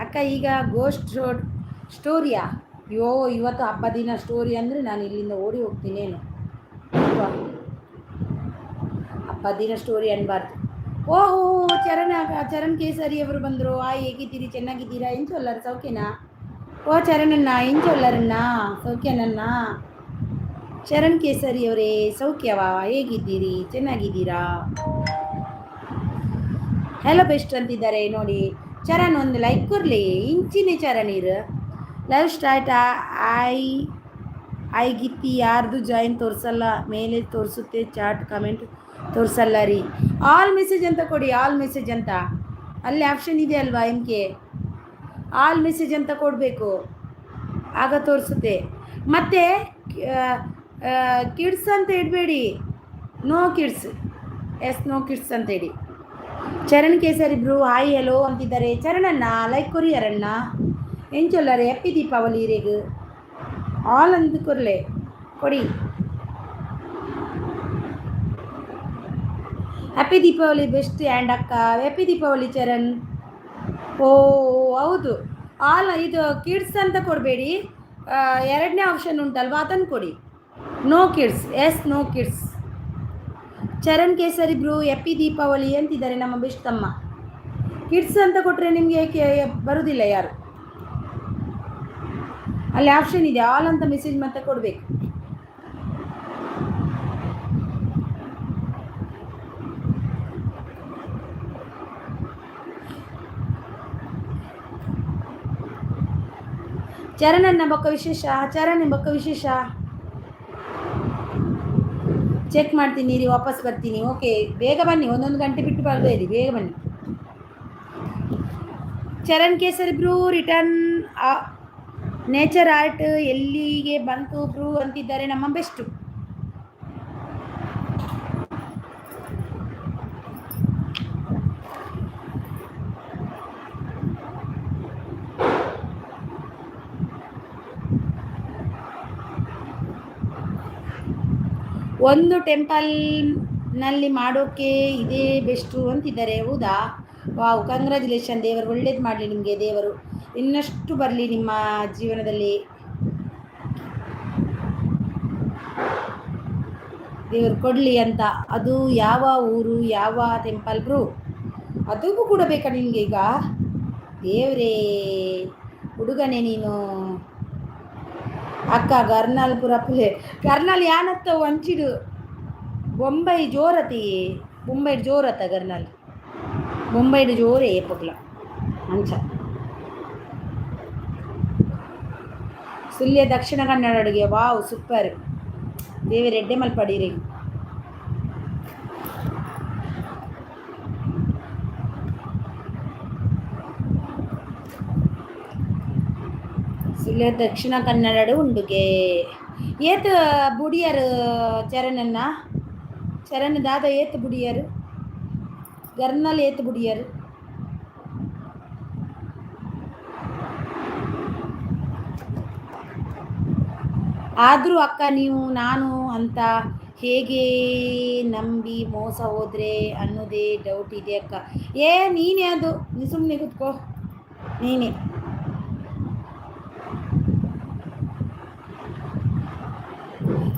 ಅಕ್ಕ ಈಗ ಗೋಸ್ಟ್ ಸ್ಟೋರಿಯಾ? ಅಯ್ಯೋ, ಇವತ್ತು ಹಬ್ಬ ದಿನ ಸ್ಟೋರಿ ಅಂದರೆ ನಾನು ಇಲ್ಲಿಂದ ಓಡಿ ಹೋಗ್ತೀನೇನು. ಹಬ್ಬ ದಿನ ಸ್ಟೋರಿ ಅನ್ಬಾರ್ದು. ಓಹೋ, ಚರಣ್ ಕೇಸರಿ ಅವರು ಬಂದರು. ಹೇಗಿದ್ದೀರಿ? ಚೆನ್ನಾಗಿದ್ದೀರಾ? ಏನು ಚೊಲ್ಲರು ಸೌಖ್ಯನಾ? ಓ ಚರಣಣ್ಣ, ಏನು ಚೊಲ್ಲರಣ್ಣ? ಸೌಖ್ಯನನ್ನ? ಚರಣ್ ಕೇಸರಿ ಅವರೇ ಸೌಖ್ಯವಾ? ಹೇಗಿದ್ದೀರಿ? ಚೆನ್ನಾಗಿದ್ದೀರಾ? ಹಲೋ ಬೆಸ್ಟ್ ಅಂತಿದ್ದಾರೆ ನೋಡಿ. ಚರಣ್ ಒಂದು ಲೈಕ್ ಕೊರಲಿ, ಇಂಚಿನೇ ಚರಣ್ ಇರು. ಲೈವ್ ಸ್ಟಾರ್ಟ್ ಆಯ್ಗಿತ್ತಿ. ಯಾರ್ದು ಜಾಯಿನ್ ತೋರಿಸಲ್ಲ, ಮೇಲೆ ತೋರಿಸುತ್ತೆ ಚಾಟ್, ಕಮೆಂಟ್ ತೋರಿಸಲ್ಲ ರೀ. ಆಲ್ ಮೆಸೇಜ್ ಅಂತ ಕೊಡಿ, ಆಲ್ ಮೆಸೇಜ್ ಅಂತ. ಅಲ್ಲಿ ಆಪ್ಷನ್ ಇದೆ ಅಲ್ವಾ ಎಮ್ಕೆ? ಆಲ್ ಮೆಸೇಜ್ ಅಂತ ಕೊಡಬೇಕು, ಆಗ ತೋರಿಸುತ್ತೆ. ಮತ್ತು ಕಿಡ್ಸ್ ಅಂತ ಇಡಬೇಡಿ, ನೋ ಕಿಡ್ಸ್. ನೋ ಕಿಡ್ಸ್ ಅಂತ ಇಡಿ. ಚರಣ್ ಕೇಸರಿ ಬ್ರೂ ಹಾಯ್ ಹಲೋ ಅಂತಿದ್ದಾರೆ. ಚರಣಣ್ಣ ಲೈಕ್ ಕೊರಿಯರಣ್ಣ, ಏನು ಚೊಲ್ಲರೆ? ಹ್ಯಾಪಿ ದೀಪಾವಳಿ ರೇಗು ಆಲ್ ಅಂತ ಕೊರಲೆ ಕೊಡಿ. ಹ್ಯಾಪಿ ದೀಪಾವಳಿ ಬೆಸ್ಟ್ ಆ್ಯಂಡ್ ಅಕ್ಕ. ಹ್ಯಾಪಿ ದೀಪಾವಳಿ ಚರಣ್. ಓ ಹೌದು, ಆಲ್ ಇದು ಕಿಡ್ಸ್ ಅಂತ ಕೊಡಬೇಡಿ. ಎರಡನೇ ಆಪ್ಷನ್ ಉಂಟಲ್ವಾ, ಅದನ್ನು ಕೊಡಿ. No kids. No kids. Charan Kesari bro happy Deepavali ಅಂತಿದ್ದಾರೆ ನಮ್ಮ ಬೆಸ್ಟ್ ತಮ್ಮ. ಕಿಡ್ಸ್ ಅಂತ ಕೊಟ್ಟರೆ ನಿಮಗೆ ಬರುವುದಿಲ್ಲ ಯಾರು. ಅಲ್ಲಿ ಆಪ್ಷನ್ ಇದೆ, ಆಲ್ ಅಂತ ಮೆಸೇಜ್ ಮತ್ತೆ ಕೊಡಬೇಕು. ಚರಣನ್ನ ಬೊಕ್ಕ ವಿಶೇಷ, ಚರಣ್ ಬೊಕ್ಕ ವಿಶೇಷ. ಚೆಕ್ ಮಾಡ್ತೀನಿ ರೀ, ವಾಪಸ್ ಬರ್ತೀನಿ. ಓಕೆ, ಬೇಗ ಬನ್ನಿ, 1 ಗಂಟೆ ಬಿಟ್ಟು ಬರಬೇಡಿ, ಬೇಗ ಬನ್ನಿ. ಚರಣ್ ಕೇಸರಿ ಬ್ರೂ ರಿಟರ್ನ್ ನೇಚರ್ ಆರ್ಟ್ ಎಲ್ಲಿಗೆ ಬಂತು ಬ್ರೂ ಅಂತಿದ್ದಾರೆ ನಮ್ಮ ಬೆಸ್ಟು. ಒಂದು ಟೆಂಪಲ್ನಲ್ಲಿ ಮಾಡೋಕ್ಕೆ ಇದೇ ಬೆಸ್ಟು ಅಂತಿದ್ದಾರೆ. ಹೌದಾ? Wow, congratulation. ದೇವರು ಒಳ್ಳೇದು ಮಾಡಲಿ ನಿಮಗೆ, ದೇವರು ಇನ್ನಷ್ಟು ಬರಲಿ ನಿಮ್ಮ ಜೀವನದಲ್ಲಿ. ದೇವ್ರು ಕೊಡಲಿ ಅಂತ. ಅದು ಯಾವ ಊರು, ಯಾವ ಟೆಂಪಲ್ ಬ್ರೋ? ಅದಕ್ಕೂ ಕೂಡ ಬೇಕಾ ನಿನಗೆ ಈಗ? ದೇವ್ರೇ, ಹುಡುಗನೇ ನೀನು. ಅಕ್ಕ ಗರ್ನಾಲ್ ಪುರ ಪುಲೆ ಗರ್ನಾಲ್ ಯಾನತ್ತ ವಂಚಿಡು ಬೊಂಬೈ ಜೋರತಿ. ಬೊಂಬೈ ಜೋರತ್ತ ಗರ್ನಾಲ್ ಬೊಂಬೈಡು ಜೋರೇ ಪೊಗ್ಲ ಅಂಚ. ಸುಳ್ಯ ದಕ್ಷಿಣ ಕನ್ನಡ ಅಡುಗೆ ವಾವ್ ಸೂಪರ್. ದೇವರ ಎಡ್ಡೆ ಮಲ್ಪಡಿರಿ. ಸುಳ್ಯ ದಕ್ಷಿಣ ಕನ್ನಡ ಉಂಡುಗೆ ಏತ್ ಬುಡಿಯರು ಚರಣನ್ನ ಚರಣ ದಾದ ಏತ್ ಬುಡಿಯರು ಗರ್ನಲ್ ಏತ್ ಬುಡಿಯರು. ಆದರೂ ಅಕ್ಕ ನೀವು ನಾನು ಅಂತ ಹೇಗೆ ನಂಬಿ ಮೋಸ ಹೋದ್ರೆ ಅನ್ನೋದೇ ಡೌಟ್ ಇದೆ ಅಕ್ಕ. ನೀನೇ ಅದು, ನೀ ಸುಮ್ಮನೆ ಕೂತ್ಕೋ, ನೀನೇ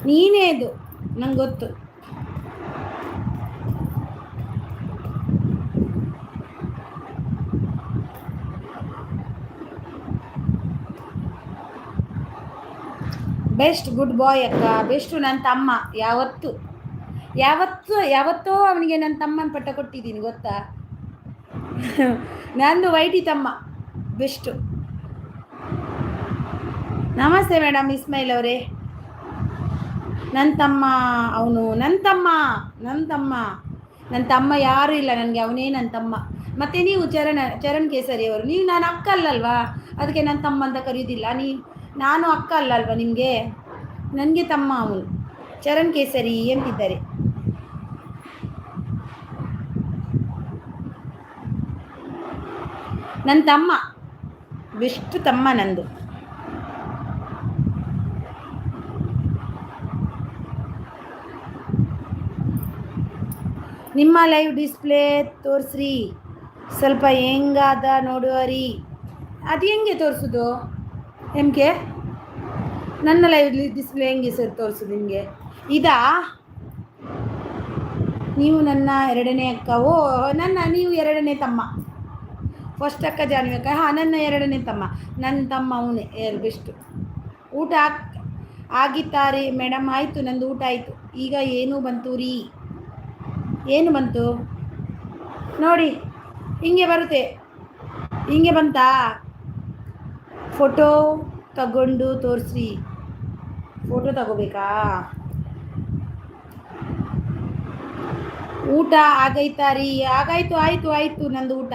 ನೀನೇ ಅದು, ನಂಗೆ ಗೊತ್ತು. ಬೆಸ್ಟ್ ಗುಡ್ ಬಾಯ್ ಅಕ್ಕ. ಬೆಸ್ಟು ನನ್ನ ತಮ್ಮ. ಯಾವತ್ತೂ ಯಾವತ್ತೂ ಯಾವತ್ತೋ ಅವನಿಗೆ ನನ್ನ ತಮ್ಮನ ಪಟ್ಟ ಕೊಟ್ಟಿದ್ದೀನಿ ಗೊತ್ತಾ. ನಂದು ವೈಟಿ ತಮ್ಮ ಬೆಸ್ಟು. ನಮಸ್ತೆ ಮೇಡಮ್ ಇಸ್ಮಾಯಿಲ್ ಅವರೇ. ನನ್ನ ತಮ್ಮ ಅವನು, ನನ್ನ ತಮ್ಮ ನನ್ನ ತಮ್ಮ ನನ್ನ ತಮ್ಮ ಯಾರೂ ಇಲ್ಲ ನನಗೆ, ಅವನೇ ನನ್ನ ತಮ್ಮ. ಮತ್ತು ನೀವು ಚರಣ್ ಕೇಸರಿ ಅವರು, ನೀವು ನಾನು ಅಕ್ಕ ಅಲ್ಲಲ್ವಾ, ಅದಕ್ಕೆ ನನ್ನ ತಮ್ಮ ಅಂತ ಕರೆಯೋದಿಲ್ಲ. ನಾನು ಅಕ್ಕ ಅಲ್ಲಲ್ವ ನಿಮಗೆ, ನನಗೆ ತಮ್ಮ ಅವನು. ಚರಣ್ ಕೇಸರಿ ಎಂತಿದ್ದಾರೆ. ನನ್ನ ತಮ್ಮ ಬೆಸ್ಟ್ ತಮ್ಮ ನಂದು. ನಿಮ್ಮ ಲೈವ್ ಡಿಸ್ಪ್ಲೇ ತೋರಿಸ್ರಿ ಸ್ವಲ್ಪ, ಹೆಂಗಾದ ನೋಡುವರಿ. ಅದು ಹೆಂಗೆ ತೋರಿಸೋದು ನಿಮಗೆ? ನನ್ನ ಲೈವ್ ಡಿಸ್ಪ್ಲೇ ಹೆಂಗೆ ಸರ್ ತೋರಿಸೋದು ನಿಮಗೆ? ಇದಾ? ನೀವು ನನ್ನ ಎರಡನೇ ಅಕ್ಕ. ಓ ನೀವು ಎರಡನೇ ತಮ್ಮ. ಫಸ್ಟ್ ಅಕ್ಕ ಜಾನ್ವಿ ಅಕ್ಕ. ಹಾಂ, ನನ್ನ ಎರಡನೇ ತಮ್ಮ. ನನ್ನ ತಮ್ಮ ಅವನೇ ಬೆಸ್ಟು. ಊಟ ಆಗಿತ್ತಾರೆ ಮೇಡಮ್? ಆಯಿತು, ನಂದು ಊಟ ಆಯಿತು. ಈಗ ಏನು ಬಂತು ರೀ? ಏನು ಬಂತು ನೋಡಿ, ಹಿಂಗೆ ಬರುತ್ತೆ. ಹಿಂಗೆ ಬಂತಾ? ಫೋಟೋ ತಗೊಂಡು ತೋರಿಸ್ರಿ. ಫೋಟೋ ತಗೋಬೇಕಾ? ಊಟ ಆಗೈತಾ ರೀ? ಆಗಾಯ್ತು, ಆಯಿತು ಆಯಿತು, ನಂದು ಊಟ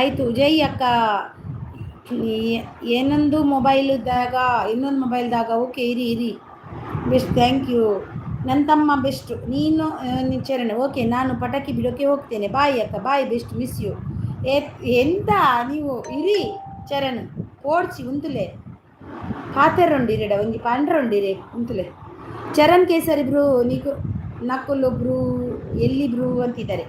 ಆಯಿತು. ಜೈ ಅಕ್ಕ. ಇನ್ನೊಂದು ಮೊಬೈಲ್ದಾಗ ಓಕೆ, ಇರಿ ಬೆಸ್ಟ್, ಥ್ಯಾಂಕ್ ಯು. ನನ್ನ ತಮ್ಮ ಬೆಸ್ಟು. ನೀನು ಚರಣ್ ಓಕೆ. ನಾನು ಪಟಾಕಿ ಬಿಡೋಕ್ಕೆ ಹೋಗ್ತೇನೆ. ಬಾಯ್ ಅಕ್ಕ, ಬಾಯ್ ಬೆಸ್ಟ್, ಮಿಸ್ ಯು. ಎಂತ ನೀವು ಇರಿ ಚರಣ್ ಓಡಿಸಿ ಉಂತುಲೆ ಹಾತೆರೊಂಡಿರೆಡ ಒಂಗಿ ಪಾಂಡ್ರೊಂಡಿರೆ ಉಂತುಲೆ. ಚರಣ್ ಕೇಸರಿ ಬ್ರೂ ನೀಕು ನಕ್ಕಲ್ಲೊಬ್ರು ಎಲ್ಲಿ ಬ್ರೂ ಅಂತಿದ್ದಾರೆ.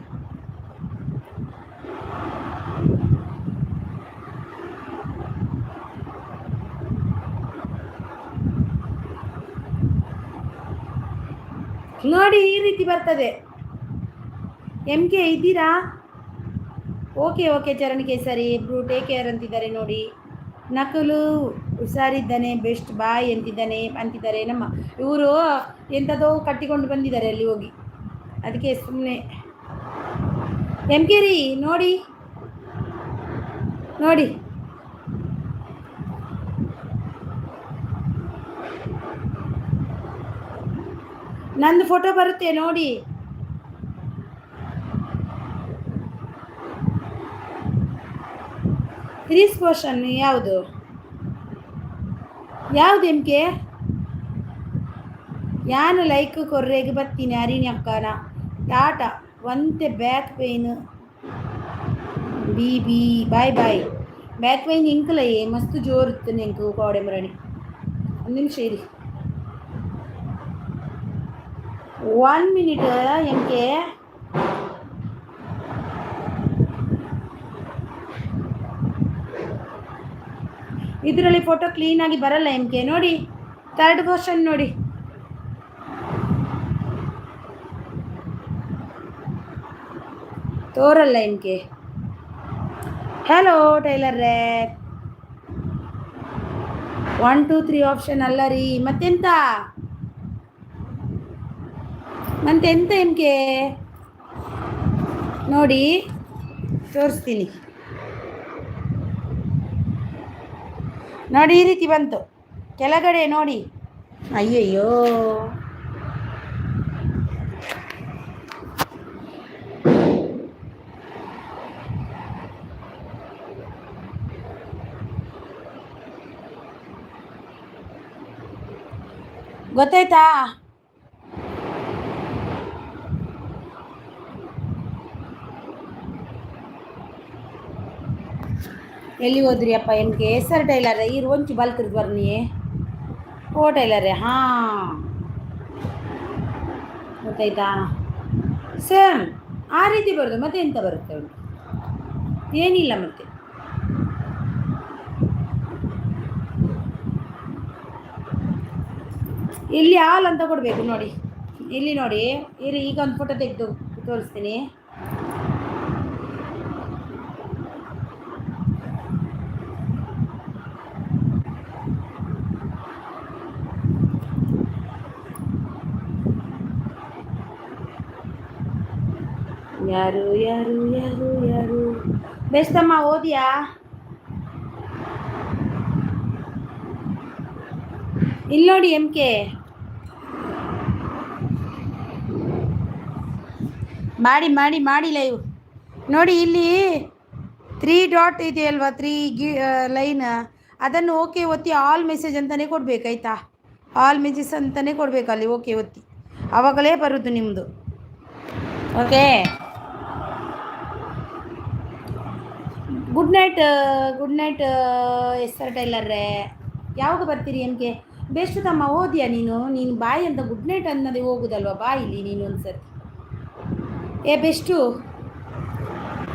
ನೋಡಿ, ಈ ರೀತಿ ಬರ್ತದೆ. MK ಇದ್ದೀರಾ? ಓಕೆ ಚರಣ್ ಕೇಸರಿ ಇಬ್ರು ಟೇಕ್ ಕೇರ್ ಅಂತಿದ್ದಾರೆ ನೋಡಿ. ನಕಲು ಹುಷಾರಿದ್ದಾನೆ ಬೆಸ್ಟ್ ಬಾಯ್ ಅಂತಿದ್ದಾರೆ. ನಮ್ಮ ಇವರು ಎಂಥದೋ ಕಟ್ಟಿಕೊಂಡು ಬಂದಿದ್ದಾರೆ ಅಲ್ಲಿ ಹೋಗಿ, ಅದಕ್ಕೆ ಸುಮ್ಮನೆ. MK ರೀ ನೋಡಿ ನಂದು ಫೋಟೋ ಬರುತ್ತೆ ನೋಡಿ. ರೀಸ್ ಪೋರ್ಷನ್ ಯಾವುದು MK? ಯಾನು ಲೈಕ್ ಕೊರ್ರೆಗೆ ಬತ್ತೀನಿ ಅರಿಣಿ ಅಕ್ಕನ. ಟಾಟಾ ಒಂತೆ ಬ್ಯಾಕ್ ಪೇನ್ ಬಿ ಬಾಯ್ ಬ್ಯಾಕ್ ಪೇನ್ ಇಂಕಲಯ್ಯೇ ಮಸ್ತ್ ಜೋರಿತ್ತು ನಿಂಕು ಕೋಡೆ ಮರಣಿ. ಒಂದು ನಿಮಿಷ ಇರಿ, 1 minute MK. ಇದರಲ್ಲಿ ಫೋಟೋ ಕ್ಲೀನಾಗಿ ಬರಲ್ಲ MK ನೋಡಿ. ಥರ್ಡ್ ಪೋರ್ಷನ್ ನೋಡಿ. ತೋರಲ್ಲ ಎನ್ಕೆ. ಹಲೋ ಟೈಲರ್ರೇ, 1 2 3 ಆಪ್ಷನ್ ಅಲ್ಲ ರೀ, ಮತ್ತೆಂತ ಎಮ್ಕೆ ನೋಡಿ ತೋರಿಸ್ತೀನಿ ನೋಡಿ, ಈ ರೀತಿ ಬಂತು ಕೆಳಗಡೆ ನೋಡಿ. ಅಯ್ಯಯ್ಯೋ, ಗೊತ್ತಾಯ್ತಾ? ಎಲ್ಲಿ ಹೋದ್ರಿ ಅಪ್ಪ ಎನ್ಕೆ? ಹೆಸರು ಟೈಲರ್ ಈ ರೋಂಚು ಬಲ್ಕರ್ ಬರ್ನಿ ಓ ಟೈಲರೇ. ಹಾಂ ಗೊತ್ತಾಯ್ತಾ? ಸೇಮ್ ಆ ರೀತಿ ಬರೋದು, ಮತ್ತೆ ಎಂತ ಬರುತ್ತೆ ಅವಳು? ಏನಿಲ್ಲ ಮತ್ತೆ. ಇಲ್ಲಿ ಹಾಲ್ ಅಂತ ಕೊಡಬೇಕು ನೋಡಿ, ಇಲ್ಲಿ ನೋಡಿ. ಇರಿ, ಈಗ ಒಂದು ಫೋಟೋ ತೆಗೆದು ತೋರಿಸ್ತೀನಿ. ಯಾರು ಯಾರು ಯಾರು ಯಾರು ಬೆಸ್ತಮ್ಮ ಓದಿಯಾ? ಇಲ್ಲಿ ನೋಡಿ ಎಮ್ಕೆ, ಮಾಡಿ ಮಾಡಿ ಮಾಡಿ ಲೈವ್ ನೋಡಿ. ಇಲ್ಲಿ 3 ಡಾಟ್ ಇದೆಯಲ್ವಾ, 3 ಲೈನ್, ಅದನ್ನು ಓಕೆ ಒತ್ತಿ ಆಲ್ ಮೆಸೇಜ್ ಅಂತಲೇ ಕೊಡಬೇಕಾಯ್ತಾ? ಆಲ್ ಮೆಸೇಜ್ ಅಂತಲೇ ಕೊಡಬೇಕು ಅಲ್ಲಿ, ಓಕೆ ಒತ್ತಿ, ಆವಾಗಲೇ ಬರೋದು ನಿಮ್ಮದು. Okay, good night good night ಹೆಸರು ಟೈಲರ್ರೇ. ಯಾವಾಗ ಬರ್ತೀರಿ ಎಮ್ಗೆ? ಬೆಸ್ಟ್ ತಮ್ಮ ಓದಿಯಾ ನೀನು ಬಾಯಿ ಅಂತ ಗುಡ್ ನೈಟ್ ಅನ್ನೋದೇ ಹೋಗುದಲ್ವ ಬಾಯಿಲಿ ನೀನು ಒಂದ್ಸರಿ. ಏ ಬೆಸ್ಟು,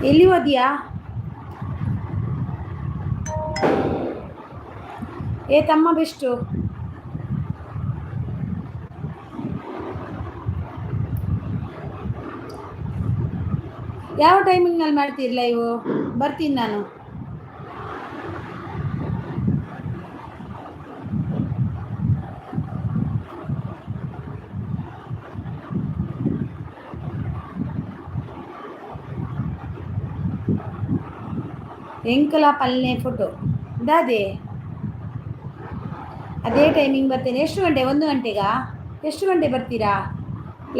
ಎಲ್ಲಿ ಓದಿಯಾ? ಏ ತಮ್ಮ ಬೆಸ್ಟು, ಯಾವ ಟೈಮಿಂಗ್ನಲ್ಲಿ ಮಾಡ್ತೀರಿ ಲೈವು? ಬರ್ತೀನಿ ನಾನು. ಎಂಕಲ ಪಲ್ಲೆ ಫೋಟೋ ದಾದೆ ಅದೇ ಟೈಮಿಂಗ್ ಬರ್ತೇನೆ. ಎಷ್ಟು ಗಂಟೆ? 1 ಗಂಟೆಗಾ? ಎಷ್ಟು ಗಂಟೆ ಬರ್ತೀರಾ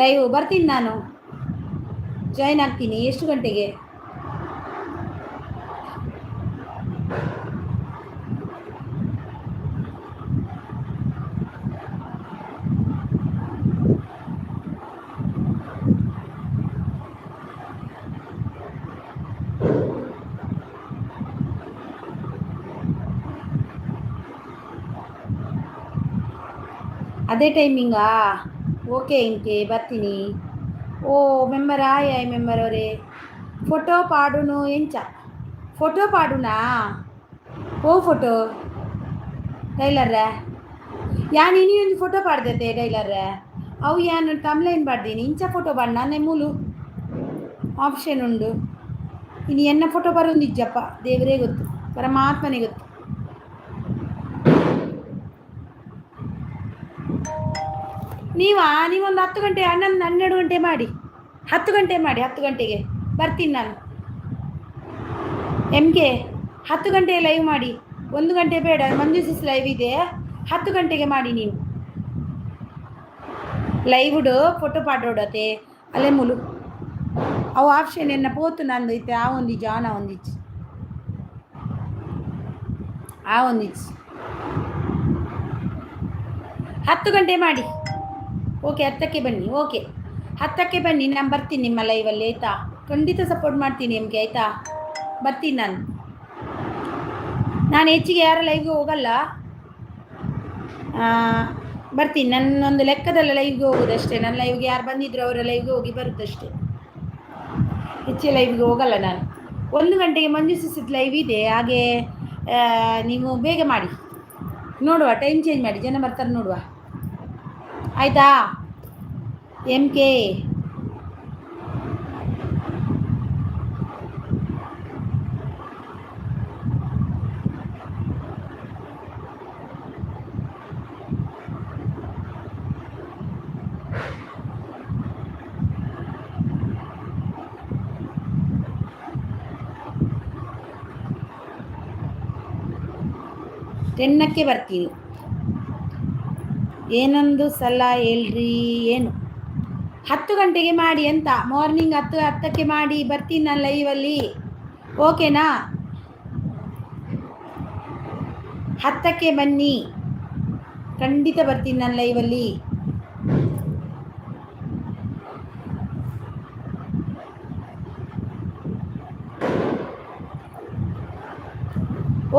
ಲೈವ್? ಬರ್ತೀನಿ ನಾನು, ಜಾಯ್ನ್ ಆಗ್ತೀನಿ. ಎಷ್ಟು ಗಂಟೆಗೆ? ಅದೇ ಟೈಮಿಂಗಾ? ಓಕೆ ಇಂಕೆ ಬರ್ತೀನಿ. ಓ ಮೆಂಬರ್ ಆಯ್ ಮೆಂಬರ್ ಅವರೇ, ಫೋಟೋ ಪಾಡುನು ಎಂಚ? ಫೋಟೋ ಪಾಡುನಾ? ಓ ಫೋಟೋ ಟೈಲರ್ರೆ ಯಾನ್ ಇನಿ ಒಂದು ಫೋಟೋ ಪಾಡ್ದೈತೆ ಟೈಲರ್ರೆ. ಅವು ಯಾನು ತಮ್ಲೈನ್ ಪಾಡ್ದೀನಿ, ಇಂಚ ಫೋಟೋ ಪಾಡ್ ನನ್ನೇ ಮೂಲು ಆಪ್ಷನ್ ಉಂಡು. ಇನ್ನು ಎನ್ನ ಫೋಟೋ ಬರೋದಿಜ್ಜಪ್ಪ, ದೇವರೇ ಗೊತ್ತು, ಪರಮಾತ್ಮನೇ ಗೊತ್ತು. ನೀವೊಂದು 10 ಗಂಟೆ 12 ಗಂಟೆ ಮಾಡಿ, 10 ಗಂಟೆ ಮಾಡಿ. 10 ಗಂಟೆಗೆ ಬರ್ತೀನಿ ನಾನು ಎಮ್ಗೆ. 10 ಗಂಟೆ ಲೈವ್ ಮಾಡಿ, 1 ಗಂಟೆ ಬೇಡ. ಮಂಜು ಸಿಸ್ ಲೈವ್ ಇದೆ, 10 ಗಂಟೆಗೆ ಮಾಡಿ ನೀವು ಲೈವ್ಡು. ಫೋಟೋ ಪಾಡೋಡತೆ ಅಲ್ಲೇ ಮುಲು ಅವು ಆಪ್ಷನ್ ಎನ್ನ ಪೋತು ನಂದು ಐತೆ. ಆ ಒಂದಿಚ್ಚು ಆನ ಒಂದಿಚ್ಚು ಆ ಒಂದಿಚ್ಚು 10 ಗಂಟೆ ಮಾಡಿ. ಓಕೆ 10ಕ್ಕೆ ಬನ್ನಿ. ಓಕೆ 10ಕ್ಕೆ ಬನ್ನಿ, ನಾನು ಬರ್ತೀನಿ ನಿಮ್ಮ ಲೈವಲ್ಲಿ ಆಯಿತಾ? ಖಂಡಿತ ಸಪೋರ್ಟ್ ಮಾಡ್ತೀನಿ ನಿಮಗೆ ಆಯಿತಾ? ಬರ್ತೀನಿ ನಾನು ಹೆಚ್ಚಿಗೆ ಯಾರ ಲೈವ್ಗೆ ಹೋಗಲ್ಲ, ಬರ್ತೀನಿ. ನನ್ನೊಂದು ಲೆಕ್ಕದಲ್ಲ ಲೈವ್ಗೆ ಹೋಗೋದಷ್ಟೇ. ನನ್ನ ಲೈವ್ಗೆ ಯಾರು ಬಂದಿದ್ರು ಅವರ ಲೈವ್ಗೆ ಹೋಗಿ ಬರುತ್ತಷ್ಟೇ, ಹೆಚ್ಚಿಗೆ ಲೈವ್ಗೆ ಹೋಗಲ್ಲ ನಾನು. 1 ಗಂಟೆಗೆ ಮಂಜು ಸಿಸಿದ ಲೈವ್ ಇದೆ, ಹಾಗೆ ನೀವು ಬೇಗ ಮಾಡಿ. ನೋಡುವ, ಟೈಮ್ ಚೇಂಜ್ ಮಾಡಿ, ಜನ ಬರ್ತಾರೆ ನೋಡುವ ಆಯಿತಾ? ಎಮ್ ಕೆ 10ಕ್ಕೆ ಬರ್ತೀನಿ. ಏನೊಂದು ಸಲ ಹೇಳ್ರಿ. ಏನು 10 ಗಂಟೆಗೆ ಮಾಡಿ ಅಂತ, ಮಾರ್ನಿಂಗ್ 10ಕ್ಕೆ ಮಾಡಿ ಬರ್ತೀನಿ ನಾನು ಲೈವಲ್ಲಿ. ಓಕೆನಾ? 10ಕ್ಕೆ ಬನ್ನಿ, ಖಂಡಿತ ಬರ್ತೀನಿ ನಾನು ಲೈವಲ್ಲಿ.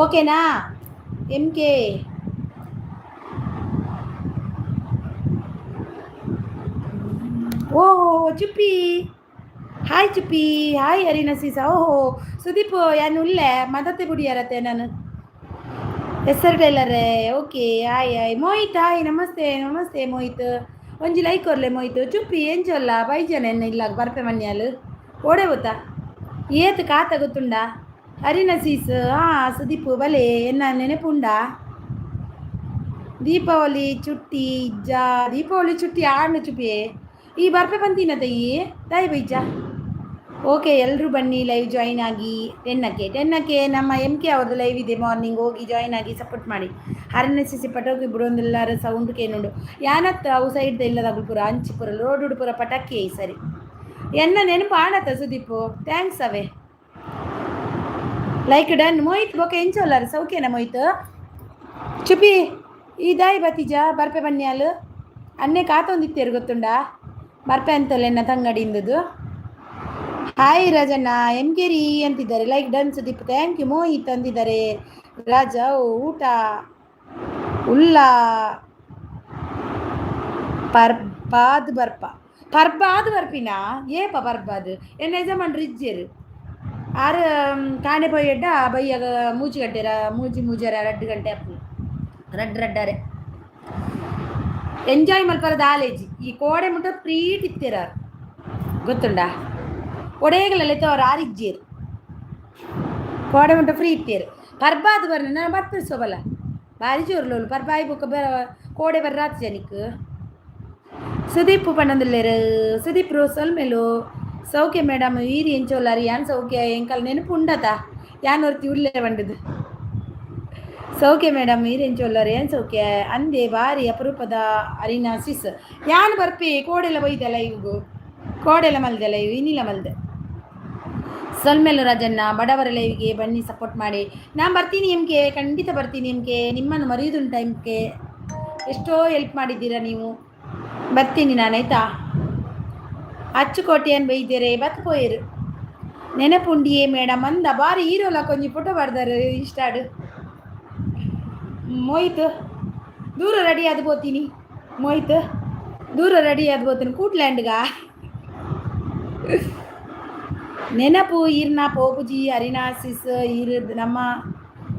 ಓಕೆನಾ MK? ಓಹೋ ಚುಪ್ಪಿ, ಹಾಯ್ ಚುಪ್ಪಿ, ಹಾಯ್ ಅರಿನಾ ಸೀಸಾ. ಓಹೋ ಸುದೀಪ್ ಯಾನು ಉಲ್ಲೆ ಮದತ್ತೆ ಬುಡಿಯಾರತ್ತೆ ನಾನು ಹೆಸರು ಟೈಲರೇ. Okay hi hi Mohit, hi ನಮಸ್ತೆ ನಮಸ್ತೆ ಮೋಹಿತ್. ಒಂಜಿ ಲೈಕ್ ಕೊರ್ಲೆ ಮೋಹಿತ್. ಚುಪ್ಪಿ ಎಂಚೊಲ್ಲ ಬೈಜನ ಎನ್ನ ಇಲ್ಲ ಬರ್ಪೆ ಮನ್ಯಾಲು ಓಡೆ ಗೊತ್ತಾ ಏತ್ ಕಾತ ಗೊತ್ತುಂಡ ಅರಿನಾ ಸೀಸ್. ಸುದೀಪ್ ಬಲೆ ಎನ್ನ ನೆನಪುಂಡ. ದೀಪಾವಳಿ ಚುಟ್ಟಿ ಇಜ್ಜ, ದೀಪಾವಳಿ ಚುಟ್ಟಿ ಆಡ್ನ ಚುಪ್ಪಿ ಈ ಬರ್ಪೆ ಬಂತೀನ ತಯ್ಯಿ ತಾಯಿ ಬೈಜ. ಓಕೆ ಎಲ್ಲರೂ ಬನ್ನಿ ಲೈವ್ ಜಾಯಿನ್ ಆಗಿ. 10ಕ್ಕೆ ನಮ್ಮ MK ಅವ್ರದ್ದು ಲೈವ್ ಇದೆ ಮಾರ್ನಿಂಗ್, ಹೋಗಿ ಜಾಯಿನ್ ಆಗಿ ಸಪೋರ್ಟ್ ಮಾಡಿ. ಹರನೆಸಿಸಿ ಪಟಾಕಿ ಬಿಡೋಂದೆಲ್ಲಾರ ಸೌಂಡ್ ಕೇನುಂಡು ಯಾನತ್ತ ಅವು ಸೈಡ್ ಇಲ್ಲದಾಗಲು ಪೂರ ಅಂಚಿಪುರ ರೋಡ್ ಪೂರ ಪಟಾಕಿ ಸರಿ ಎನ್ನ ನೆನಪು ಆಡತ್ತ ಸುದೀಪು. ಥ್ಯಾಂಕ್ಸ್ ಅವೇ ಲೈಕ್ ಡನ್. ಮೋಹಿತ್ ಬೊಕೆ ಎಂಚೋಲ್ಲಾರ ಸೌಖ್ಯನ ಮೋಹಿತ್? ಚುಪಿ ಇದಾಯಿ ಬತ್ತೀಜ ಬರ್ಪೆ ಬನ್ನಿಯಾಲು ಅನ್ನೆ ಕಾತೊಂದಿತ್ತೇರು ಗೊತ್ತುಂಡ ಬರ್ಪೆ ಅಂತಲ್ಲ ಎನ್ನ ತಂಗಡಿಂದದು. ಹಾಯ್ ರಾಜಣ್ಣ MK ಅಂತಿದ್ದಾರೆ. Like done Sudeep, thank you. Mohit ಅಂತಿದ್ದಾರೆ. ರಾಜ ಊಟ ಉಲ್ಲ ಪರ್ಬಾದ್ ಬರ್ಪಿನ ಏಪ ಪರ್ಬಾದ್ ಎನ್ನ ಯಜಮಾನ್ ರಿಜ್ಜರು ಆರು ಕಾಣೆ ಪೋಯಡ್ಡ ಬೈಯಾಗ ಮೂಜಿ ಗಡ್ಡೆರ ಮೂಜರ 2 ಗಂಟೆ ಅಪ್ಪು ರಡ್ಡರೆ ಎಂಜಾಯ್ ಮಲ್ಪರದ ಆಲೇಜಿ. ಈ ಕೋಡೆ ಮುಟ್ಟ ಪ್ರೀಟ್ ಇತ್ತೀರ ಗೊತ್ತುಂಡ ಒಡೆಗಲೆಲ್ಲ ತೋರ ಆರಿಜ್ಜೇರು ಕೋಡೆ ಮುಟ್ಟ ಫ್ರೀ ಇತ್ತೇರು. ಪರ್ಬಾದ್ ಬರ್ನ ನಾನು ಬರ್ಪಿಸೋಬಲ್ಲ ಭಾರಿ ಜೋರ್ಲೋಳು ಪರ್ಬಾಯಿ ಬುಕ್ಕ ಕೋಡೆ ಬರ್ರಾತ್ ಜನಿಕ್. ಸುದೀಪ್ ಪಣ್ಣಂದಿಲ್ಲೇರು ಸುದೀಪ್ ರೋಸಲ್ ಮೇಲು ಸೌಖ್ಯ ಮೇಡಮ್ ಈರಿ ಎಂಚೋಲ್ಲಾರಿ ಯಾನ್ ಸೌಖ್ಯ ಎಂಕಲ್ ನೆನಪು ಉಂಡತ ಯಾನ್ ಹೊರ್ತಿ ಉಳ್ಳೇ ಬಂಡದು. ಸೌಖ್ಯ ಮೇಡಮ್ ಈರಿ ಎಂಚೋಲ್ಲಾರಿ ಏನ್ ಸೌಖ್ಯ ಅಂದೆ ಭಾರಿ ಅಪರೂಪದ ಅರಿನಾ ಸಿಸ್ ಯಾನ್ ಬರ್ಪಿ ಕೋಡೆಲ್ಲ ಬೈದೆ ಲೈವ್ಗು ಕೋಡೆಲ್ಲ ಮಲ್ದೆ ಲೈವ್ ಇನ್ನಿಲ್ಲ ಮಲ್ದೆ. ಸೊಲ್ಮೇಲು ರಾಜಣ್ಣ ಬಡವರ ಲೈವ್ಗೆ ಬನ್ನಿ ಸಪೋರ್ಟ್ ಮಾಡಿ. ನಾನು ಬರ್ತೀನಿ MK, ಖಂಡಿತ ಬರ್ತೀನಿ MK. ನಿಮ್ಮನ್ನು ಮರೆಯೋದುಂಟ MK, ಎಷ್ಟೋ ಹೆಲ್ಪ್ ಮಾಡಿದ್ದೀರಾ ನೀವು. ಬರ್ತೀನಿ ನಾನಾಯ್ತಾ. ಅಚ್ಚುಕೋಟೆಯನ್ನು ಬೈದೇರೆ ಬತ್ಕೋಯರು ನೆನಪುಂಡಿಯೇ ಮೇಡಮ್ ಅಂದ ಬಾರಿ ಹೀರೋಲ ಕೊಂಚ ಫೋಟೋ ಬರ್ದಾರು ಇಷ್ಟಾಡು. ಮೋಹಿತ್ ದೂರ ರೆಡಿ ಆದ್ ಬೋತೀನಿ. ಮೋಹಿತ್ ದೂರ ರೆಡಿ ಆದ್ ಬೋತೀನಿ ಕೂಟ್ಲ್ಯಾಂಡ್ಗ ನೆನಪು ಈರ್ನ ಪೋಪುಜಿ ಅರಿನಾಸಿಸ್ ಈರ್ ನಮ್ಮ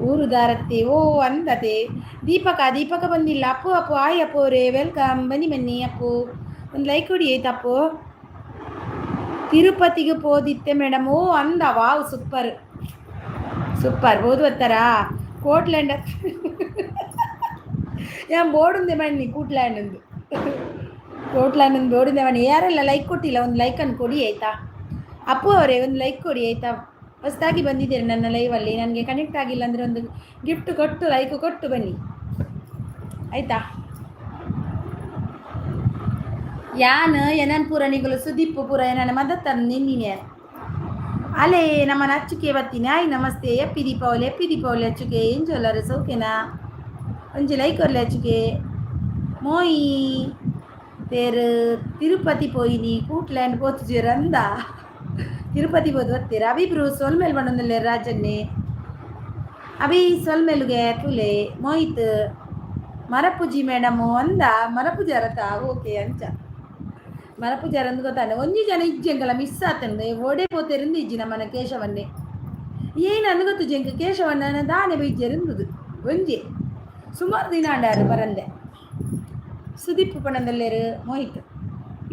ಊರು ದಾರತ್ತೆ. ಓ ಅಂದತೆ ದೀಪಕ ಬಂದಿಲ್ಲ. ಅಪ್ಪು ಆಯ್ ಅಪ್ಪು ಅವರೇ ವೆಲ್ಕಮ್. ಬನ್ನಿ ಅಪ್ಪು ಒಂದು ಲೈಕ್ ಕೊಡಿ ಆಯ್ತು ಅಪ್ಪು. ತಿರುಪತಿಗೆ ಪೋದಿತ್ತೆ ಮೇಡಮ್. ಓ ಅಂದ ವಾವ್ ಸೂಪರ್ ಓದು ಬರ್ತಾರಾ ಕೋಟ್ಲ್ಯಾಂಡ್ ഞാൻ ಬೋಡುಂದೆ ಬನ್ನಿ ಕೂಟ್ಲ್ಯಾಂಡ್ ಬೋಡುಂದೆ ಬನ್ನಿ. ಯಾರೆಲ್ಲ ಲೈಕ್ ಕೊಟ್ಟಿಲ್ಲ ಒಂದು ಲೈಕನ್ನು ಕೊಡಿ ಆಯಿತಾ. ಅಪ್ಪು ಅವರೇ ಒಂದು ಲೈಕ್ ಕೊಡಿ ಆಯಿತಾ. ಹೊಸದಾಗಿ ಬಂದಿದ್ದೀರಿ ನನ್ನ ಲೈವಲ್ಲಿ, ನನಗೆ ಕನೆಕ್ಟ್ ಆಗಿಲ್ಲ ಅಂದರೆ ಒಂದು ಗಿಫ್ಟ್ ಕೊಟ್ಟು ಲೈಕ್ ಕೊಟ್ಟು ಬನ್ನಿ ಆಯಿತಾ. ಯಾನ್ ಏನನ್ ಪೂರ ನಿಗಲು ಸುದೀಪ್ ಪೂರ ಏನನ್ನ ಮದತ್ತ ನಿನ್ನೆ ಅಲೆ ನಮ್ಮನ ಅಚ್ಚುಕೆ ಬರ್ತೀನಿ. ಆಯ್ ನಮಸ್ತೆ ಎಪ್ಪಿ ದೀಪಾವಳಿ ಅಚ್ಚುಕೆ ಏನ್ ಜೊಲ್ಲರು ಸೌಖ್ಯನಾ ಒಂಜಿ ಲೈಕ್ ಕೊರ್ಲೆ ಅಚ್ಚುಕೆ. ಮೋಯಿ ತೇರು ತಿರುಪತಿ ಪೋಯಿನಿ ಕೂಟ್ಲ್ಯಾಂಡ್ ಪೋತುಜೇರು ಅಂದ ತಿರುಪತಿ ಪೋದು ಬರ್ತೀರ. ಅಭಿಬ್ರು ಸೊಲ್ಮೇಲ್ ಬಂಡೊಂದಲ್ಲೇ ರಾಜನ್ನೇ ಅಭಿ ಸೊಲ್ಮೇಲುಗೆ ತುಲೆ. ಮೋಹಿತ್ ಮರಪೂಜಿ ಮೇಡಮು ಅಂದ ಮರಪೂಜಾರತ. ಓಕೆ ಅಂಚ ಮರಪೂಜಾರ ಅಂದ್ ಗೊತ್ತಾನೆ. ಒಂಜಿ ಜನ ಇಜ್ಜಂಕಲ್ಲ ಮಿಸ್ ಆತಂದೆ ಓಡೆ ಪೋತೆರಿಂದ ಇಜ್ಜಿ ನಮ್ಮನ ಕೇಶವನ್ನೇ ಏನು ಅಂದ್ ಗೊತ್ತು ಜಂಕ ಕೇಶವನ್ನ ದಾನೆ ಬೈಜ್ಜರಿಂದುದು ಒಂಜಿ ಸುಮಾರು ದಿನ ಆಂಡಾರು ಬರಂದೆ. ಸುದೀಪ್ ಪಣಂದಲ್ಲೇರು ಮೋಹಿತ್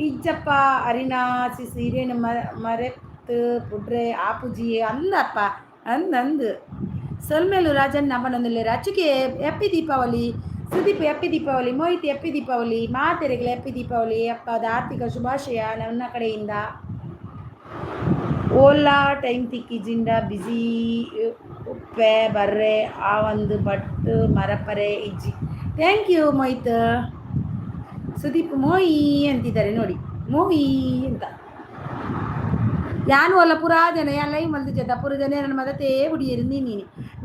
ಇಜ್ಜಪ್ಪ ಅರಿನಾ ಸಿಸ್ ಹಿರೇನು ಮರೆತ್ತು ಪುಡ್ರೆ ಆಪುಜಿ ಅಂದಪ್ಪ ಅಂದು ಸೊಲ್ಮೇಲು ರಾಜಣ್ಣ ಪಣಂದಲ್ಲೇರು ಅಚ್ಚುಕೆ ಎಪ್ಪಿ ದೀಪಾವಳಿ. ಸುದೀಪ್ ಎಪ್ಪಿ ದೀಪಾವಳಿ. ಮೋಹಿತ್ ಎಪ್ಪಿ ದೀಪಾವಳಿ. ಮಾತೆರೆಗಳ ಎಪ್ಪಿ ದೀಪಾವಳಿ. ಅಪ್ಪದ ಆರ್ಥಿಕ ಶುಭಾಶಯ ನನ್ನ ಕಡೆಯಿಂದ. ಓಲಾ ಟೈಮ್ ತಿಕ್ಕಿಜಿಂದ ಬಿಸಿ ಉಪ್ಪೆ ಬರ್ರೆ ಆ ಒಂದು ಬಟ್ಟು ಮರಪರೆ ಇಜ್ಜಿ. Thank you Mohit. ಸುದೀಪ್ ಮೋಯಿ ಅಂತಿದ್ದಾರೆ ನೋಡಿ, ಮೋಯಿ ಅಂತ. ಯಾನು ಅಲ್ಲ ಪುರಾ ಜನ ಎಲ್ಲ ಮಲ್ದು ಜದ ಪುರ ಜನ ನನ್ನ ಮದತೇ ಹುಡಿಯರು ನೀನಿ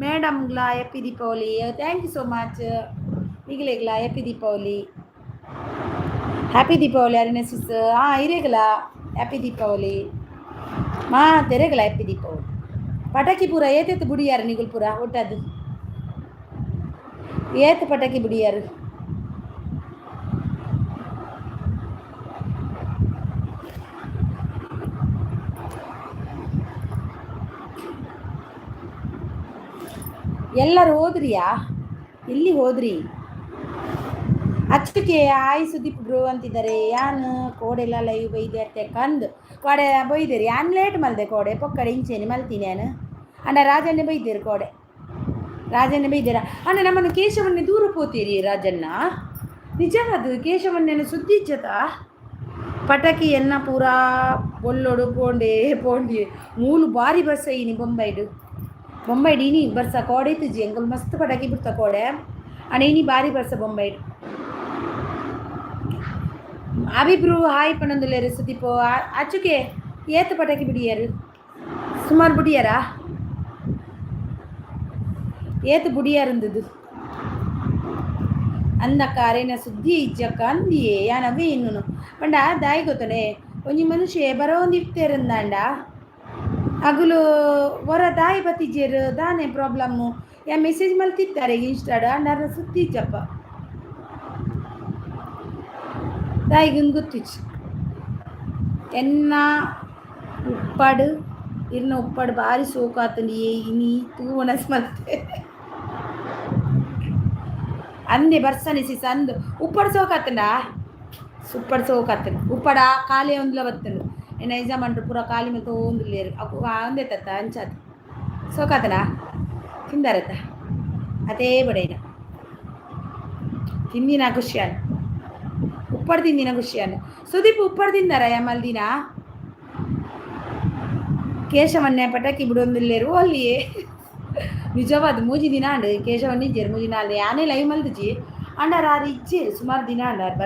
ಮೇಡಮ್ಗ್ಲಾ happy Deepavali. Thank you so much. ಈಗಲೇಗ್ಲಾ ಹ್ಯಾಪಿ ದೀಪಾವಳಿ. ಹ್ಯಾಪಿ ದೀಪಾವಳಿ ಅರಿನ ಸಿಸ್. ಇರೇಗಲ ಹ್ಯಾಪಿ ದೀಪಾವಳಿ ಮಾ ತೆರೆಗಲ ಹ್ಯಾಪಿ ದೀಪಾವಳಿ. ಪಟಾಕಿ ಪೂರ ಏತೆತ್ತು ಬುಡಿಯಾರು ನಿಗುಲ್ ಪೂರ ಒಟ್ಟದು ಏತ್ ಪಟಾಕಿ ಬುಡಿಯಾರು. ಎಲ್ಲರೂ ಹೋದ್ರಿಯಾ? ಎಲ್ಲಿ ಹೋದ್ರಿ? ಅಚ್ಚಕ್ಕೆ ಆಯ್ ಸುದೀಪ್ ಬ್ರೋ ಅಂತಿದ್ದಾರೆ. ಯಾನು ಕೋಡೆಲ್ಲ ಲೈವ್ ಬೈದೆ ಅತ್ತೆ ಕಂದು ಕೋಡೆ ಬೈದಿರಿ. ಯಾನ್ ಲೇಟ್ ಮಲ್ದೆ ಕೋಡೆ ಪೊಕ್ಕಡೆ ಇಂಚೇನಿ ಮಲ್ತೀನಿ ನಾನು ಅಣ್ಣ. ರಾಜನ್ನೇ ಬೈದಿರು ಕೋಡೆ, ರಾಜನ್ನೇ ಬೈದಿರ ಅಣ್ಣ. ನಮ್ಮನ್ನು ಕೇಶವನ್ನೇ ದೂರ ಪೋತೀರಿ ರಾಜಣ್ಣ. ನಿಜವಾದ ಕೇಶವನ್ನೇನು ಸುದ್ದಿ ಇಜ್ಜತ ಪಟಾಕಿ ಎನ್ನ ಪೂರಾ ಬೊಲ್ಲೊಡು ಪೋಂಡೆ ಪೋಂಡಿ ಮೂಲು ಬಾರಿ ಬರ್ಸ ಇನಿ ಬೊಂಬೈಡು ಬೊಂಬೈಡು ಇನಿ ಬರ್ಸ ಕೋಡೆ ತುಜಿ ಎಂಗಲ್ ಮಸ್ತ್ ಪಟಾಕಿ ಬಿಡ್ತ ಕೋಡೆ ಅಣ್ಣ. ಇನಿ ಬಾರಿ ಬರ್ಸ ಬೊಂಬೈಡು. ಅಭಿಬ್ರು ಹಾಯ್ ಪಣಂದುಲೇರು ಸುದೀಪು ಅಚ್ಚುಕೆ ಏತ್ ಪಟಾಕಿ ಬಿಡಿಯಾರು ಸುಮಾರು ಬಿಡಿಯಾರಾ? ಏತ್ ಬುಡಿಯಾರಂದದು ಅಂದಕ್ಕ ಅರೇನ ಸುದ್ದಿ ಇಜ್ಜಕ್ಕ ಅಂದಿಯೇ ಯಾನವೇ ಇನ್ನೂ ಪಂಡ ದಾಯಿ ಗೊತ್ತನೆ ಒಂಜಿ ಮನುಷ್ಯ ಬರೋ ಒಂದು ಇಫ್ತೇರಂದಾಂಡ ಅಗುಲು ಹೊರ ದಾಯಿ ಬತ್ತಿಜೇರು ದಾನೆ ಪ್ರಾಬ್ಲಮ್ಮು ಯಾ ಮೆಸೇಜ್ ಮಲ್ತಿತ್ತಾರೆ ಇನ್ಸ್ಟಾಡ ಅಂಡಾರ ಸುದ್ದಿ ಇಜ್ಜಪ್ಪ தாய்க்கும் குத்திச்சு என்ன உப்பாடு ಇನ್ನು ಉಪ್ಪಾಡು ಭಾರಿ ಸೋಕಾತಂಡಿ ಇನಿ ತೂವನ ಸ್ಮರ್ತೆ ಅಂದೆ ಬರ್ಸನಿಸಿ ಸಂದು ಉಪ್ಪಾಡು ಸೋಕಾತಂಡ ಉಪ್ಪಾಡು ಸೋಕಾತಂಡು ಉಪ್ಪಾಡ ಖಾಲಿ ಒಂದ್ಲ ಬತ್ತಂಡು ಏನು ಎಕ್ಸಾಮ್ ಅಂಟ್ರು ಪೂರ ಖಾಲಿ ಮೇಲೆ ತೊಂದುಲ್ಲೇರು ಅವು ಅಂದೆ ತತ್ತ ಅಂಚಾದ ಸೋಕಾತನ ತಿಂದಾರತ್ತ ಅದೇ ಬಡೇನ ತಿಂದಿನ ಖುಷಿಯಾನ ಉಪ್ಪಾಡು ತಿಂದಿನ ಖುಷಿಯಾನ. ಸುದೀಪ್ ಉಪ್ಪಾಡು ತಿಂದಾರ ಯಮಲ್ದಿನ ಕೇಶವನ್ನೇ ಪಟಾಕಿ ಬಿಡೊಂದಿಲ್ಲೇರು ಅಲ್ಲಿಯೇ ನಿಜವಾದ ಮೂಜಿ ದಿನ ಅಂಡು ಕೇಶವನ್ನ ಇಜ್ಜೇರು ಮೂಜಿ ನಾಲ್ ಯಾನೇ ಲೈವ್ ಮಲ್ದಿಜಿ ಅಂಡಾರ ಆರು ಇಜ್ಜೇರು ಸುಮಾರು ದಿನ ಅಂಡ ಆರು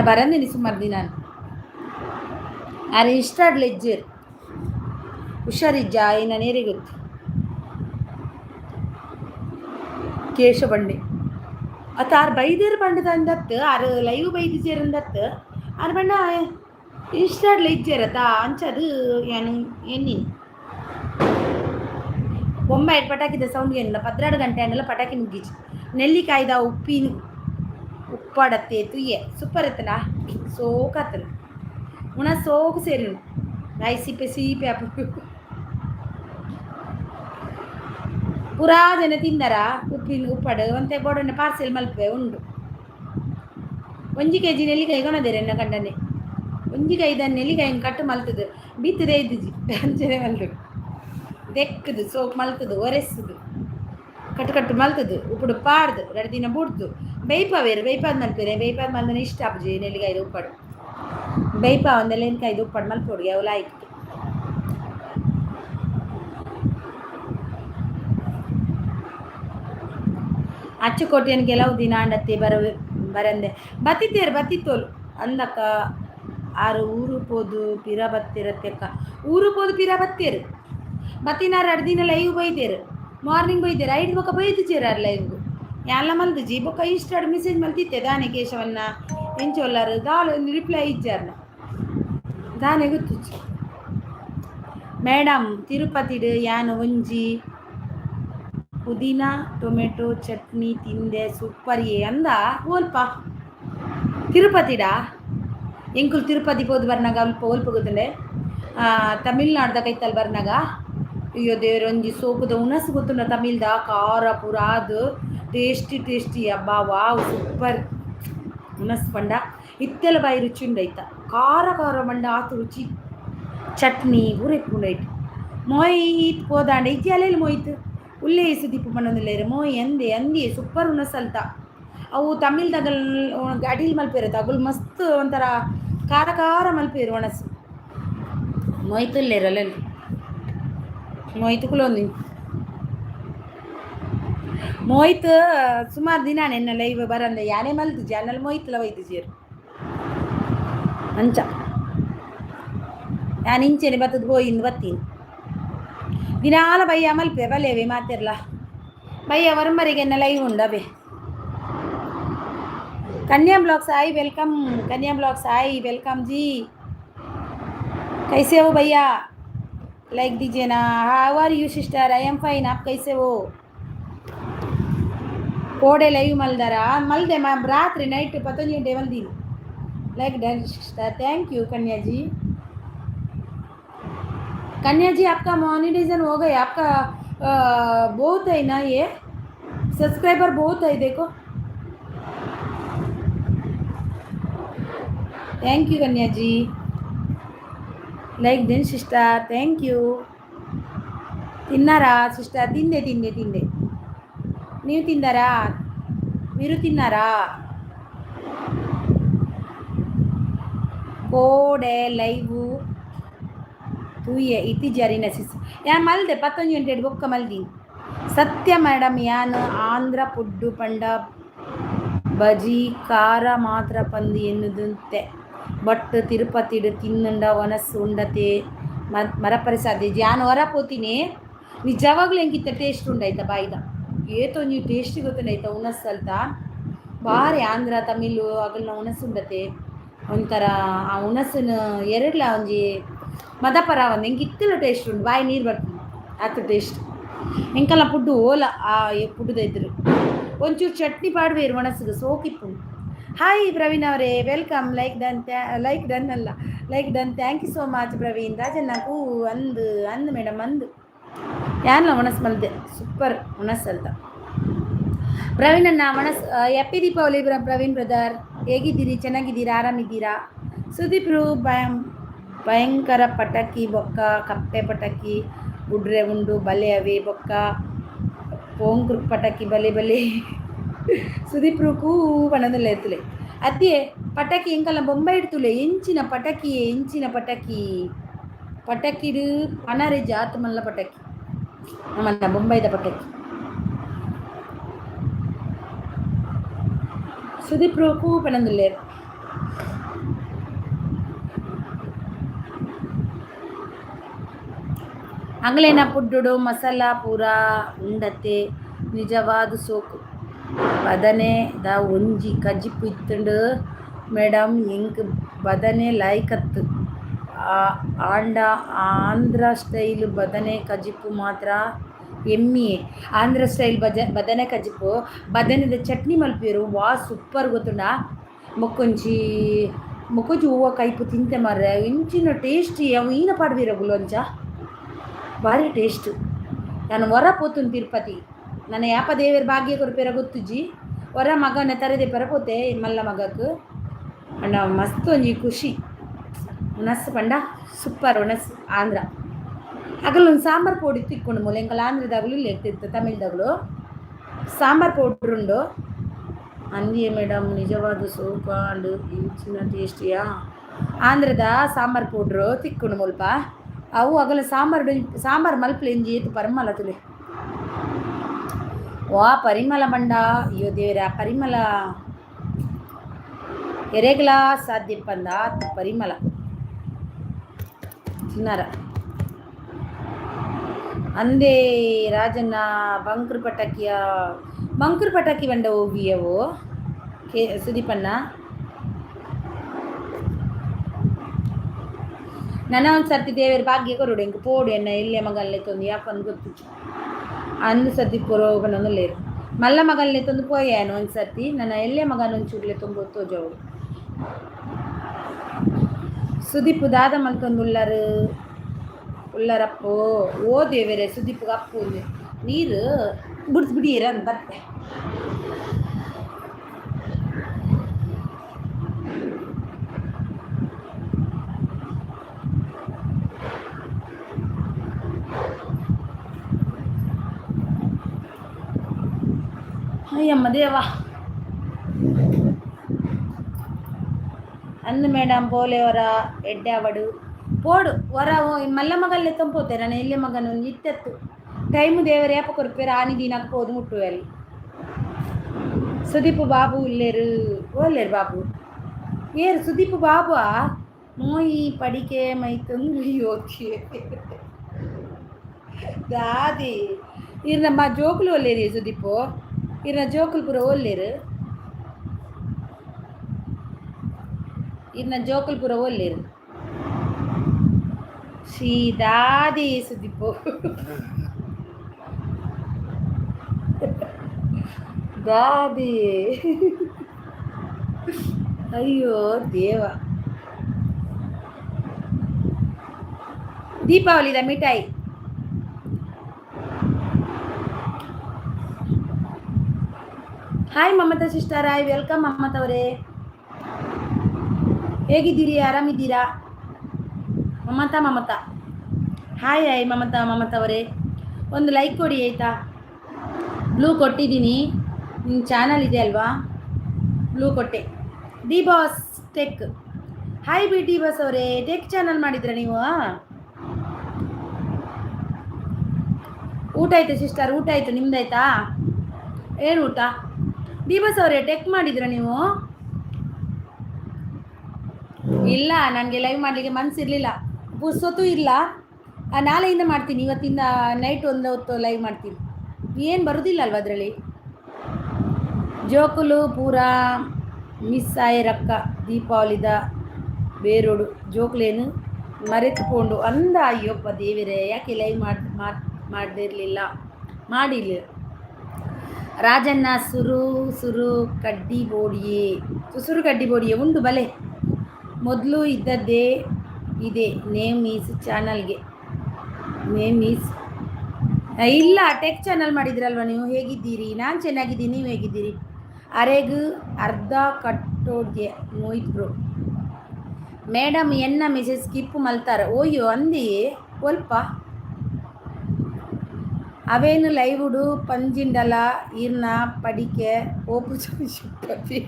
ಬರಂದಿನಿ ಸುಮಾರು ದಿನ ಆರು ಇಷ್ಟಾಡ್ಲ ಇಜ್ಜೇರು ಹುಷಾರಿಜ್ಜ ಏನ ನೇರೆ ಗೊತ್ತು ಕೇಶವಣ್ಣೆ ಅತ್ತ ಆರು ಬೈದೇರು ಬಂಡದಂದತ್ತು ಆರು ಲೈವ್ ಬೈದಿಜೇರಂದತ್ತು ಆರು ಬಣ್ಣ ಇಷ್ಟಾಡ್ಲ ಇಜ್ಜೇರತ್ತ ಅಂಚದು ಏನು ಎನ್ನಿ ಬೊಂಬೆ ಪಟಾಕಿದ ಸೌಂಡ್ಗೆ ಏನಿಲ್ಲ 12 ಗಂಟೆ ಅನ್ನೆಲ್ಲ ಪಟಾಕಿ ಮುಗ್ಗಿச்சு ನೆಲ್ಲಿಕಾಯ್ದ ಉಪ್ಪಿನ ಉಪ್ಪಾಡತ್ತೆ ತುಯ್ಯ ಸೂಪರ್ ಎತ್ತನ ಸೋಕಾತನ ಉಣ ಸೋಕು ಸೇರಿನ ರಾಯಿ ಸೀಪೆ ಅಪ್ಪ ಪುರಾ ಜನ ತಿಂದಾರ ಉಪ್ಪಿನ ಉಪ್ಪಾಡು ಒಂತೆ ಬೋಡನೆ ಪಾರ್ಸೆಲ್ ಮಲ್ಪೆ ಉಂಡು 1 kg ನೆಲ್ಲಿಕಾಯಿ ಕೊಣದೇರೆ ಎನ್ನ ಕಂಡನೆ 1 kg ನೆಲ್ಲಿಕಾಯಿ ಕಟ್ಟು ಮಲ್ತದು ಬಿತ್ತದೇ ಇದ್ದಿಜಿ ಅಂಚನೆ ಮಲ್ತದು ದೆಕ್ಕದು ಸೋಪ್ ಮಲ್ತದು ಒರೆಸುದು ಕಟ್ಟು ಮಲ್ತದು ಉಪ್ಪುಡು ಪಾಡ್ದು 2 ದಿನ ಬುಡ್ದು ಬೈಪಾವೇರು ಬೈಪಾದ ಮಲ್ಪೇರೆ ಬೈಪಾದ ಮಲ್ದನೆ ಇಷ್ಟ ಆಪುಜಿ ನೆಲ್ಲಿಕಾಯ್ದು ಉಪ್ಪಾಡು ಬೈಪಾ ಒಂದೆಲ್ಲ ನೆಲ್ಲಿಕಾಯ್ದು ಉಪ್ಪಾಡು ಮಲ್ಪೋಡ್ಗೆ ಅವಲ ಆಯ್ತು ಅಚ್ಚುಕೋಟೆಯನ್ನು ಕೆಲವು ದಿನ ಅಂಡತ್ತೆ ಬರಂದೆ ಬತ್ತಿತ್ತೋಲು ಅಂದಕ್ಕ ಆರು ಊರು ಪೋದು ಪಿರ ಬತ್ತಿರತ್ತೆಕ್ಕ ಊರು ಪೋದು ಪಿರ ಬತ್ತೇರು ಬತ್ತಿನಾರು 2 ದಿನ ಲೈವ್ ಬೈದೇರು ಮಾರ್ನಿಂಗ್ ಬೈದೇರು 5 ಬೊಕ್ಕ ಬೈದಿಚೇರು ಆರು ಲೈವ್ಗು ಎಲ್ಲ ಮಲ್ದಿಜಿ ಬೊಕ್ಕ ಇಷ್ಟಾಡು ಮೆಸೇಜ್ ಮಲ್ತಿತ್ತೆ ದಾನೆ ಕೇಶವನ್ನ ಎಂಚೊಲ್ಲಾರು ದಾಳು ರಿಪ್ಲೈ ಇಜ್ಜಾರ್ನ ದಾನೆ ಗೊತ್ತಿಚ್ಚು ಮೇಡಮ್ ತಿರುಪತಿಡು ಯಾನು ಒಂಜಿ ಪುದೀನ ಟೊಮೆಟೊ ಚಟ್ನಿ ತಿಂದೆ ಸೂಪರ್ ಅಂದ ಓಲ್ಪ ತಿರುಪತಿಡಾ ಎಂಕುಲು ತಿರುಪತಿ ಪೋದು ಬರ್ನಾಗ ಅಲ್ಪ ಓಲ್ಪ ಗೊತ್ತಂಡೆ ತಮಿಳ್ನಾಡ್ದ ಕೈತಲ್ಲಿ ಬರ್ನಾಗ ಅಯ್ಯೋ ದೇವ್ರ ಒಂಜಿ ಸೋಪುದ ಉಣಸು ಗೊತ್ತುಂಡ ತಮಿಳ್ದ ಖಾರ ಪೂರ ಅದು ಟೇಸ್ಟಿ ಅಬ್ಬಾ ವಾವ್ ಸೂಪರ್ ಉಣಸ್ ಪಂಡ ಇತ್ತೆಲ್ಲ ಬಾಯಿ ರುಚಿ ಉಂಡೈತ ಖಾರ ಮಂಡ ಆತು ರುಚಿ ಚಟ್ನಿ ಪೂರ ಇಪ್ಪುಂಡೈತು ಮೋಯ್ತ್ ಪೋದಾಂಡ ಇಜ್ಜಿ ಅಲ್ಲೆಲ್ಲಿ ಮೋಯ್ತು ಉಲ್ಲೇ ಸುದೀಪ್ ಮಣ್ಣೊಂದಿಲ್ಲೇರು ಮೋಯ್ ಅಂದಿ ಸೂಪರ್ ಉಣಸಲ್ತ ಅವು ತಮಿಳ್ದಾಗ ಅಡಿಲ್ ಮಲ್ಪೇರು ಅಗುಲ್ ಮಸ್ತ್ ಒಂಥರ ಖಾರ ಮಲ್ಪೇರು ಒಣಸು ಮೊಯ್ತುಲ್ಲೇರಲ್ಲ ಮೊಯ್ತುಕುಲು ಒಂದು ಮೋಯ್ತು ಸುಮಾರು ದಿನ ನೆನ್ನ ಲೈವ್ ಬರಂದೆ ಯಾನೇ ಮಲ್ತು ಜಾನಲ್ಲಿ ಮೋಯ್ತಲ್ಲ ಒಯ್ದು ಸೇರು ಅಂಚ ನಾನು ಇಂಚೆನೆ ಬತ್ತದ ಹೋಯಿಂದ ಬತ್ತೀನಿ ದಿನಾಲ ಬಯ್ಯ ಮಲ್ಪೆ ಬಲ್ಲೇವೆ ಮಾತಿರ್ಲ ಬಯ್ಯ ವರಮರಿಗೆ ಎನ್ನ ಲೈವ್ ಉಂಡಬೆ कन्या ब्लॉग्स आई वेलकम कन्या ब्लॉग्स आई वेलकम जी कैसे हो भैया लाइक दीजिए ना how are you sister I am fine आप कैसे हो कोडे लाइव मलदारा मलदे मैम रात्रि नाइट 15 घंटे मलदी like done sister thank you Kanya ji आपका मोनेटाइजेशन हो गया आपका बहुत है ना ये सब्सक्राइबर बहुत है देखो thank you Kanya ji like देन सिस्टर थैंक यू తిన్నారా సిస్టర్ తిందే నీవు తిన్నారా మీరు తిన్నారా ಕೋಡೆ ಲೈವು ತೂಯೆ ಇತಿ ಜರಿನ ಸಿಸ್ ಯಾನ್ ಮಲ್ದೆ 15 ಗಂಟೆ ಬೊಕ್ಕ ಮಲ್ದಿ ಸತ್ಯ ಮೇಡಮ್ ಯಾನ್ ಆಂಧ್ರ ಪುಡ್ಡು ಪಂಡ ಬಜಿ ಖಾರ ಮಾತ್ರ ಪಂದು ಎನ್ನುದಂತೆ ಬಟ್ ತಿರುಪತಿಡು ತಿನ್ನುಂಡ ಒನಸ್ಸು ಉಂಡತೆ ಮರಪರಿಸಾದೆ ಯಾನ್ ಹೊರ ಪೋತೀನಿ ನಿಜವಾಗ್ಲೂ ಹೆಂಗಿತ್ತ ಟೇಸ್ಟ್ ಉಂಡಾಯ್ತಾ ಬಾಯ್ದ ಏತೋ ನೀವು ಟೇಸ್ಟ್ ಗೊತ್ತುಂಡಾಯ್ತಾ ಉಣಸ್ ಅಲ್ತ ಭಾರಿ ಆಂಧ್ರ ತಮಿಳು ಆಗಲ್ನ ಉಣಸ್ ಉಂಡತೆ ಒಂಥರ ಆ ಉಣಸನ ಎರಡ್ಲ ಒಂಜಿ ಮದಪರ ಒಂದು ಹೆಂಗಿತ್ತಲ್ಲ ಟೇಸ್ಟ್ ಉಂಡು ಬಾಯಿ ನೀರು ಬರ್ತದೆ ಆತು ಟೇಸ್ಟ್ ಹೆಂಕಲ್ಲ ಪುಡ್ಡು ಓಲ ಆ ಪುಡ್ಡುದ ಇದ್ರು ಒಂಚೂರು ಚಟ್ನಿ ಪಾಡ್ಬೇರು ಒಣಸಿಗೆ ಸೋಕಿಪ್ಪುಂಡು ಹಾಯ್ ಪ್ರವೀಣ್ ಅವರೇ welcome like done thank you so much Praveen ರಾಜನ್ನಕು ಅಂದು ಮೇಡಮ್ ಅಂದು ಯಾರಲ್ಲ ಒಣಸ್ ಮಲ್ದೆ ಸೂಪರ್ ಒಣಸ್ ಅಲ್ತ ಪ್ರವೀಣ್ ಅಣ್ಣ ಒಣಸ್ ಹ್ಯಾಪಿ ದೀಪಾವಳಿ ಪ್ರವೀಣ್ ಬ್ರದರ್ ಹೇಗಿದ್ದೀರಿ ಚೆನ್ನಾಗಿದ್ದೀರಾ ಆರಾಮಿದ್ದೀರಾ ಸುದೀಪ್ರು ಭಯಂಕರ ಪಟಾಕಿ ಬೊಕ್ಕ ಕಪ್ಪೆ ಪಟಾಕಿ ಗುಡ್ರೆ ಉಂಡು ಬಲೆ ಅವೆ ಬೊಕ್ಕ ಪೋಂಕ್ರು ಪಟಾಕಿ ಬಲೆ ಸುದೀಪ್ರು ಕೂ ಬಣ್ಣದಲ್ಲ ಎತ್ತಲೆ ಅದೇ ಪಟಾಕಿ ಎಂಕಲ್ಲ ಬೊಂಬೆ ಇಡ್ತುಲೆ ಎಂಚಿನ ಪಟಾಕಿಡು ಪಣರೆ ಜಾತ್ ಮಲ್ಲ ಪಟಾಕಿ ನಮ್ಮನ್ನ ಬೊಂಬೈದ ಪಟಾಕಿ ಸುದೀಪ್ರು ಕೂ ಬಣ್ಣದಲ್ಲೇರು ಅಂಗ್ಲೇನ ಪುಡ್ಡುಡು ಮಸಾಲ ಪೂರ ಉಂಡತೆ ನಿಜವಾದ ಸೋಕು ಬದನೆ ದ ಒಂಜಿ ಕಜಿಪ್ಪು ಇತ್ತುಂಡು ಮೇಡಮ್ ಎಂಕ್ ಬದನೆ ಲಾಯ್ಕತ್ತು ಆಂಡ ಆಂಧ್ರ ಸ್ಟೈಲ್ ಬದನೆ ಕಜಿಪ್ಪು ಮಾತ್ರ ಎಮ್ಮಿ ಆಂಧ್ರ ಸ್ಟೈಲ್ ಬದನೆ ಕಜಿಪ್ಪು ಬದನೆದ ಚಟ್ನಿ ಮಲ್ಪಿರು ವಾ ಸೂಪರ್ ಗೊತ್ತುಂಡ ಮೊಕ್ಕೊಂಜಿ ಹೂವು ಕೈಪು ತಿಂತೆ ಮಾರ್ರೆ ಇಂಚಿನ ಟೇಸ್ಟಿ ಅವು ಈನ ಪಾಡ್ವೀರ ಗುಲೊಂಚ ಭಾರಿ ಟೇಸ್ಟು ನಾನು ಹೊರ ಪೋತುನ್ ತಿರುಪತಿ ನನ್ನ ಯಾಪ ದೇವರ ಭಾಗ್ಯ ಕೊರಪೇರ ಗೊತ್ತುಜಿ ಹೊರ ಮಗನ ತರದೆ ಪರಪೋತೆ ಮಲ್ಲ ಮಗಕ್ಕೆ ಅಂಡ ಮಸ್ತ್ ಒಂಜಿ ಖುಷಿ ಉಣಸ್ಸು ಪಂಡ ಸೂಪರ್ ಉಣಸ್ಸು ಆಂಧ್ರ ಆಗಲ್ಲೊಂದು ಸಾಂಬಾರು ಪೌಡಿ ತಿಕ್ಕೊಂಡು ಮೂಲ ಎಂಕಲ್ ಆಂಧ್ರದಾಗಲೂ ಇಲ್ಲಿ ಇರ್ತಿತ್ತು ತಮಿಳ್ದಾಗಲೂ ಸಾಂಬಾರು ಪೌಡ್ರ್ ಉಂಡು ಅಂದಿಯೇ ಮೇಡಮ್ ನಿಜವಾದ ಸೋಪಾಂಡು ಇಂಚಿನ ಟೇಸ್ಟಿಯಾ ಆಂಧ್ರದ ಸಾಂಬಾರು ಪೌಡ್ರು ತಿಕ್ಕೊಂಡು ಮುಲ್ಪ ಅವು ಆಗಲ್ಲ ಸಾಂಬಾರು ಮಲ್ಪಲೆ ಎಂಜಿ ಏತು ಪರಿಮಳ ತುಲೆ ವಾ ಪರಿಮಳ ಬಂಡ ಅಯ್ಯೋ ದೇವರ ಪರಿಮಳ ಎರೆಗ್ಲಾ ಸಾಧ್ಯ ಪಂದ ಪರಿಮಳ ಚಿನ್ನಾರ ಅಂದೇ ರಾಜಣ್ಣ ಬಂಕರು ಪಟಾಕಿ ಬಂಡ ಹೋಗಿಯವು ಸುದೀಪಣ್ಣ ನನ್ನ ಒಂದು ಸರ್ತಿ ದೇವರ ಭಾಗ್ಯ ಕೊರೋಡು ಎಂಗೆ ಪೋಡು ಎಣ್ಣ ಇಲ್ಲೇ ಮಗಲ್ಲೇ ತಂದು ಯಾಪಂದು ಗೊತ್ತು ಅಂದು ಸರ್ತಿ ಪುರೋಗನೊಂದು ಲೇರು ಮಲ್ಲ ಮಗಲ್ಲೇ ತಂದು ಪೋಯೇನು ಒಂದು ಸರ್ತಿ ನನ್ನ ಎಲ್ಲೇ ಮಗನ ಒಂಚೂರ್ಲೆ ತುಂಬ ತೋಜವರು ಸುದೀಪ್ ದಾದ ಮಲ್ತೊಂದು ಉಳ್ಳರಪ್ಪು ಓ ದೇವರೇ ಸುದೀಪ್ಗೆ ಅಪ್ಪು ನೀರು ಬಿಡಿಸ್ಬಿಡೀರ ಅಂತ ಬರ್ತೆ ಅಯ್ಯಮ್ಮ ದೇವ ಅಂದು ಮೇಡಮ್ ಪೋಲೆಯವರ ಎಡ್ಡೆ ಅವಡು పోడు వర మల్ల మగల్ని ఎత్తంపోతే నన్ను వెళ్ళే మగను ఇత్తెత్తు టైము దేవరు ఏప కొరిపేరు ఆని దీనకు పోదు ముట్టు వెళ్ళి సుదీప్ బాబు లేరు ఓలేరు బాబు ఏరు సుదీప్ బాబు మోయి పడికే మైతుంది ఓకే దాది ಇರ್ನ ಮಾ ಜೋಕುಲು ಒಲ್ಲೇರಿ ಸುದೀಪು ಇರ್ನ ಜೋಕುಲು ಪೂರ ಒಲ್ಲೇರು ಇರ್ನ ಜೋಕುಲು ಪೂರ ಒಲ್ಲೇರು ಶ್ರೀ ದಾದಿ ಸುದೀಪು ದಾದಿ ಅಯ್ಯೋ ದೇವ ದೀಪಾವಳಿದ ಮಿಠಾಯಿ hi Mamata sister hi welcome ಮಮತವರೇ ಹೇಗಿದ್ದೀರಿ ಆರಾಮಿದ್ದೀರಾ ಮಮತಾ ಹಾಯ್ ಹಾಯ್ ಮಮತವರೇ ಒಂದು ಲೈಕ್ ಕೊಡಿ ಆಯಿತಾ ಬ್ಲೂ ಕೊಟ್ಟಿದ್ದೀನಿ ನಿಮ್ಮ ಚಾನಲ್ ಇದೆ ಅಲ್ವಾ ಬ್ಲೂ ಕೊಟ್ಟೆ D boss tech hi D boss ಅವರೇ ಟೆಕ್ ಚಾನಲ್ ಮಾಡಿದ್ರ ನೀವು ಊಟ ಆಯ್ತು ಸಿಸ್ಟರ್ ಊಟ ಆಯಿತು ನಿಮ್ದಾಯ್ತಾ ಏನು ಊಟ ಡಿ ಬಾಸ್ ಅವರೇ ಟೆಕ್ ಮಾಡಿದ್ರ ನೀವು ಇಲ್ಲ ನನಗೆ ಲೈವ್ ಮಾಡಲಿಕ್ಕೆ ಮನಸ್ಸಿರಲಿಲ್ಲ ಪುರ್ಸೊತ್ತು ಇಲ್ಲ ನಾಳೆಯಿಂದ ಮಾಡ್ತೀನಿ ಇವತ್ತಿಂದ ನೈಟ್ ಒಂದು ಹೊತ್ತು ಲೈವ್ ಮಾಡ್ತೀನಿ ಏನು ಬರೋದಿಲ್ಲ ಅಲ್ವ ಅದರಲ್ಲಿ ಜೋಕುಲು ಪೂರಾ ಮಿಸ್ ಆಯರಕ್ಕ ದೀಪಾವಳಿದ ಬೇರೋಡು ಜೋಕುಲೇನು ಮರೆತುಕೊಂಡು ಅಂದ ಅಯ್ಯಪ್ಪ ದೇವರೇ ಯಾಕೆ ಲೈವ್ ಮಾಡದಿರಲಿಲ್ಲ ಮಾಡಿಲ್ಲ ರಾಜಣ್ಣ ಸುರು ಕಡ್ಡಿ ಬೋಡಿಯೇ ಸುರು ಕಡ್ಡಿ ಬೋಡಿಯೇ ಉಂಡು ಬಲೆ ಮೊದಲು ಇದ್ದದ್ದೇ ಇದೆ ನೇಮ್ ಈಸ್ ಚಾನಲ್ಗೆ ನೇಮ್ ಈಸ್ ಇಲ್ಲ ಟೆಕ್ ಚಾನಲ್ ಮಾಡಿದ್ರಲ್ವ ನೀವು ಹೇಗಿದ್ದೀರಿ ನಾನು ಚೆನ್ನಾಗಿದ್ದೀನಿ ನೀವು ಹೇಗಿದ್ದೀರಿ ಅರೆಗು ಅರ್ಧ ಕಟ್ಟೋಡ್ಗೆ ಮೋಹಿತ್ ಬ್ರೋ ಮೇಡಮ್ ಎನ್ನ ಮೆಸೇಜ್ ಸ್ಕಿಪ್ ಮಲ್ತಾರೆ ಓಯ್ಯೋ ಅಂದಿ ಸ್ವಲ್ಪ ಅವೇನು ಲೈವುಡು ಪಂಜಿಂಡಲ ಈರ್ನ ಪಡಿಕೆ ಓಪು ಚುಪ್ಪಿ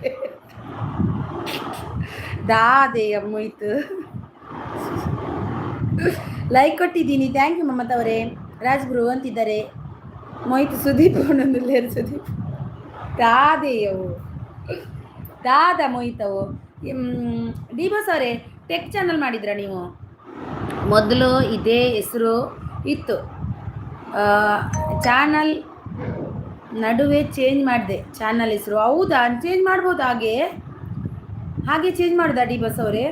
ದಾದೆ ಮೋಯ್ತು ಲೈಕ್ ಕೊಟ್ಟಿದ್ದೀನಿ ಥ್ಯಾಂಕ್ ಯು ಮಮತವರೇ ರಾಜ್ಗುರು ಅಂತಿದ್ದಾರೆ ಮೋಯ್ತು ಸುದೀಪ್ ಒಂದೊಂದು ಲೇರು ಸುದೀಪ್ ದಾದೆಯವು ದಾದ ಮೋಯ್ತವು ಡಿ ಬಾಸ್ ಅವರೇ ಟೆಕ್ ಚಾನಲ್ ಮಾಡಿದ್ರಾ ನೀವು ಮೊದಲು ಇದೇ ಹೆಸರು ಇತ್ತು ಚಾನಲ್ ನಡುವೆ ಚೇಂಜ್ ಮಾಡಿದೆ ಚಾನಲ್ ಹೆಸರು ಹೌದಾ ಚೇಂಜ್ ಮಾಡ್ಬೋದು ಹಾಗೆ ಚೇಂಜ್ ಮಾಡೋದಾ ಡಿ ಬಾಸ್ ಅವರೇ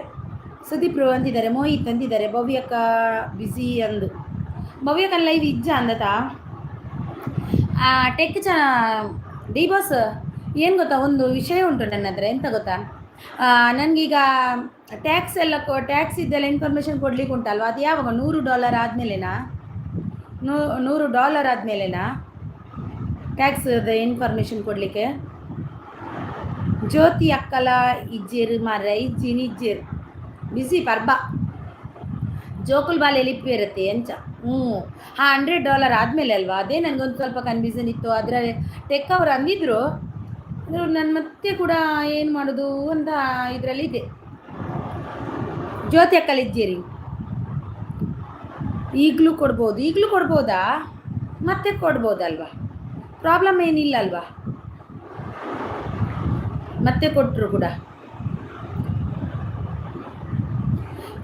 ಸುದೀಪ್ ಅಂತಿದ್ದಾರೆ ಮೋಹಿತ್ ಅಂತಿದ್ದಾರೆ ಭವ್ಯಕ್ಕ ಬ್ಯುಸಿ ಅಂದು ಭವ್ಯಕ್ಕ ಲೈವ್ ಇಜ್ಜ ಅಂದತಾ ಟೆಕ್ ಡಿ ಬಾಸ್ ಏನು ಗೊತ್ತಾ ಒಂದು ವಿಷಯ ಉಂಟು ನನ್ನ ಹತ್ರ ಎಂತ ಗೊತ್ತಾ ನನಗೀಗ ಟ್ಯಾಕ್ಸ್ ಇದೆಲ್ಲ ಇನ್ಫಾರ್ಮೇಷನ್ ಕೊಡ್ಲಿಕ್ಕೆ ಉಂಟಲ್ವ ಅದು ಯಾವಾಗ $100 ಆದಮೇಲೆನಾ $100 ಆದಮೇಲೆನಾ ಟ್ಯಾಕ್ಸ್ದ ಇನ್ಫಾರ್ಮೇಷನ್ ಕೊಡಲಿಕ್ಕೆ ಜ್ಯೋತಿ ಅಕ್ಕಲ ಇಜ್ಜೇರು ಮಾರ್ರೆ ಇಜ್ಜೇರು ಬಿಸಿ ಪರ್ಬ ಜೋಕುಲ್ ಬಾಲೆಯಲ್ಲಿ ಇರುತ್ತೆ ಎಂಚ $100 ಆದಮೇಲೆ ಅಲ್ವಾ ಅದೇ ನನಗೊಂದು ಸ್ವಲ್ಪ ಕನ್ಫ್ಯೂಷನ್ ಇತ್ತು ಅದರಲ್ಲಿ ಟೆಕ್ ಅವರು ಅಂದಿದ್ರು ನಾನು ಮತ್ತೆ ಕೂಡ ಏನು ಮಾಡೋದು ಅಂತ ಇದರಲ್ಲಿ ಇದೆ ಜ್ಯೋತಿ ಅಕ್ಕಲ್ ಇಜ್ಜೇರಿ ಈಗಲೂ ಕೊಡ್ಬೋದಾ ಮತ್ತೆ ಕೊಡ್ಬೋದಲ್ವಾ ಪ್ರಾಬ್ಲಮ್ ಏನಿಲ್ಲ ಅಲ್ವಾ ಮತ್ತೆ ಕೊಟ್ಟರು ಕೂಡ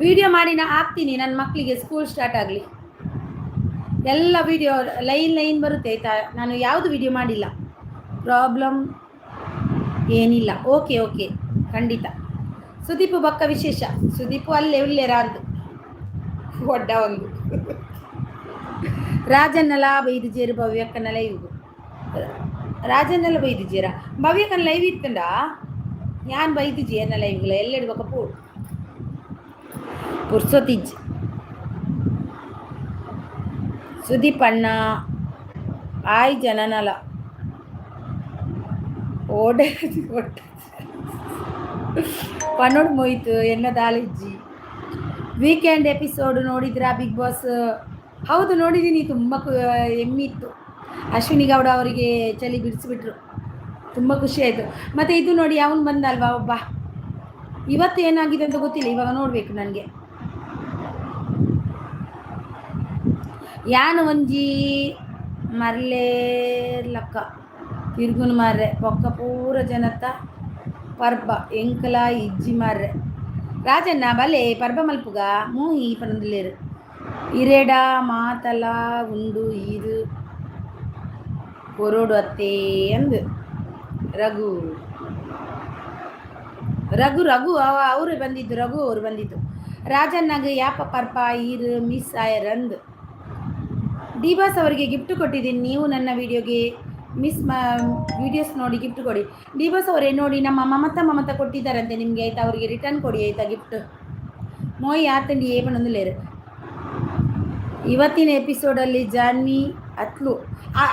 ವಿಡಿಯೋ ಮಾಡಿ ನಾ ಹಾಕ್ತೀನಿ ನನ್ನ ಮಕ್ಕಳಿಗೆ ಸ್ಕೂಲ್ ಸ್ಟಾರ್ಟ್ ಆಗಲಿ ಎಲ್ಲ ವಿಡಿಯೋ ಲೈನ್ ಬರುತ್ತೆ ಆಯಿತಾ ನಾನು ಯಾವುದು ವಿಡಿಯೋ ಮಾಡಿಲ್ಲ ಪ್ರಾಬ್ಲಮ್ ಏನಿಲ್ಲ ಓಕೆ ಖಂಡಿತ ಸುದೀಪು ಬಕ್ಕ ವಿಶೇಷ ಸುದೀಪು ಅಲ್ಲೇ ಉಳ್ಳೇರ ಅಂದು ಒಡ್ಡ ಒಂದು ರಾಜನ್ನೆಲ್ಲ ಬೈದಿಜೇರು ಭವ್ಯಕ್ಕನ ಲೈವ್ ರಾಜನ್ನೆಲ್ಲ ಬೈದಿಜೇರ ಭವ್ಯಕ್ಕನ ಲೈವ್ ಇತ್ತಂಡ ಯಾನ್ ಬೈದಿಜಿ ಎನ್ನ ಲೈವ್ಗಳ ಎಲ್ಲೆಡ್ಬೇಕ ಪುರ್ಸೊತಿಜ್ ಸುದೀಪ್ ಅಣ್ಣ ಆಯ್ ಜನನಲ ಓಡೆ ಪನ್ನೋಡು ಮೋಯ್ತು ಎನ್ನ ದಾಲಿಜ್ಜಿ ವೀಕೆಂಡ್ ಎಪಿಸೋಡ್ ನೋಡಿದ್ರಾ ಬಿಗ್ ಬಾಸ್ ಹೌದು ನೋಡಿದ್ದೀನಿ ತುಂಬ ಹೆಮ್ಮಿತ್ತು ಅಶ್ವಿನಿ ಗೌಡ ಅವರಿಗೆ ಚಳಿ ಬಿಡಿಸಿಬಿಟ್ರು ತುಂಬ ಖುಷಿ ಆಯಿತು ಮತ್ತು ಇದು ನೋಡಿ ಅವನು ಬಂದಲ್ವಾ ಒಬ್ಬ ಇವತ್ತು ಏನಾಗಿದೆ ಅಂತ ಗೊತ್ತಿಲ್ಲ ಇವಾಗ ನೋಡಬೇಕು ನನಗೆ ಯಾನು ಒಂಜಿ ಮರ್ಲೇರ್ಲಕ್ಕ ತಿರ್ಗುನು ಮಾರ್ರೆ ಪೊಕ್ಕ ಪೂರ ಜನತ ಪರ್ಬ ಎಂಕಲ ಇಜ್ಜಿ ಮಾರ್ರೆ ರಾಜಣ್ಣ ಬಲೆ ಪರ್ಬ ಮಲ್ಪುಗ ಮೂಹಿ ಪನೊಂದುಲ್ಲೆರ್ ಇರೆಡ ಮಾತಲ ಉಂಡು ಈರು ಕೊರೋಡು ಅತ್ತೇ ಅಂದು ರಘು ರಘು ರಘು ಅವರು ಬಂದಿದ್ದು ರಘು ಅವರು ಬಂದಿದ್ದು ರಾಜಣ್ಣಗೆ ಯಾಪ ಪರ್ಪ ಈರು ಮಿಸ್ ಆಯರ್ ಅಂದು ಡಿ ಬಾಸ್ ಅವರಿಗೆ ಗಿಫ್ಟ್ ಕೊಟ್ಟಿದ್ದೀನಿ ನೀವು ನನ್ನ ವಿಡಿಯೋಗೆ ವಿಡಿಯೋಸ್ ನೋಡಿ ಗಿಫ್ಟ್ ಕೊಡಿ ಡಿ ಬಾಸ್ ಅವರೇ ನೋಡಿ ನಮ್ಮ ಮಮತಾ ಕೊಟ್ಟಿದ್ದಾರಂತೆ ನಿಮಗೆ ಆಯ್ತಾ ಅವರಿಗೆ ರಿಟರ್ನ್ ಕೊಡಿ ಆಯ್ತಾ ಗಿಫ್ಟ್ ಮೋಯ್ ಆತಂಡಿ ಏಪನೊಂದು ಲೇರು ಇವತ್ತಿನ ಎಪಿಸೋಡಲ್ಲಿ ಜಾನ್ವಿ ಅತ್ಲು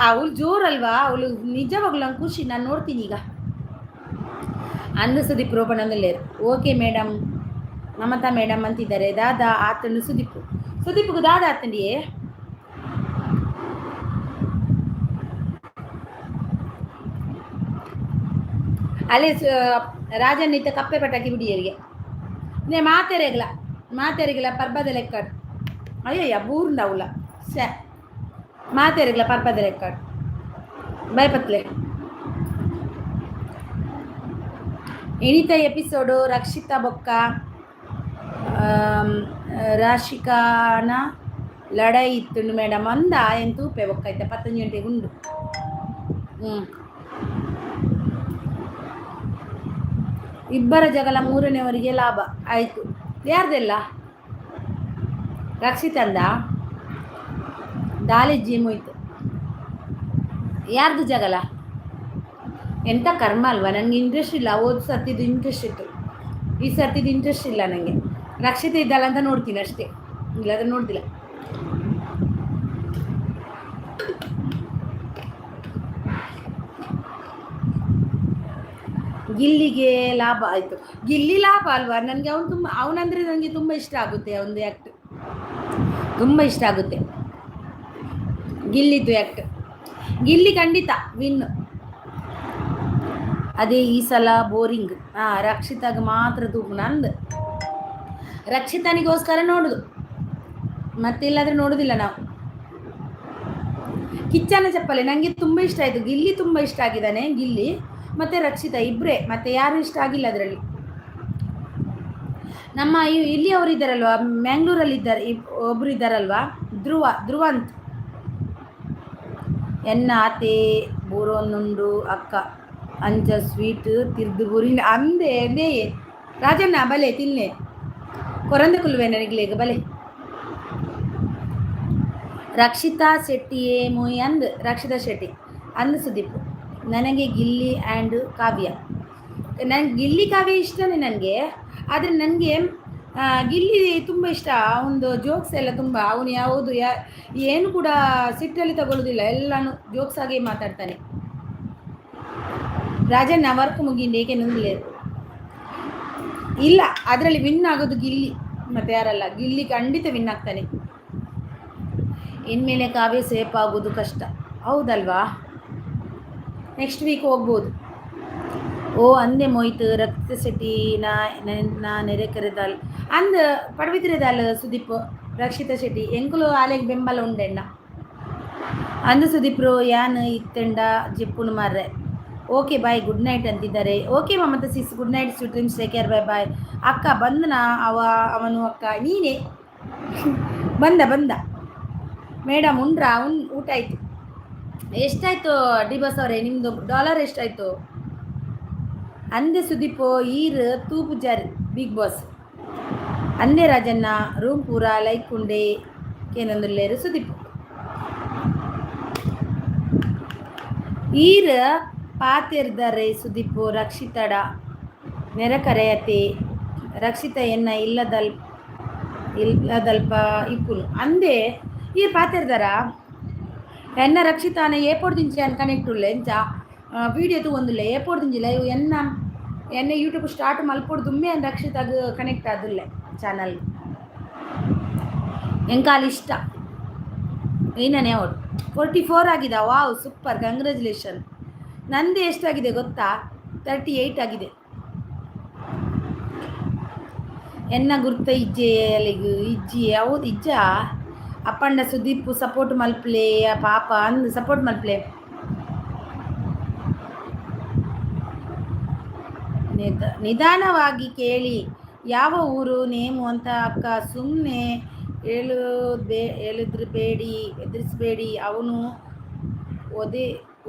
ಅವಳು ಜೋರಲ್ವಾ ಅವಳು ನಿಜವಾಗ್ಲೂ ನಂಗೆ ಖುಷಿ ನಾನು ನೋಡ್ತೀನಿ ಈಗ ಅಂದು ಸುದೀಪ್ ರೋಪಣಂದು ಲೇರು ಓಕೆ ಮೇಡಮ್ ಮಮತಾ ಮೇಡಮ್ ಅಂತಿದ್ದಾರೆ ದಾದಾ ಆತಂಡು ಸುದೀಪ್ಗೂ ದಾದಾ ಆತಂಡಿಯೇ ಅಲ್ಲೇ ರಾಜನ್ ಇತ್ತ ಕಪ್ಪೆ ಪಟಾಕಿ ಬಿಡಿಯರಿಗೆ ನೇ ಮಾತೆರೆಗ್ಲ ಪರ್ಬದ ಲೆಕ್ಕಾಡ್ ಅಯ್ಯಯ್ಯ ಬೂರ್ಂಡವುಲ ಶ ಮಾತೆರೆಗ್ಲ ಪರ್ಬದ ಲೆಕ್ಕಾಡ್ ಭಯಪತ್ಲೆ ಇಣಿತ ಎಪಿಸೋಡು ರಕ್ಷಿತಾ ಬೊಕ್ಕ ರಾಶಿಕಾನ ಲಡೈ ಇತ್ತುಂಡು ಮೇಡಮ್ ಅಂದ ಏನು ತೂಪೆ ಬೊಕ್ಕ ಆಯ್ತಾ 15 ಗಂಟೆಗೆ ಉಂಡು ಇಬ್ಬರ ಜಗಳ ಮೂರನೇವರಿಗೆ ಲಾಭ ಆಯಿತು ಯಾರ್ದೆಲ್ಲ ರಕ್ಷಿತಂದ ದಾಲಿಜ್ಜಿ ಹೋಯ್ತು ಯಾರ್ದು ಜಗಳ ಎಂಥ ಕರ್ಮ ಅಲ್ವಾ ನನಗೆ ಇಂಟ್ರೆಸ್ಟ್ ಇಲ್ಲ ಓದ್ ಸರ್ತಿದ್ದು ಇಂಟ್ರೆಸ್ಟ್ ಇತ್ತು ಈ ಸರ್ತಿದ್ದು ಇಂಟ್ರೆಸ್ಟ್ ಇಲ್ಲ ನನಗೆ ರಕ್ಷಿತ ಇದ್ದಲ್ಲ ಅಂತ ನೋಡ್ತೀನಿ ಅಷ್ಟೇ ಇಲ್ಲಾದ್ರೆ ನೋಡ್ತಿಲ್ಲ ಗಿಲ್ಲಿಗೆ ಲಾಭ ಆಯಿತು ಗಿಲ್ಲಿ ಲಾಭ ಅಲ್ವಾ ನನಗೆ ಅವನಂದರೆ ನನಗೆ ತುಂಬ ಇಷ್ಟ ಆಗುತ್ತೆ ಅವನದು ಆ್ಯಕ್ಟ್ ತುಂಬ ಇಷ್ಟ ಆಗುತ್ತೆ ಗಿಲ್ಲಿದ್ದು ಆ್ಯಕ್ಟ್ ಗಿಲ್ಲಿ ಖಂಡಿತ ವಿನ್ ಅದೇ ಈ ಸಲ ಬೋರಿಂಗ್ ರಕ್ಷಿತಾಗ ಮಾತ್ರ ತೂಪು ನಂದು ರಕ್ಷಿತನಿಗೋಸ್ಕರ ನೋಡುದು ಮತ್ತಿಲ್ಲಾದ್ರೆ ನೋಡೋದಿಲ್ಲ ನಾವು ಕಿಚ್ಚನ ಚಪ್ಪಲೆ ನನಗೆ ತುಂಬ ಇಷ್ಟ ಆಯಿತು ಗಿಲ್ಲಿ ತುಂಬ ಇಷ್ಟ ಆಗಿದ್ದಾನೆ ಗಿಲ್ಲಿ ಮತ್ತು ರಕ್ಷಿತಾ ಇಬ್ಬರೇ ಮತ್ತು ಯಾರು ಇಷ್ಟ ಆಗಿಲ್ಲ ಅದರಲ್ಲಿ ನಮ್ಮ ಇಲ್ಲಿ ಅವರು ಇದ್ದಾರಲ್ವ ಮ್ಯಾಂಗ್ಳೂರಲ್ಲಿ ಇದ್ದಾರೆ ಒಬ್ಬರು ಇದ್ದಾರಲ್ವ ಧ್ರುವಂತ್ ಎನ್ನ ಆತೆ ಬೂರೋನುಂಡು ಅಕ್ಕ ಅಂಚ ಸ್ವೀಟ್ ತಿರ್ದು ಬೂರಿನ ಅಂದೆ ಅಂದೇ ರಾಜಣ್ಣ ಬಲೆ ತಿನ್ನೆ ಕೊರಂದ ಕುಲ್ವೆ ನನಗೆ ಬಲೆ ರಕ್ಷಿತಾ ಶೆಟ್ಟಿಯೇ ಮೂಯಿ ಅಂದು ರಕ್ಷಿತಾ ಶೆಟ್ಟಿ ಅಂದು ಸುದೀಪ್ ನನಗೆ ಗಿಲ್ಲಿ ಆ್ಯಂಡ್ ಕಾವ್ಯ ನನಗೆ ಗಿಲ್ಲಿ ಕಾವ್ಯ ಇಷ್ಟನೇ ನನಗೆ ಆದರೆ ನನಗೆ ಗಿಲ್ಲಿ ತುಂಬ ಇಷ್ಟ ಅವನದು ಜೋಕ್ಸ್ ಎಲ್ಲ ತುಂಬ ಅವನು ಯಾವುದು ಏನು ಕೂಡ ಸಿಟ್ಟಲ್ಲಿ ತಗೊಳ್ಳೋದಿಲ್ಲ ಎಲ್ಲನೂ ಜೋಕ್ಸ್ ಆಗೇ ಮಾತಾಡ್ತಾನೆ ರಾಜಣ್ಣ ವರ್ಕ್ ಮುಗಿಂದ ಏಕೆ ನಂದಲೇ ಇಲ್ಲ ಅದರಲ್ಲಿ ವಿನ್ ಆಗೋದು ಗಿಲ್ಲಿ ಮತ್ತು ಯಾರಲ್ಲ ಗಿಲ್ಲಿ ಖಂಡಿತ ವಿನ್ ಆಗ್ತಾನೆ ಇನ್ಮೇಲೆ ಕಾವ್ಯ ಸೇಫ್ ಆಗೋದು ಕಷ್ಟ ಹೌದಲ್ವಾ ನೆಕ್ಸ್ಟ್ ವೀಕ್ ಹೋಗ್ಬೋದು ಓ ಅಂದೆ ಮೋಯ್ತು ರಕ್ತ ಶೆಟ್ಟಿ ನಾ ನೆರೆ ಕರೆದಾಲ್ ಅಂದ ಪಡವಿದ್ರೆದಾಲ್ ಸುದೀಪ್ ರಕ್ಷಿತಾ ಶೆಟ್ಟಿ ಎಂಕುಲು ಆಲೆಗೆ ಬೆಂಬಲ ಉಂಡೆಣ್ಣ ಅಂದು ಸುದೀಪ್ರು ಯಾನ್ ಇತ್ತೆಂಡ ಜೆಪ್ಪುನು ಮಾರ್ರೆ ಓಕೆ ಬಾಯ್ ಗುಡ್ ನೈಟ್ ಅಂತಿದ್ದಾರೆ okay Mamata sis good night sweet dreams take care bye bye ಅಕ್ಕ ಬಂದನ ಅವನು ಅಕ್ಕ ನೀನೇ ಬಂದ ಮೇಡಮ್ ಊಟ ಆಯಿತು ಎಷ್ಟಾಯಿತು ಡಿಬಾಸ್ ಅವರೇ ನಿಮ್ಮದು ಡಾಲರ್ ಎಷ್ಟಾಯಿತು ಅಂದೆ ಸುದೀಪು ಈರ್ ತೂಪು ಜಾರಿ ಬಿಗ್ ಬಾಸ್ ಅಂದೆ ರಾಜಣ್ಣ ರೂಮ್ ಪೂರ ಲೈಕ್ ಉಂಡೆ ಕೇನೊಂದುಲ್ಲೇರು ಸುದೀಪ್ ಈರ್ ಪಾತಿರ್ದರೆ ಸುದೀಪು ರಕ್ಷಿತಡ ನೆರಕರೆಯತೆ ರಕ್ಷಿತ ಎನ್ನ ಇಲ್ಲದಲ್ಪ ಇಪ್ಪುನು ಅಂದೆ ಈರ್ ಪಾತಿರ್ದಾರ ಎನ್ನ ರಕ್ಷಿತಾನ ಏಪೋಡು ದಿಂಚಿ అని కనెక్ట్ ఉల్లే ఎంచా వీడియో తూందులే ఏపోడు దింజిలే ఎన్న యూట్యూబ్ స్టార్ట్ మల్పోడు దుమ్మే అని రక్షితాಗ ಕನೆಕ್ಟ್ ಆದುಲ್ಲೆ ಚಾನಲ್ ಎಂಕಾಲ ಇಷ್ಟ ಏನನೇ ಅವಳು 44 ಆಗಿದೆ ವಾವ್ ಸೂಪರ್ ಕಂಗ್ರ್ಯಾಚುಲೇಷನ್ ನಂದು ಎಷ್ಟಾಗಿದೆ ಗೊತ್ತಾ 38 ಆಗಿದೆ ಎನ್ನ ಗುರ್ತ ಇಜ್ಜೆ ಅಲ್ಲಿಗೂ ಇಜ್ಜಿ ಯಾವುದು ಇಜ್ಜ ಅಪ್ಪಂಡ ಸುದೀಪ್ ಸಪೋರ್ಟ್ ಮಲ್ಪ್ಲೆ ಪಾಪ ಅಂದು ಸಪೋರ್ಟ್ ಮಲ್ಪ್ಲೆ. ನಿಧಾನವಾಗಿ ಕೇಳಿ, ಯಾವ ಊರು ನೇಮು ಅಂತ ಅಕ್ಕ. ಸುಮ್ಮನೆ ಹೇಳಿದ್ರಬೇಡಿ, ಎದುರಿಸ್ಬೇಡಿ, ಅವನು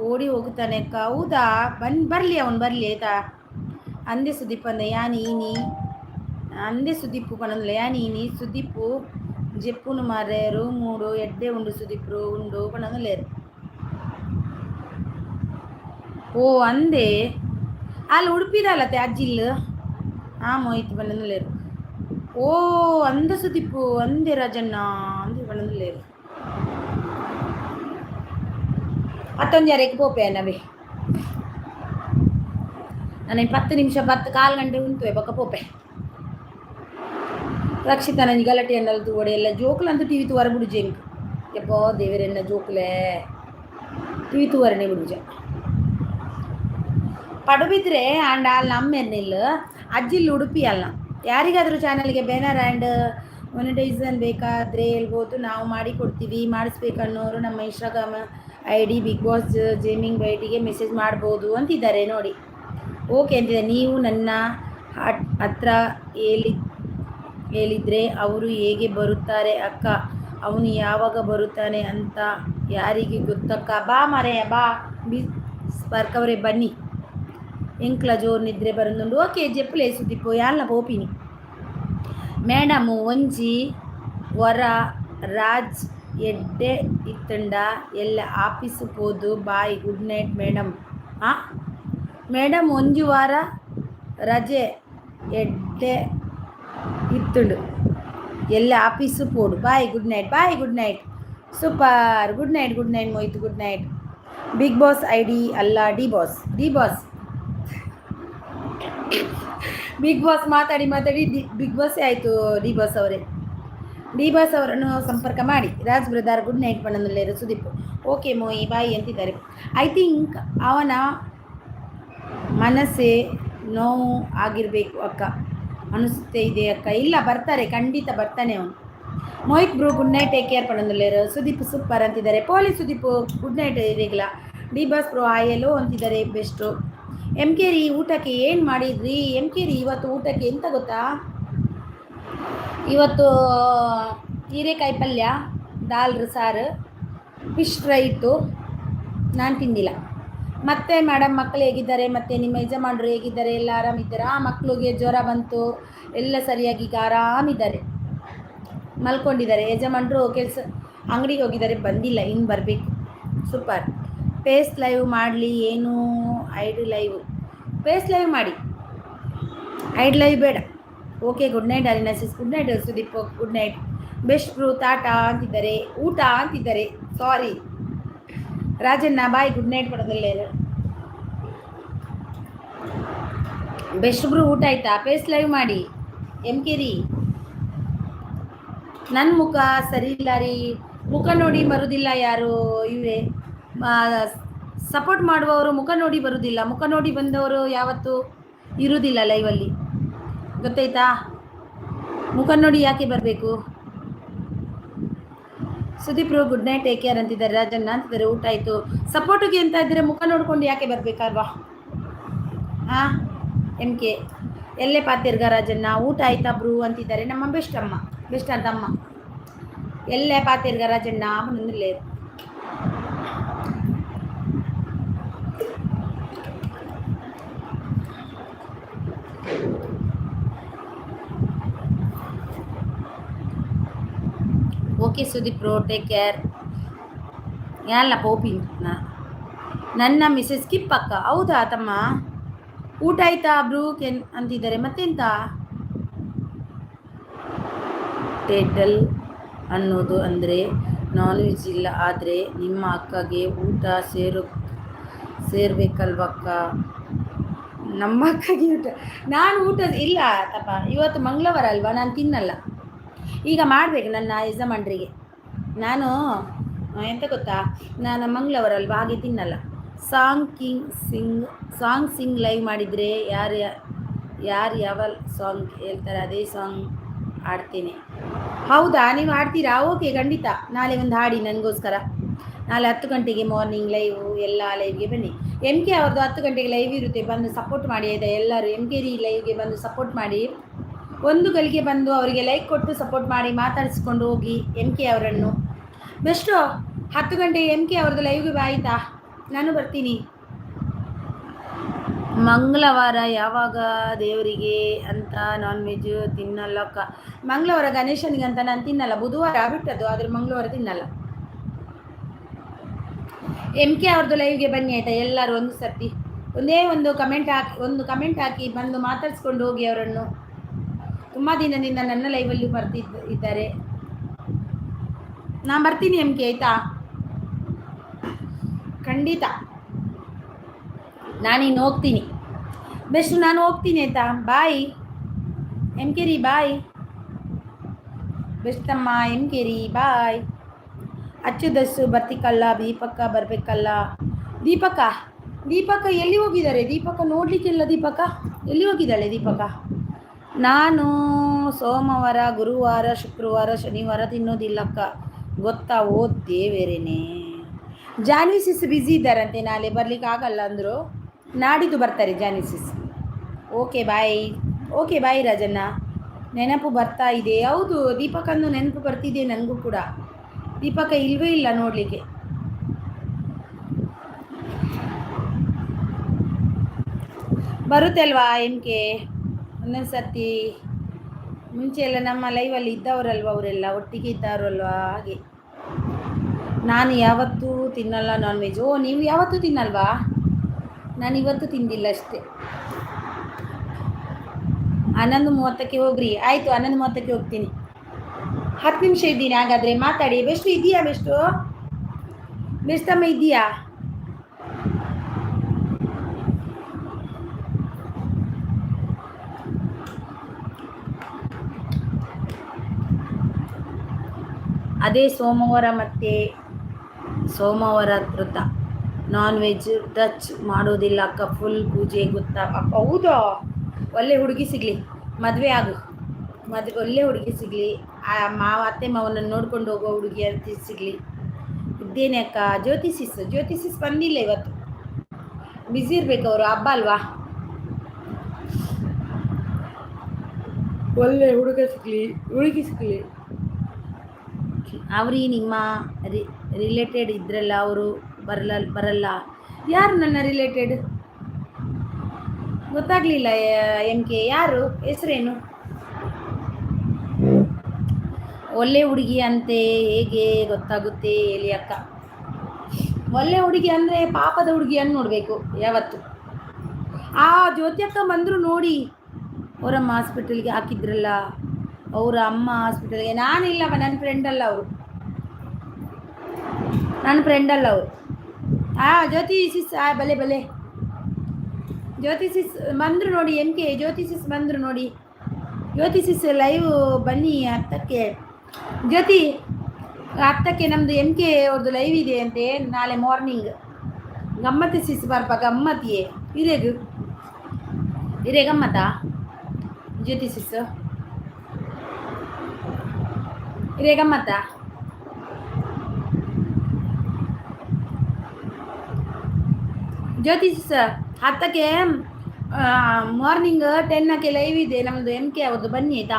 ಓಡಿ ಹೋಗುತ್ತಾನೆ ಅಕ್ಕ. ಹೌದಾ, ಬರಲಿ ಅವನು ಬರಲಿ ಆಯ್ತಾ. ಅಂದೆ ಸುದೀಪ್ ಅಂದ ಯಾನೀನಿ అందే సుదీప్ పనులు యానీని సుదీప్ జెప్పును మారారు మూడు ఎడ్డే ఉండు సుదీప్ ఉండు పనులు లేరు. ಓ ಅಂದೆ ಅಲ್ಲಿ ಉಡುಪಿದಲ್ಲತ್ತೆ ಅಜ್ಜಿಲ್ ಮೋಯ್ತು ಬಂದು ಲೇರು. ಓ ಅಂದ ಸುದೀಪು ಅಂದೆ ರಾಜಣ್ಣ ಅಂದೆ ಬಂದು ಲೇರು. ಅತ್ತೊಂಜಾರೆಗೆ ಪೋಪೆ ನವೆ ನಾನು 10 ನಿಮಿಷ 4 ಗಂಟೆ ಉಂಟು ಬಕ್ಕ ಪೋಪೆ. ರಕ್ಷಿತ ನನಗೆ ಗಲಾಟೆ ಅನ್ನಲ್ದು ಒಡೆ ಎಲ್ಲ ಜೋಕ್ಲ ಅಂತ ಟಿವಿ ತುವರ ಬಿಡುಜೆ ಇಂಕ್ ಎಪ್ಪೋ ದೇವರೆನ್ನ ಜೋಕ್ಲೆ ಟಿವಿ ತುವರನೆ ಬಿಡುಜೆ ಪಡುಬಿದ್ರೆ ಆ್ಯಂಡ್ ಅಲ್ಲಿ ನಮ್ಮೆರ್ನಿಲ್ಲ ಅಜ್ಜಿಲ್ಲಿ ಉಡುಪಿ ಅಲ್ಲ. ಯಾರಿಗಾದರೂ ಚಾನಲ್ಗೆ ಬ್ಯಾನರ್ ಆ್ಯಂಡ್ ಮೊನಿಟೈಸನ್ ಬೇಕಾದರೆ ಹೇಳ್ಬೋದು, ನಾವು ಮಾಡಿ ಕೊಡ್ತೀವಿ. ಮಾಡಿಸ್ಬೇಕನ್ನೋರು ನಮ್ಮ Instagram ID big boss gaming ಬೈಟಿಗೆ ಮೆಸೇಜ್ ಮಾಡ್ಬೋದು ಅಂತಿದ್ದಾರೆ ನೋಡಿ. ಓಕೆ ಅಂತಿದೆ. ನೀವು ನನ್ನ ಹತ್ರ ಹೇಳಿದರೆ ಅವರು ಹೇಗೆ ಬರುತ್ತಾರೆ ಅಕ್ಕ, ಅವನು ಯಾವಾಗ ಬರುತ್ತಾನೆ ಅಂತ ಯಾರಿಗೆ ಗೊತ್ತಕ್ಕ. ಬಾ ಮರೆಯ ಬಾ ಸ್ಪರ್ಕವರೇ ಬನ್ನಿ ಎಂಕ್ಲ ಜೋರು ನಿದ್ರೆ ಬರಂದುಂಡು. ಓಕೆ ಜೆಪ್ಪಲೆ ಸುದೀಪು ಯಾಲ್ನ ಪೋಪಿನಿ ಮೇಡಮು ಒಂಜಿ ವರ ರಾಜ್ ಎಡ್ಡೆ ಇತ್ತಂಡ ಎಲ್ಲ ಆಫೀಸು ಪೋದು bye good night madam. Madam ಒಂಜಿ ವಾರ ರಜೆ ಎಡ್ಡೆ ಇತ್ತುಂಡು ಎಲ್ಲ ಆಫೀಸು ಪೋಡು bye good night. Bye good night super good night ಮೋಯ್ತು good night. Big boss ID ಅಲ್ಲ ಡಿ ಬಾಸ್ ಬಿಗ್ ಬಾಸ್ ಮಾತಾಡಿ ಬಿಗ್ ಬಾಸ್ ಆಯಿತು. ಡಿ ಬಾಸ್ ಅವರನ್ನು ಸಂಪರ್ಕ ಮಾಡಿ. ರಾಜ್ ಬ್ರದರ್ ಗುಡ್ ನೈಟ್ ಪಣ್ಣನಲ್ಲೇರು ಸುದೀಪ್. ಓಕೆ ಮೋಯಿ ಬಾಯಿ ಅಂತಿದ್ದಾರೆ. ಐ ಥಿಂಕ್ ಅವನ ಮನಸ್ಸೇ ನೋವು ಆಗಿರಬೇಕು ಅಕ್ಕ ಅನಿಸುತ್ತೆ ಇದೆ ಅಕ್ಕ. ಇಲ್ಲ ಬರ್ತಾರೆ, ಖಂಡಿತ ಬರ್ತಾನೆ ಅವನು. Mohit bro good night take care ಪಣ್ಣನಲ್ಲೇರು. ಸುದೀಪ್ ಸೂಪರ್ ಅಂತಿದ್ದಾರೆ. ಪೊಲೀಸ್ ಸುದೀಪ್ ಗುಡ್ ನೈಟ್ ಇರೇಗಿಲ್ಲ. ಡಿ ಬಾಸ್ ಬ್ರೋ ಆಯಲು ಅಂತಿದ್ದಾರೆ ಬೆಸ್ಟು. MK ರೀ ಊಟಕ್ಕೆ ಏನು ಮಾಡಿದ್ರಿ? MK ರೀ ಇವತ್ತು ಊಟಕ್ಕೆ ಎಂತ ಗೊತ್ತಾ, ಇವತ್ತು ಹೀರೆಕಾಯಿ ಪಲ್ಯ, ದಾಲ್ ಸಾರು, ಫಿಶ್ ಫ್ರೈ ಇತ್ತು. ನಾನು ತಿಂದಿಲ್ಲ. ಮತ್ತೆ ಮೇಡಮ್ ಮಕ್ಕಳು ಹೇಗಿದ್ದಾರೆ, ಮತ್ತು ನಿಮ್ಮ ಯಜಮಾನರು ಹೇಗಿದ್ದಾರೆ, ಎಲ್ಲ ಆರಾಮಿದ್ದಾರೆ? ಮಕ್ಕಳಿಗೆ ಜ್ವರ ಬಂತು, ಎಲ್ಲ ಸರಿಯಾಗಿ ಈಗ ಆರಾಮಿದ್ದಾರೆ, ಮಲ್ಕೊಂಡಿದ್ದಾರೆ. ಯಜಮಾನರು ಕೆಲಸ ಅಂಗಡಿಗೆ ಹೋಗಿದ್ದಾರೆ, ಬಂದಿಲ್ಲ, ಇನ್ನು ಬರಬೇಕು. ಸೂಪರ್. ಫೇಸ್ ಲೈವ್ ಮಾಡಲಿ ಏನು ಐಡ್ ಲೈವ್? ಫೇಸ್ ಲೈವ್ ಮಾಡಿ, ಐಡ್ ಲೈವ್ ಬೇಡ. ಓಕೆ ಗುಡ್ ನೈಟ್ ಅರಿನಾಸಿಸ್. Good night Sudeep good night. Best bro ತಾಟ ಅಂತಿದ್ದಾರೆ, ಊಟ ಅಂತಿದ್ದಾರೆ. ಸಾರಿ ರಾಜಣ್ಣ ಬಾಯ್ ಗುಡ್ ನೈಟ್ ಪಡದಲ್ಲೇ. ಬೆಸ್ಟ್ ಬ್ರೂ ಊಟ ಆಯ್ತಾ? ಫೇಸ್ ಲೈವ್ ಮಾಡಿ. MK ರೀ ನನ್ನ ಮುಖ ಸರಿ ಇಲ್ಲ ರೀ. ಮುಖ ನೋಡಿ ಬರೋದಿಲ್ಲ ಯಾರು ಇವೇ ಸಪೋರ್ಟ್ ಮಾಡುವವರು ಮುಖ ನೋಡಿ ಬರುವುದಿಲ್ಲ. ಮುಖ ನೋಡಿ ಬಂದವರು ಯಾವತ್ತೂ ಇರುವುದಿಲ್ಲ ಲೈವಲ್ಲಿ, ಗೊತ್ತಾಯ್ತಾ? ಮುಖ ನೋಡಿ ಯಾಕೆ ಬರಬೇಕು? Sudeep good night take care ಅಂತಿದ್ದಾರೆ. ರಾಜಣ್ಣ ಅಂತಿದ್ದಾರೆ ಊಟ ಆಯಿತು. ಸಪೋರ್ಟಿಗೆ ಅಂತ ಇದ್ದರೆ ಮುಖ ನೋಡ್ಕೊಂಡು ಯಾಕೆ ಬರಬೇಕಲ್ವಾ? MK ಎಲ್ಲೇ ಪಾತಿರ್ಗ ರಾಜಣ್ಣ ಊಟ ಆಯ್ತಾ ಬ್ರೂ ಅಂತಿದ್ದಾರೆ. ನಮ್ಮ ಬೆಸ್ಟ್ ಅಂತಮ್ಮ ಎಲ್ಲೇ ಪಾತಿರ್ಗ ರಾಜಣ್ಣ ಬಂದಿಲ್ಲ. Okay Sudeep bro take care. ಯಾರಲ್ಲ ಪೋಪಿ ನನ್ನ ಮಿಸಸ್ ಕಿಪ್ಪಕ್ಕ. ಹೌದಾ ತಮ್ಮ ಊಟ ಆಯ್ತಾ ಬ್ರೂ ಅಂತಿದ್ದಾರೆ. ಮತ್ತೆಂತ ಟೇಟಲ್ ಅನ್ನೋದು ಅಂದರೆ ನಾನ್ ವೆಜ್ ಇಲ್ಲ, ಆದರೆ ನಿಮ್ಮ ಅಕ್ಕಗೆ ಊಟ ಸೇರ್ಬೇಕಲ್ವಕ್ಕ? ನಮ್ಮ ಅಕ್ಕಗೆ ಊಟ ನಾನು ಊಟ ಇಲ್ಲ ತಪ್ಪ. ಇವತ್ತು ಮಂಗಳವಾರ ಅಲ್ವಾ, ನಾನು ತಿನ್ನಲ್ಲ. ಈಗ ಮಾಡಬೇಕು ನನ್ನ ಯಜಮಾನ್ರಿಗೆ. ನಾನು ಎಂತ ಗೊತ್ತಾ, ನಾನು ಮಂಗಳವಾರ ಅಲ್ವಾ, ಹಾಗೆ ತಿನ್ನಲ್ಲ. ಸಾಂಗ್ ಸಿಂಗ್ ಲೈವ್ ಮಾಡಿದರೆ ಯಾರು ಯಾವ ಸಾಂಗ್ ಹೇಳ್ತಾರೆ ಅದೇ ಸಾಂಗ್ ಆಡ್ತೇನೆ. ಹೌದಾ, ನೀವು ಹಾಡ್ತೀರಾ? ಓಕೆ, ಖಂಡಿತ ನಾಳೆ ಒಂದು ಹಾಡಿ ನನಗೋಸ್ಕರ. ನಾಳೆ 10 ಗಂಟೆಗೆ ಮಾರ್ನಿಂಗ್ ಲೈವ್, ಎಲ್ಲ ಲೈವ್ಗೆ ಬನ್ನಿ. ಎಮ್ ಕೆ ಅವ್ರದ್ದು 10 ಗಂಟೆಗೆ ಲೈವ್ ಇರುತ್ತೆ, ಬಂದು ಸಪೋರ್ಟ್ ಮಾಡಿ ಆಯಿತಾ? ಎಲ್ಲರೂ ಎಮ್ ಕೆ ರಿ ಲೈವ್ಗೆ ಬಂದು ಸಪೋರ್ಟ್ ಮಾಡಿ. ಒಂದು ಗಳಿಗೆ ಬಂದು ಅವರಿಗೆ ಲೈಕ್ ಕೊಟ್ಟು ಸಪೋರ್ಟ್ ಮಾಡಿ ಮಾತಾಡಿಸ್ಕೊಂಡು ಹೋಗಿ ಎಮ್ ಕೆ ಅವರನ್ನು. ಬೆಸ್ಟು 10 ಗಂಟೆಗೆ ಎಮ್ ಕೆ ಅವ್ರದ್ದು ಲೈವ್ಗೆ ಬಾ ಆಯಿತಾ? ನಾನು ಬರ್ತೀನಿ. ಮಂಗಳವಾರ ಯಾವಾಗ ದೇವರಿಗೆ ಅಂತ ನಾನ್ ವೆಜ್ ತಿನ್ನಲ್ಲಕ್ಕ. ಮಂಗಳವಾರ ಗಣೇಶನಿಗೆ ಅಂತ ನಾನು ತಿನ್ನಲ್ಲ, ಬುಧವಾರ ಬಿಟ್ಟದ್ದು, ಆದರೆ ಮಂಗಳವಾರ ತಿನ್ನಲ್ಲ. ಎಮ್ ಕೆ ಅವ್ರದ್ದು ಲೈವ್ಗೆ ಬನ್ನಿ ಆಯಿತಾ? ಎಲ್ಲರೂ ಒಂದು ಸರ್ತಿ ಒಂದೇ ಒಂದು ಕಮೆಂಟ್ ಹಾಕಿ ಬಂದು ಮಾತಾಡ್ಸ್ಕೊಂಡು ಹೋಗಿ ಅವರನ್ನು. ತುಂಬ ದಿನದಿಂದ ನನ್ನ ಲೈವಲ್ಲಿ ಇದ್ದಾರೆ. ನಾನು ಬರ್ತೀನಿ ಎಮ್ ಕೆ ಆಯಿತಾ? ಖಂಡಿತ ನಾನಿನ್ನು ಹೋಗ್ತೀನಿ. ಬೆಸ್ಟ್, ನಾನು ಹೋಗ್ತೀನಿ ಆಯಿತಾ? ಬಾಯ್ ಎಮ್ ಕೆ ರಿ, ಬಾಯ್ ಬೆಸ್ಟ್ ಅಮ್ಮ. ಎಮ್ ಕೆ ರಿ ಬಾಯ್. ಅಚ್ಚುದಸ್ಸು ಬರ್ತಿಕ್ಕಲ್ಲ, ದೀಪಕ್ಕ ಬರಬೇಕಲ್ಲ. ದೀಪಕ್ಕ ಎಲ್ಲಿ ಹೋಗಿದ್ದಾರೆ? ದೀಪಕ್ಕ ನೋಡಲಿಕ್ಕಿಲ್ಲ. ದೀಪಕ್ಕ ಎಲ್ಲಿ ಹೋಗಿದ್ದಾಳೆ? ದೀಪಕ್ಕ ನಾನು ಸೋಮವಾರ, ಗುರುವಾರ, ಶುಕ್ರವಾರ, ಶನಿವಾರ ತಿನ್ನೋದಿಲ್ಲಕ್ಕ, ಗೊತ್ತಾ? ಓ ದೇವೇರೇನೆ. ಜಾನ್ವಿ ಸಿಸ್ ಬ್ಯುಸಿ ಇದ್ದಾರಂತೆ, ನಾಳೆ ಬರ್ಲಿಕ್ಕೆ ಆಗಲ್ಲ ಅಂದರು. ನಾಡಿದ್ದು ಬರ್ತಾರೆ ಜಾನ್ವಿ ಸಿಸ್. ಓಕೆ ಬಾಯ್ ರಾಜಣ್ಣ. ನೆನಪು ಬರ್ತಾ ಇದೆ. ಹೌದು, ದೀಪಕ್ಕನ್ನು ನೆನಪು ಬರ್ತಿದೆ ನನಗೂ ಕೂಡ. ದೀಪಕ್ಕ ಇಲ್ವೇ ಇಲ್ಲ ನೋಡಲಿಕ್ಕೆ. ಬರುತ್ತೆ ಅಲ್ವಾ ಎಮ್ ಕೆ? ಒಂದೊಂದು ಸರ್ತಿ ಮುಂಚೆ ಎಲ್ಲ ನಮ್ಮ ಲೈವಲ್ಲಿ ಇದ್ದವರಲ್ವ, ಅವರೆಲ್ಲ ಒಟ್ಟಿಗೆ ಇದ್ದವರಲ್ವ, ಹಾಗೆ. ನಾನು ಯಾವತ್ತೂ ತಿನ್ನಲ್ಲ ನಾನ್ ವೆಜ್. ಓ, ನೀವು ಯಾವತ್ತೂ ತಿನ್ನಲ್ವಾ? ನಾನು ಇವತ್ತು ತಿಂದಿಲ್ಲ ಅಷ್ಟೇ. 11:30ಕ್ಕೆ ಹೋಗ್ರಿ. ಆಯಿತು, 11:30ಕ್ಕೆ ಹೋಗ್ತೀನಿ. 10 ನಿಮಿಷ ಇದ್ದೀನಿ, ಹಾಗಾದರೆ ಮಾತಾಡಿ. ಬೆಸ್ಟ್ ಇದೆಯಾ? ಬೆಸ್ಟಮ್ಮ ಇದೆಯಾ? ಅದೇ ಸೋಮವಾರ ವ್ರತ. ನಾನ್ ವೆಜ್ ಟಚ್ ಮಾಡೋದಿಲ್ಲ ಅಕ್ಕ, ಫುಲ್ ಪೂಜೆ, ಗೊತ್ತಾ ಅಕ್ಕ? ಹೌದಾ? ಒಳ್ಳೆ ಹುಡುಗಿ ಸಿಗಲಿ, ಮದುವೆ ಆಗು. ಒಳ್ಳೆ ಹುಡುಗಿ ಸಿಗಲಿ, ಅತ್ತೆ ಮಾವನನ್ನು ನೋಡ್ಕೊಂಡು ಹೋಗೋ ಹುಡುಗಿ ಅಂತ ಸಿಗಲಿ. ಇದ್ದೇನೆ ಅಕ್ಕ. ಜ್ಯೋತಿ ಸಿಸ್ ಬಂದಿಲ್ಲ ಇವತ್ತು, ಬ್ಯುಸಿ ಇರ್ಬೇಕು ಅವರು, ಹಬ್ಬ ಅಲ್ವಾ? ಒಳ್ಳೆ ಹುಡುಗಿ ಸಿಗಲಿ. ಅವ್ರಿ ನಿಮ್ಮ ರಿಲೇಟೆಡ್ ಇದ್ರಲ್ಲ, ಅವರು ಬರಲ್ಲ. ಯಾರು ನನ್ನ ರಿಲೇಟೆಡ್? ಗೊತ್ತಾಗ್ಲಿಲ್ಲ ಎಮ್ ಕೆ. ಯಾರು? ಹೆಸರೇನು? ಒಳ್ಳೆ ಹುಡುಗಿ ಅಂತೆ, ಹೇಗೆ ಗೊತ್ತಾಗುತ್ತೆ ಹೇಳಿ ಅಕ್ಕ? ಒಳ್ಳೆ ಹುಡುಗಿ ಅಂದರೆ ಪಾಪದ ಹುಡುಗಿಯನ್ನು ನೋಡಬೇಕು ಯಾವತ್ತು. ಜ್ಯೋತಿ ಅಕ್ಕ ಬಂದರು ನೋಡಿ, ಅವರಮ್ಮ ಹಾಸ್ಪಿಟಲ್ಗೆ ಹಾಕಿದ್ರಲ್ಲ, ಅವರ ಅಮ್ಮ ಹಾಸ್ಪಿಟಲ್ಗೆ. ನಾನಿಲ್ಲವ, ನನ್ನ ಫ್ರೆಂಡ್ ಅಲ್ಲ ಅವರು. ಜ್ಯೋತಿ ಸಿಸ್ ಬಲೆ ಜ್ಯೋತಿ ಸಿಸ್ ಬಂದರು ನೋಡಿ ಎಮ್ ಕೆ. ಜ್ಯೋತಿ ಸಿಸ್ ಬಂದರು ನೋಡಿ. ಜ್ಯೋತಿ ಸಿಸ್ ಲೈವ್ ಬನ್ನಿ 10ಕ್ಕೆ. ಜ್ಯೋತಿ 10ಕ್ಕೆ ನಮ್ಮದು ಎಮ್ ಕೆ ಅವ್ರದ್ದು ಲೈವ್ ಇದೆ ಅಂತೆ ನಾಳೆ ಮಾರ್ನಿಂಗ್. ಗಮ್ಮತ್ತು ಸಿಸ್ ಬರ್ಪ, ಗಮ್ಮತ್ತಿಯೇ ಇರೇ ಗಮ್ಮತ್ತಾ? ಜ್ಯೋತಿ ಸಿಸ್ ಇರೇ ಗಮ್ಮತ್ತಾ? ಜ್ಯೋತಿ ಸಿಸ್ 10ಕ್ಕೆ ಮಾರ್ನಿಂಗ್ 10ಕ್ಕೆ ಲೈವ್ ಇದೆ ನಮ್ಮದು ಎಮ್ ಕೆ ಅವ್ರದ್ದು, ಬನ್ನಿ ಆಯಿತಾ?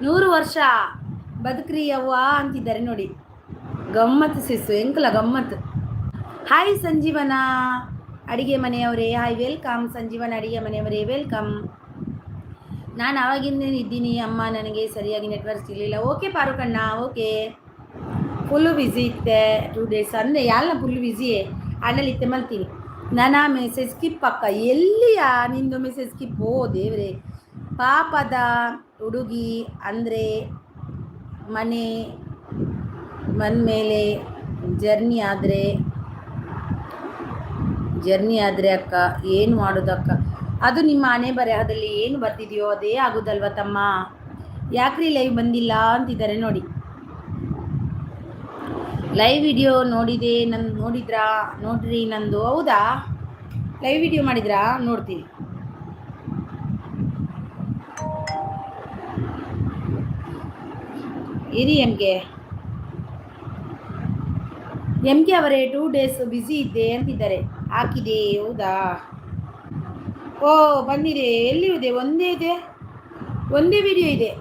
ನೂರು ವರ್ಷ ಬದುಕ್ರಿ ಅವ್ವ ಅಂತಿದ್ದಾರೆ ನೋಡಿ. ಗಮ್ಮತ್ತು ಸಿಸ್ಸು, ಎಂಕಲ ಗಮ್ಮತ್ತು. ಹಾಯ್ ಸಂಜೀವನ ಅಡಿಗೆ ಮನೆಯವರೇ, ಹಾಯ್ ವೆಲ್ಕಮ್. ಸಂಜೀವನ ಅಡಿಗೆ ಮನೆಯವರೇ ವೆಲ್ಕಮ್. ನಾನು ಆವಾಗಿಂದ ಇದ್ದೀನಿ ಅಮ್ಮ, ನನಗೆ ಸರಿಯಾಗಿ ನೆಟ್ವರ್ಕ್ ಸಿಗಲಿಲ್ಲ. ಓಕೆ ಪಾರುಕಣ್ಣ, ಓಕೆ. ಫುಲ್ಲು ಬ್ಯುಸಿ ಇತ್ತೆ 2 days ಅಂದರೆ ಎಲ್ಲ ಫುಲ್ ಬ್ಯುಸಿಯೇ. ಅಣ್ಣಲ್ಲಿ ಇತ್ತೆ ಮಲ್ತೀನಿ. ನನ್ನ ಮೆಸೇಜ್ ಸ್ಕಿಪ್ ಅಕ್ಕ. ಎಲ್ಲಿಯಾ ನಿಂದು ಮೆಸೇಜ್ ಸ್ಕಿಪ್? ಓ ದೇವ್ರೆ, ಪಾಪದ ಹುಡುಗಿ ಅಂದರೆ ಮನೆ ಬಂದಮೇಲೆ ಜರ್ನಿ ಆದರೆ ಅಕ್ಕ ಏನು ಮಾಡೋದಕ್ಕ? ಅದು ನಿಮ್ಮ ಹಣೆ ಬರಹದಲ್ಲಿ ಏನು ಬರ್ತಿದೆಯೋ ಅದೇ ಆಗೋದಲ್ವ ತಮ್ಮ. ಯಾಕ್ರಿ ಲೈವ್ ಬಂದಿಲ್ಲ ಅಂತಿದ್ದಾರೆ ನೋಡಿ. ಲೈವ್ ವಿಡಿಯೋ ನೋಡಿದ್ರಾ? ನೋಡ್ರಿ ನಂದು. ಹೌದಾ? ಲೈವ್ ವಿಡಿಯೋ ಮಾಡಿದ್ರಾ? ನೋಡ್ತೀನಿ. ಇರಿ ಎಂ ಕೆ ಅವರೇ 2 ಡೇಸ್ ಬ್ಯುಸಿ ಇದ್ದೆ ಅಂತಿದ್ದಾರೆ. ಹಾಕಿದೆ ಹೌದಾ? ಓ ಬಂದಿದೆ. ಎಲ್ಲಿ ಇದೆ? ಒಂದೇ ಇದೆ, ಒಂದೇ ವಿಡಿಯೋ ಇದೆ.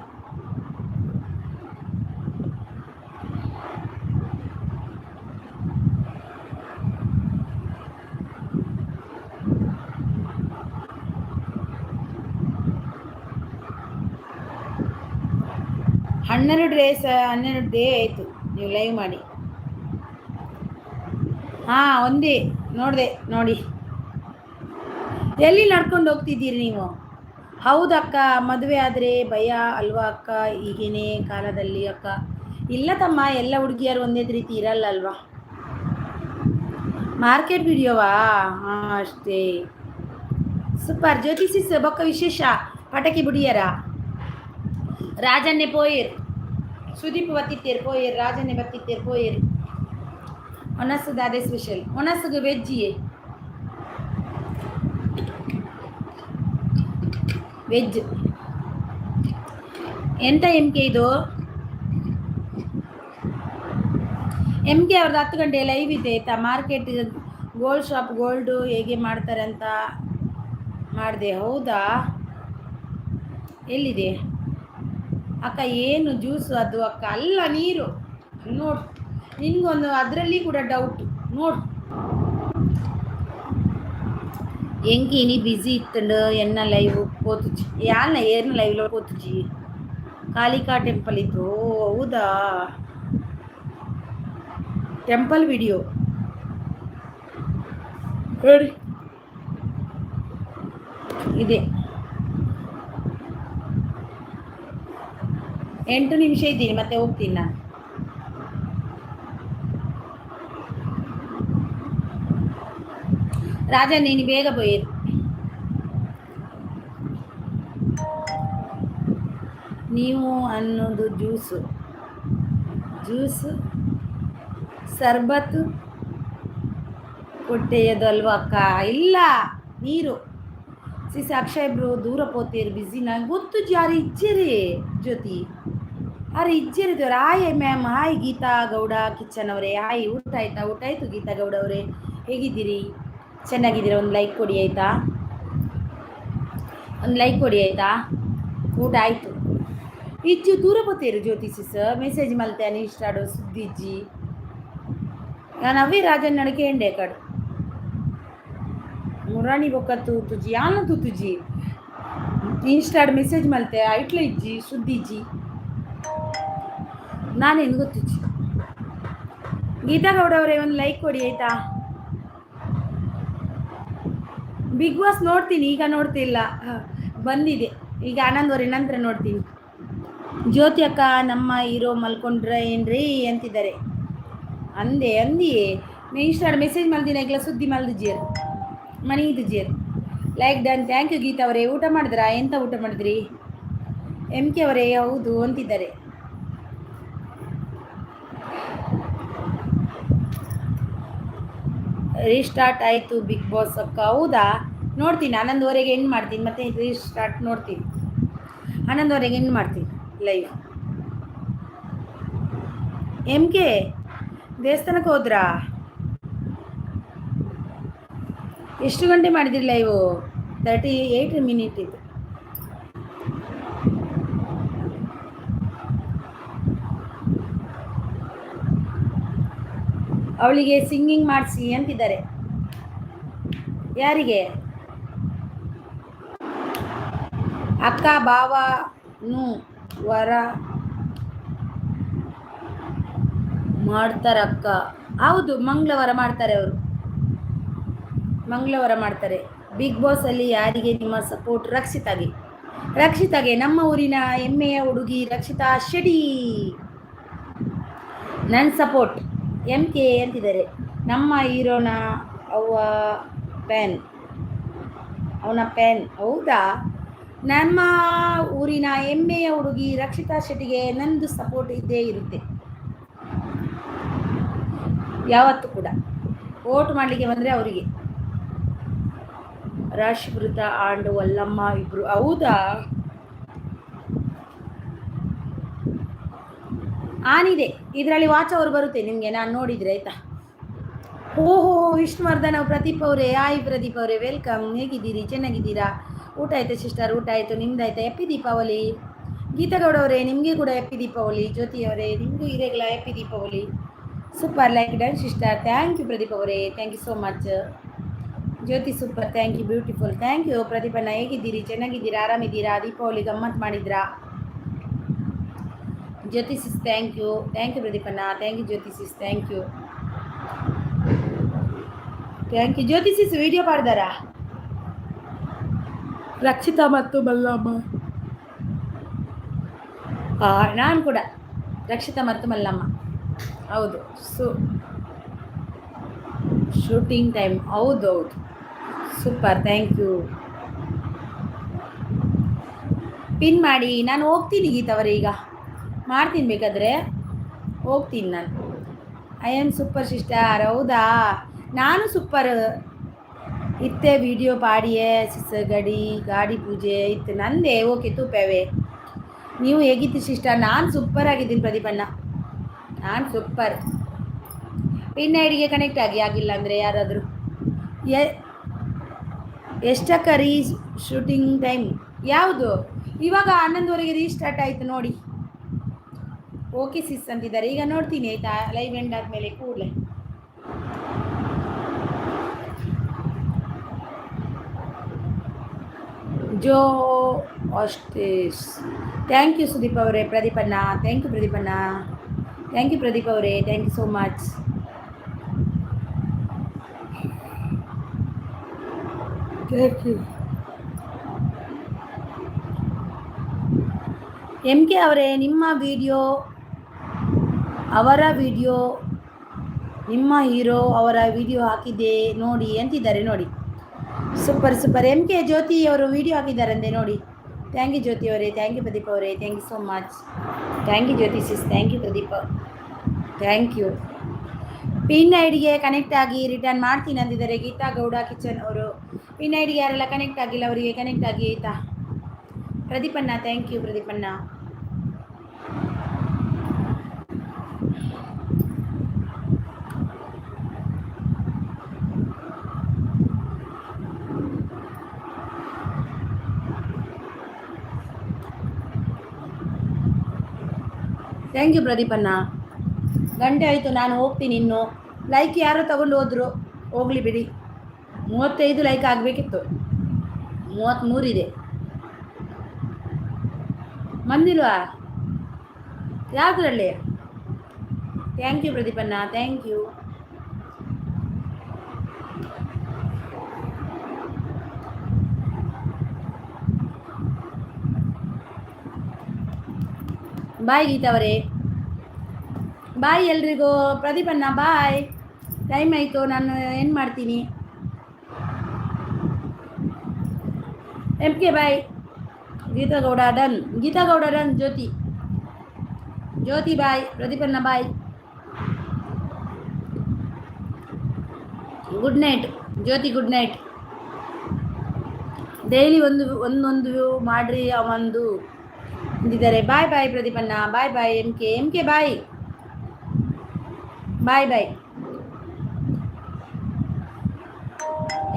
ಹನ್ನೆರಡು ಡೇ ಆಯಿತು ನೀವು ಲೈವ್ ಮಾಡಿ. ಹಾಂ ಒಂದೇ ನೋಡಿದೆ. ನೋಡಿ ಎಲ್ಲಿ ನಡ್ಕೊಂಡು ಹೋಗ್ತಿದ್ದೀರಿ ನೀವು? ಹೌದಕ್ಕ, ಮದುವೆ ಆದರೆ ಭಯ ಅಲ್ವಾ ಅಕ್ಕ ಈಗಿನೇ ಕಾಲದಲ್ಲಿ ಅಕ್ಕ? ಇಲ್ಲ ತಮ್ಮ, ಎಲ್ಲ ಹುಡುಗಿಯರು ಒಂದೇ ರೀತಿ ಇರಲ್ಲ ಅಲ್ವಾ? ಮಾರ್ಕೆಟ್ ವಿಡಿಯೋವಾ? ಹಾಂ ಅಷ್ಟೇ. ಸೂಪರ್ ಜ್ಯೋತಿಷಿ ಬೊಕ್ಕ ವಿಶೇಷ ಪಟಕಿ ಬುಡಿಯರ ರಾಜನ್ನೇ ಪೋಯಿರ್ ಸುದೀಪ್ ಬತ್ತಿತ್ತೇರು ಪೋಯಿರ್ ರಾಜನ್ನೇ ಬತ್ತಿತ್ತೇರು ಪೋಯಿರ್. ಒನಸ್ಸದು ಅದೇ ಸ್ಪೆಷಲ್. ಒನಸ್ಸಿಗೆ ವೆಜ್ಜಿಯೇ ವೆಜ್. ಎಂತ ಎಂ ಕೆ ಇದು? ಎಂ ಕೆ ಅವ್ರದ್ದು 10 ಗಂಟೆ ಲೈವ್ ಇದೆ ಆಯಿತಾ? ಮಾರ್ಕೆಟ್ ಗೋಲ್ಡ್ ಶಾಪ್ ಗೋಲ್ಡು ಹೇಗೆ ಮಾಡ್ತಾರೆ ಅಂತ ಮಾಡಿದೆ. ಹೌದಾ? ಎಲ್ಲಿದೆ ಅಕ್ಕ? ಏನು ಜ್ಯೂಸು ಅದು ಅಕ್ಕ? ಅಲ್ಲ ನೀರು. ನೋಡು ನಿನ್ಗೊಂದು ಅದರಲ್ಲಿ ಕೂಡ ಡೌಟ್ ನೋಡು. ಎಂಕಿ ನೀ ಬಿಸಿ ಇತ್ತಂಡು ಎನ್ನ ಲೈವ್ ಪೋತುಜಿ ಯಾನ ಏರ್ನ ಲೈವ್లో ಪೋತುಜಿ ಕಾಳಿಕಾ ಟೆಂಪಲ್ ಇತ್ತು. ಹೌದಾ? ಟೆಂಪಲ್ ವಿಡಿಯೋ ನೋಡಿ ಇದೆ. 8 ನಿಮಿಷ ಇದ್ದೀನಿ, ಮತ್ತೆ ಹೋಗ್ತೀನಿ ನಾನು. ರಾಜ ನೀನು ಬೇಗ போயிரு. ನೀವು ಅನ್ನೋದು ಜ್ಯೂಸು ಸರ್ಬತ್ತು ಕೊಟ್ಟೆಯದು ಅಲ್ವಾ ಅಕ್ಕ? ಇಲ್ಲ ನೀರು. ಅಕ್ಷಯ್ ಬ್ರೋ ದೂರ ಪೋತೀರಿ ಬಿಸಿ. ನಂಗೆ ಗೊತ್ತು ಯಾರು ಇಜ್ಜರಿ ಜ್ಯೋತಿ, ಅರೆ ಇಜ್ಜರಿದವ್ರು. Hi ma'am. Hi Geetha Gowda kitchen ಅವರೇ. ಹಾಯ್. ಊಟ ಆಯ್ತಾ? ಊಟ ಆಯಿತು ಗೀತಾ ಗೌಡ ಅವರೇ, ಹೇಗಿದ್ದೀರಿ? ಚೆನ್ನಾಗಿದ್ದೀರಾ? ಒಂದು ಲೈಕ್ ಕೊಡಿ ಆಯಿತಾ? ಒಂದು ಲೈಕ್ ಕೊಡಿ ಆಯಿತಾ? ಊಟ ಆಯಿತು. ಇಜ್ಜು ದೂರ ಪೋತೀರಿ ಜ್ಯೋತಿಷಿ ಸರ್ ಮೆಸೇಜ್ ಮಲ್ತೆ అని ఇస్తాడు సుద్దిజ్జి. ನಾನು ಅವೇ ರಾಜನ್ ನಡಕೇಂಡೆ ಕಡು ಮುರಾಣಿ ಬೊಕ್ಕ ತೂತುಜಿ ಯಾನ ತೂತುಜಿ ಇನ್ಸ್ಟಾಡ್ ಮೆಸೇಜ್ ಮಲ್ತೆ ಐಟ್ಲ ಇಜ್ಜಿ ಸುದ್ದಿಜ್ಜಿ ನಾನೇನು ಗೊತ್ತಿಜ್ಜಿ. ಗೀತಾ ಗೌಡ ಅವರೇ ಒಂದು ಲೈಕ್ ಕೊಡಿ ಆಯಿತಾ? ಬಿಗ್ ಬಾಸ್ ನೋಡ್ತೀನಿ, ಈಗ ನೋಡ್ತಿಲ್ಲ, ಬಂದಿದೆ ಈಗ 11:30 ನಂತರ ನೋಡ್ತೀನಿ. ಜ್ಯೋತಿ ಅಕ್ಕ ನಮ್ಮ ಹೀರೋ ಮಲ್ಕೊಂಡ್ರೆ ಏನ್ರಿ ಅಂತಿದ್ದಾರೆ. ಅಂದಿ ನೀ ಇನ್ಸ್ಟಾಡ್ ಮೆಸೇಜ್ ಮಲ್ದಿನ ಈಗಲ ಸುದ್ದಿ ಮಲ್ದು ಜೇರು ಮನಿ ಇದು ಜೇರು. Like done. Thank you Geetha ಅವರೇ. ಊಟ ಮಾಡಿದ್ರಾ? ಎಂತ ಊಟ ಮಾಡಿದ್ರಿ? ಎಂ ಕೆ ಅವರೇ ಹೌದು ಅಂತಿದ್ದಾರೆ. ರೀಸ್ಟಾರ್ಟ್ ಆಯಿತು ಬಿಗ್ ಬಾಸ್ ಅಕ್ಕ. ಹೌದಾ? ನೋಡ್ತೀನಿ 11:30ಗೆ ಎಂಡ್ ಮಾಡ್ತೀನಿ, ಮತ್ತೆ ರೀಸ್ಟಾರ್ಟ್ ನೋಡ್ತೀನಿ. 11:30ಗೆ ಎಂಡ್ ಮಾಡ್ತೀನಿ ಲೈವ್. ಎಂ ಕೆ ದೇವಸ್ಥಾನಕ್ಕೆ ಹೋದ್ರಾ? ಎಷ್ಟು ಗಂಟೆ ಮಾಡಿದಿರಿ ಲೈವು? 38 ಮಿನಿಟ್ ಇದು. ಅವಳಿಗೆ ಸಿಂಗಿಂಗ್ ಮಾಡಿಸಿ ಅಂತಿದ್ದಾರೆ. ಯಾರಿಗೆ? ಅಕ್ಕ ಭಾವನು ವರ ಮಾಡ್ತಾರಕ್ಕ. ಹೌದು, ಮಂಗಳವಾರ ಮಾಡ್ತಾರೆ ಅವರು, ಮಂಗಳವಾರ ಮಾಡ್ತಾರೆ. ಬಿಗ್ ಬಾಸ್ ಅಲ್ಲಿ ಯಾರಿಗೆ ನಿಮ್ಮ ಸಪೋರ್ಟ್? ರಕ್ಷಿತಾಗೆ ನಮ್ಮ ಊರಿನ ಹೆಮ್ಮೆಯ ಹುಡುಗಿ ರಕ್ಷಿತಾ ಶೆಟ್ಟಿ ನನ್ನ ಸಪೋರ್ಟ್. ಎಂ ಕೆ ಅಂತಿದ್ದಾರೆ. ನಮ್ಮ ಹೀರೋನ ಅವನ ಪ್ಯಾನ್. ಹೌದಾ? ನಮ್ಮ ಊರಿನ ಹೆಮ್ಮೆಯ ಹುಡುಗಿ ರಕ್ಷಿತಾ ಶೆಟ್ಟಿಗೆ ನಂದು ಸಪೋರ್ಟ್ ಇದ್ದೇ ಇರುತ್ತೆ ಯಾವತ್ತೂ ಕೂಡ. ವೋಟ್ ಮಾಡಲಿಕ್ಕೆ ಬಂದರೆ ಅವರಿಗೆ. ರಾಶಿವೃತ ಆಂಡ್ ವಲ್ಲಮ್ಮ ಇಬ್ರು. ಹೌದಾ? ಆನ್ ಇದೆ ಇದರಲ್ಲಿ ವಾಚ್ ಅವರು ಬರುತ್ತೆ ನಿಮಗೆ, ನಾನು ನೋಡಿದರೆ ಆಯಿತಾ. ಓಹೋ ವಿಷ್ಣುವರ್ಧನ್ ಪ್ರದೀಪ್ ಅವರೇ, ಹಾಯ್ ಪ್ರದೀಪ್ ಅವರೇ, ವೆಲ್ಕಮ್. ಹೇಗಿದ್ದೀರಿ? ಚೆನ್ನಾಗಿದ್ದೀರಾ? ಊಟ ಆಯಿತು ಸಿಸ್ಟರ್, ಊಟ ಆಯಿತು, ನಿಮ್ದಾಯ್ತಾ? ಹ್ಯಾಪಿ ದೀಪಾವಳಿ. ಗೀತಾಗೌಡ ಅವರೇ ನಿಮಗೆ ಕೂಡ ಹ್ಯಾಪಿ ದೀಪಾವಳಿ. ಜ್ಯೋತಿ ಅವರೇ ನಿಮಗೂ irregular happy Deepavali. Super like done sister, thank you Pradeep ಅವರೇ, thank you so much. Jyoti super, thank you, beautiful, thank you ಪ್ರದೀಪಣ್ಣ. ಹೇಗಿದ್ದೀರಿ? ಚೆನ್ನಾಗಿದ್ದೀರಾ? ಆರಾಮಿದ್ದೀರಾ? ದೀಪಾವಳಿ ಗಮ್ಮತ್ತು ಮಾಡಿದ್ರಾ? ಜ್ಯೋತಿ ಸಿಸ್ ಥ್ಯಾಂಕ್ ಯು ಪ್ರದೀಪಣ್ಣ, thank you Jyoti sis, thank you Jyoti sis. Video ಮಾಡಿದಾರಾ ರಕ್ಷಿತಾ ಮತ್ತು ಮಲ್ಲಮ್ಮ? ನಾನು ಕೂಡ ರಕ್ಷಿತಾ ಮತ್ತು ಮಲ್ಲಮ್ಮ, ಹೌದು. ಶೂಟಿಂಗ್ ಟೈಮ್, ಹೌದು ಸೂಪರ್, ಥ್ಯಾಂಕ್ ಯು. ಪಿನ್ ಮಾಡಿ, ನಾನು ಹೋಗ್ತೀನಿ ಗೀತವರೇ, ಈಗ ಮಾಡ್ತೀನಿ, ಬೇಕಾದರೆ ಹೋಗ್ತೀನಿ ನಾನು. ಐ ಆಮ್ ಸೂಪರ್ ಸಿಸ್ಟರ್, ಹೌದಾ? ನಾನು ಸೂಪರ್ ಇತ್ತೆ. ವಿಡಿಯೋ ಪಾಡಿಯೇ ಸಿಸ್, ಗಾಡಿ ಪೂಜೆ ಇತ್ತು ನಂದೇ. ಓಕೆ ತೂಪೇವೆ. ನೀವು ಹೇಗಿತ್ತು ಸಿಸ್ಟರ್? ನಾನು ಸೂಪರ್ ಆಗಿದ್ದೀನಿ ಪ್ರದೀಪಣ್ಣ, ನಾನು ಸೂಪರ್. ಪಿನ್ ಐಡಿಗೆ ಕನೆಕ್ಟ್ ಆಗಿಲ್ಲ ಅಂದರೆ ಯಾರಾದರೂ ಎಷ್ಟಕ್ಕ ಶೂಟಿಂಗ್ ಟೈಮ್ ಯಾವುದು? ಇವಾಗ 11:00 ರೀಸ್ಟಾರ್ಟ್ ಆಯಿತು ನೋಡಿ. ಓಕೆ ಸಿಸ್ ಅಂತಿದ್ದಾರೆ. ಈಗ ನೋಡ್ತೀನಿ ಆಯಿತಾ, ಲೈವ್ ಎಂಡ್ ಆದಮೇಲೆ ಕೂಡಲೇ. ಜೋ ಆಸ್ಟೇಸ್, ಥ್ಯಾಂಕ್ ಯು ಸುದೀಪ್ ಅವರೇ. ಪ್ರದೀಪಣ್ಣ ಥ್ಯಾಂಕ್ ಯು, ಪ್ರದೀಪಣ್ಣ ಥ್ಯಾಂಕ್ ಯು, ಪ್ರದೀಪ್ ಅವರೇ thank you so much. Thank you. M K ಅವರೇ, ನಿಮ್ಮ ವಿಡಿಯೋ, ಅವರ ವಿಡಿಯೋ, ನಿಮ್ಮ ಹೀರೋ ಅವರ ವಿಡಿಯೋ ಹಾಕಿದ್ದೆ ನೋಡಿ ಅಂತಿದ್ದಾರೆ ನೋಡಿ. Super super. ಎಮ್ ಕೆ ಜ್ಯೋತಿ ಅವರು ವಿಡಿಯೋ ಹಾಕಿದ್ದಾರಂತೆ ನೋಡಿ. ಥ್ಯಾಂಕ್ ಯು ಜ್ಯೋತಿ ಅವರೇ, ಥ್ಯಾಂಕ್ ಯು ಪ್ರದೀಪ್ ಅವರೇ, thank you so much. Thank you Jyoti sis, thank you Pradeep, thank you. Pin ಐಡಿಗೆ ಕನೆಕ್ಟ್ ಆಗಿ ರಿಟರ್ನ್ ಮಾಡ್ತೀನಿ ಅಂತಿದ್ದಾರೆ ಗೀತಾ ಗೌಡ ಕಿಚನ್ ಅವರು. ಪಿನ್ ಐಡಿಗೆ ಯಾರೆಲ್ಲ ಕನೆಕ್ಟ್ ಆಗಿಲ್ಲ ಅವರಿಗೆ ಕನೆಕ್ಟ್ ಆಗಿ ಆಯಿತಾ. ಪ್ರದೀಪಣ್ಣ ಥ್ಯಾಂಕ್ ಯು ಪ್ರದೀಪಣ್ಣ. ಥ್ಯಾಂಕ್ ಯು ಪ್ರದೀಪಣ್ಣ. ಗಂಟೆ ಆಯಿತು, ನಾನು ಹೋಗ್ತೀನಿ. ಇನ್ನು ಲೈಕ್ ಯಾರೋ ತಗೊಂಡು ಹೋದ್ರು, ಹೋಗಲಿ ಬಿಡಿ. 35 ಲೈಕ್ ಆಗಬೇಕಿತ್ತು, 33 ಇದೆ. ಬಂದಿಲ್ವಾ ಯಾವುದರಲ್ಲಿ? ಥ್ಯಾಂಕ್ ಯು ಪ್ರದೀಪಣ್ಣ, ಥ್ಯಾಂಕ್ ಯು. ಬಾಯ್ ಗೀತಾವರೇ, ಬಾಯ್ ಎಲ್ರಿಗೂ. ಪ್ರದೀಪಣ್ಣ ಬಾಯ್, ಟೈಮ್ ಆಯಿತು, ನಾನು ಏನು ಮಾಡ್ತೀನಿ. M K bye. Geetha Gowda done, Geetha Gowda done. Jyothi bye, ಪ್ರದೀಪಣ್ಣ bye. Good night Jyothi, good night. Daily ಒಂದೊಂದು ಮಾಡ್ರಿ ಒಂದು ಅಂದಿದ್ದಾರೆ. ಬಾಯ್ ಬಾಯ್ ಪ್ರದೀಪಣ್ಣ, bye bye. M K bye, bye bye.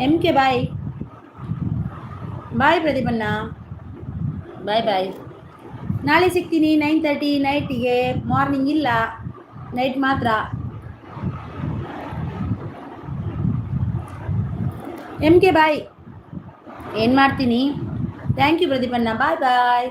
M K bye, bye ಪ್ರದೀಪಣ್ಣ, ಬಾಯ್ ಬಾಯ್. ನಾಳೆ ಸಿಗ್ತೀನಿ 9:30 ನೈಟಿಗೆ. ಮಾರ್ನಿಂಗ್ ಇಲ್ಲ, ನೈಟ್ ಮಾತ್ರ. ಎಮ್ ಕೆ ಬಾಯ್, ಏನು ಮಾಡ್ತೀನಿ. ಥ್ಯಾಂಕ್ ಯು ಪ್ರದೀಪಣ್ಣ, ಬಾಯ್ ಬಾಯ್.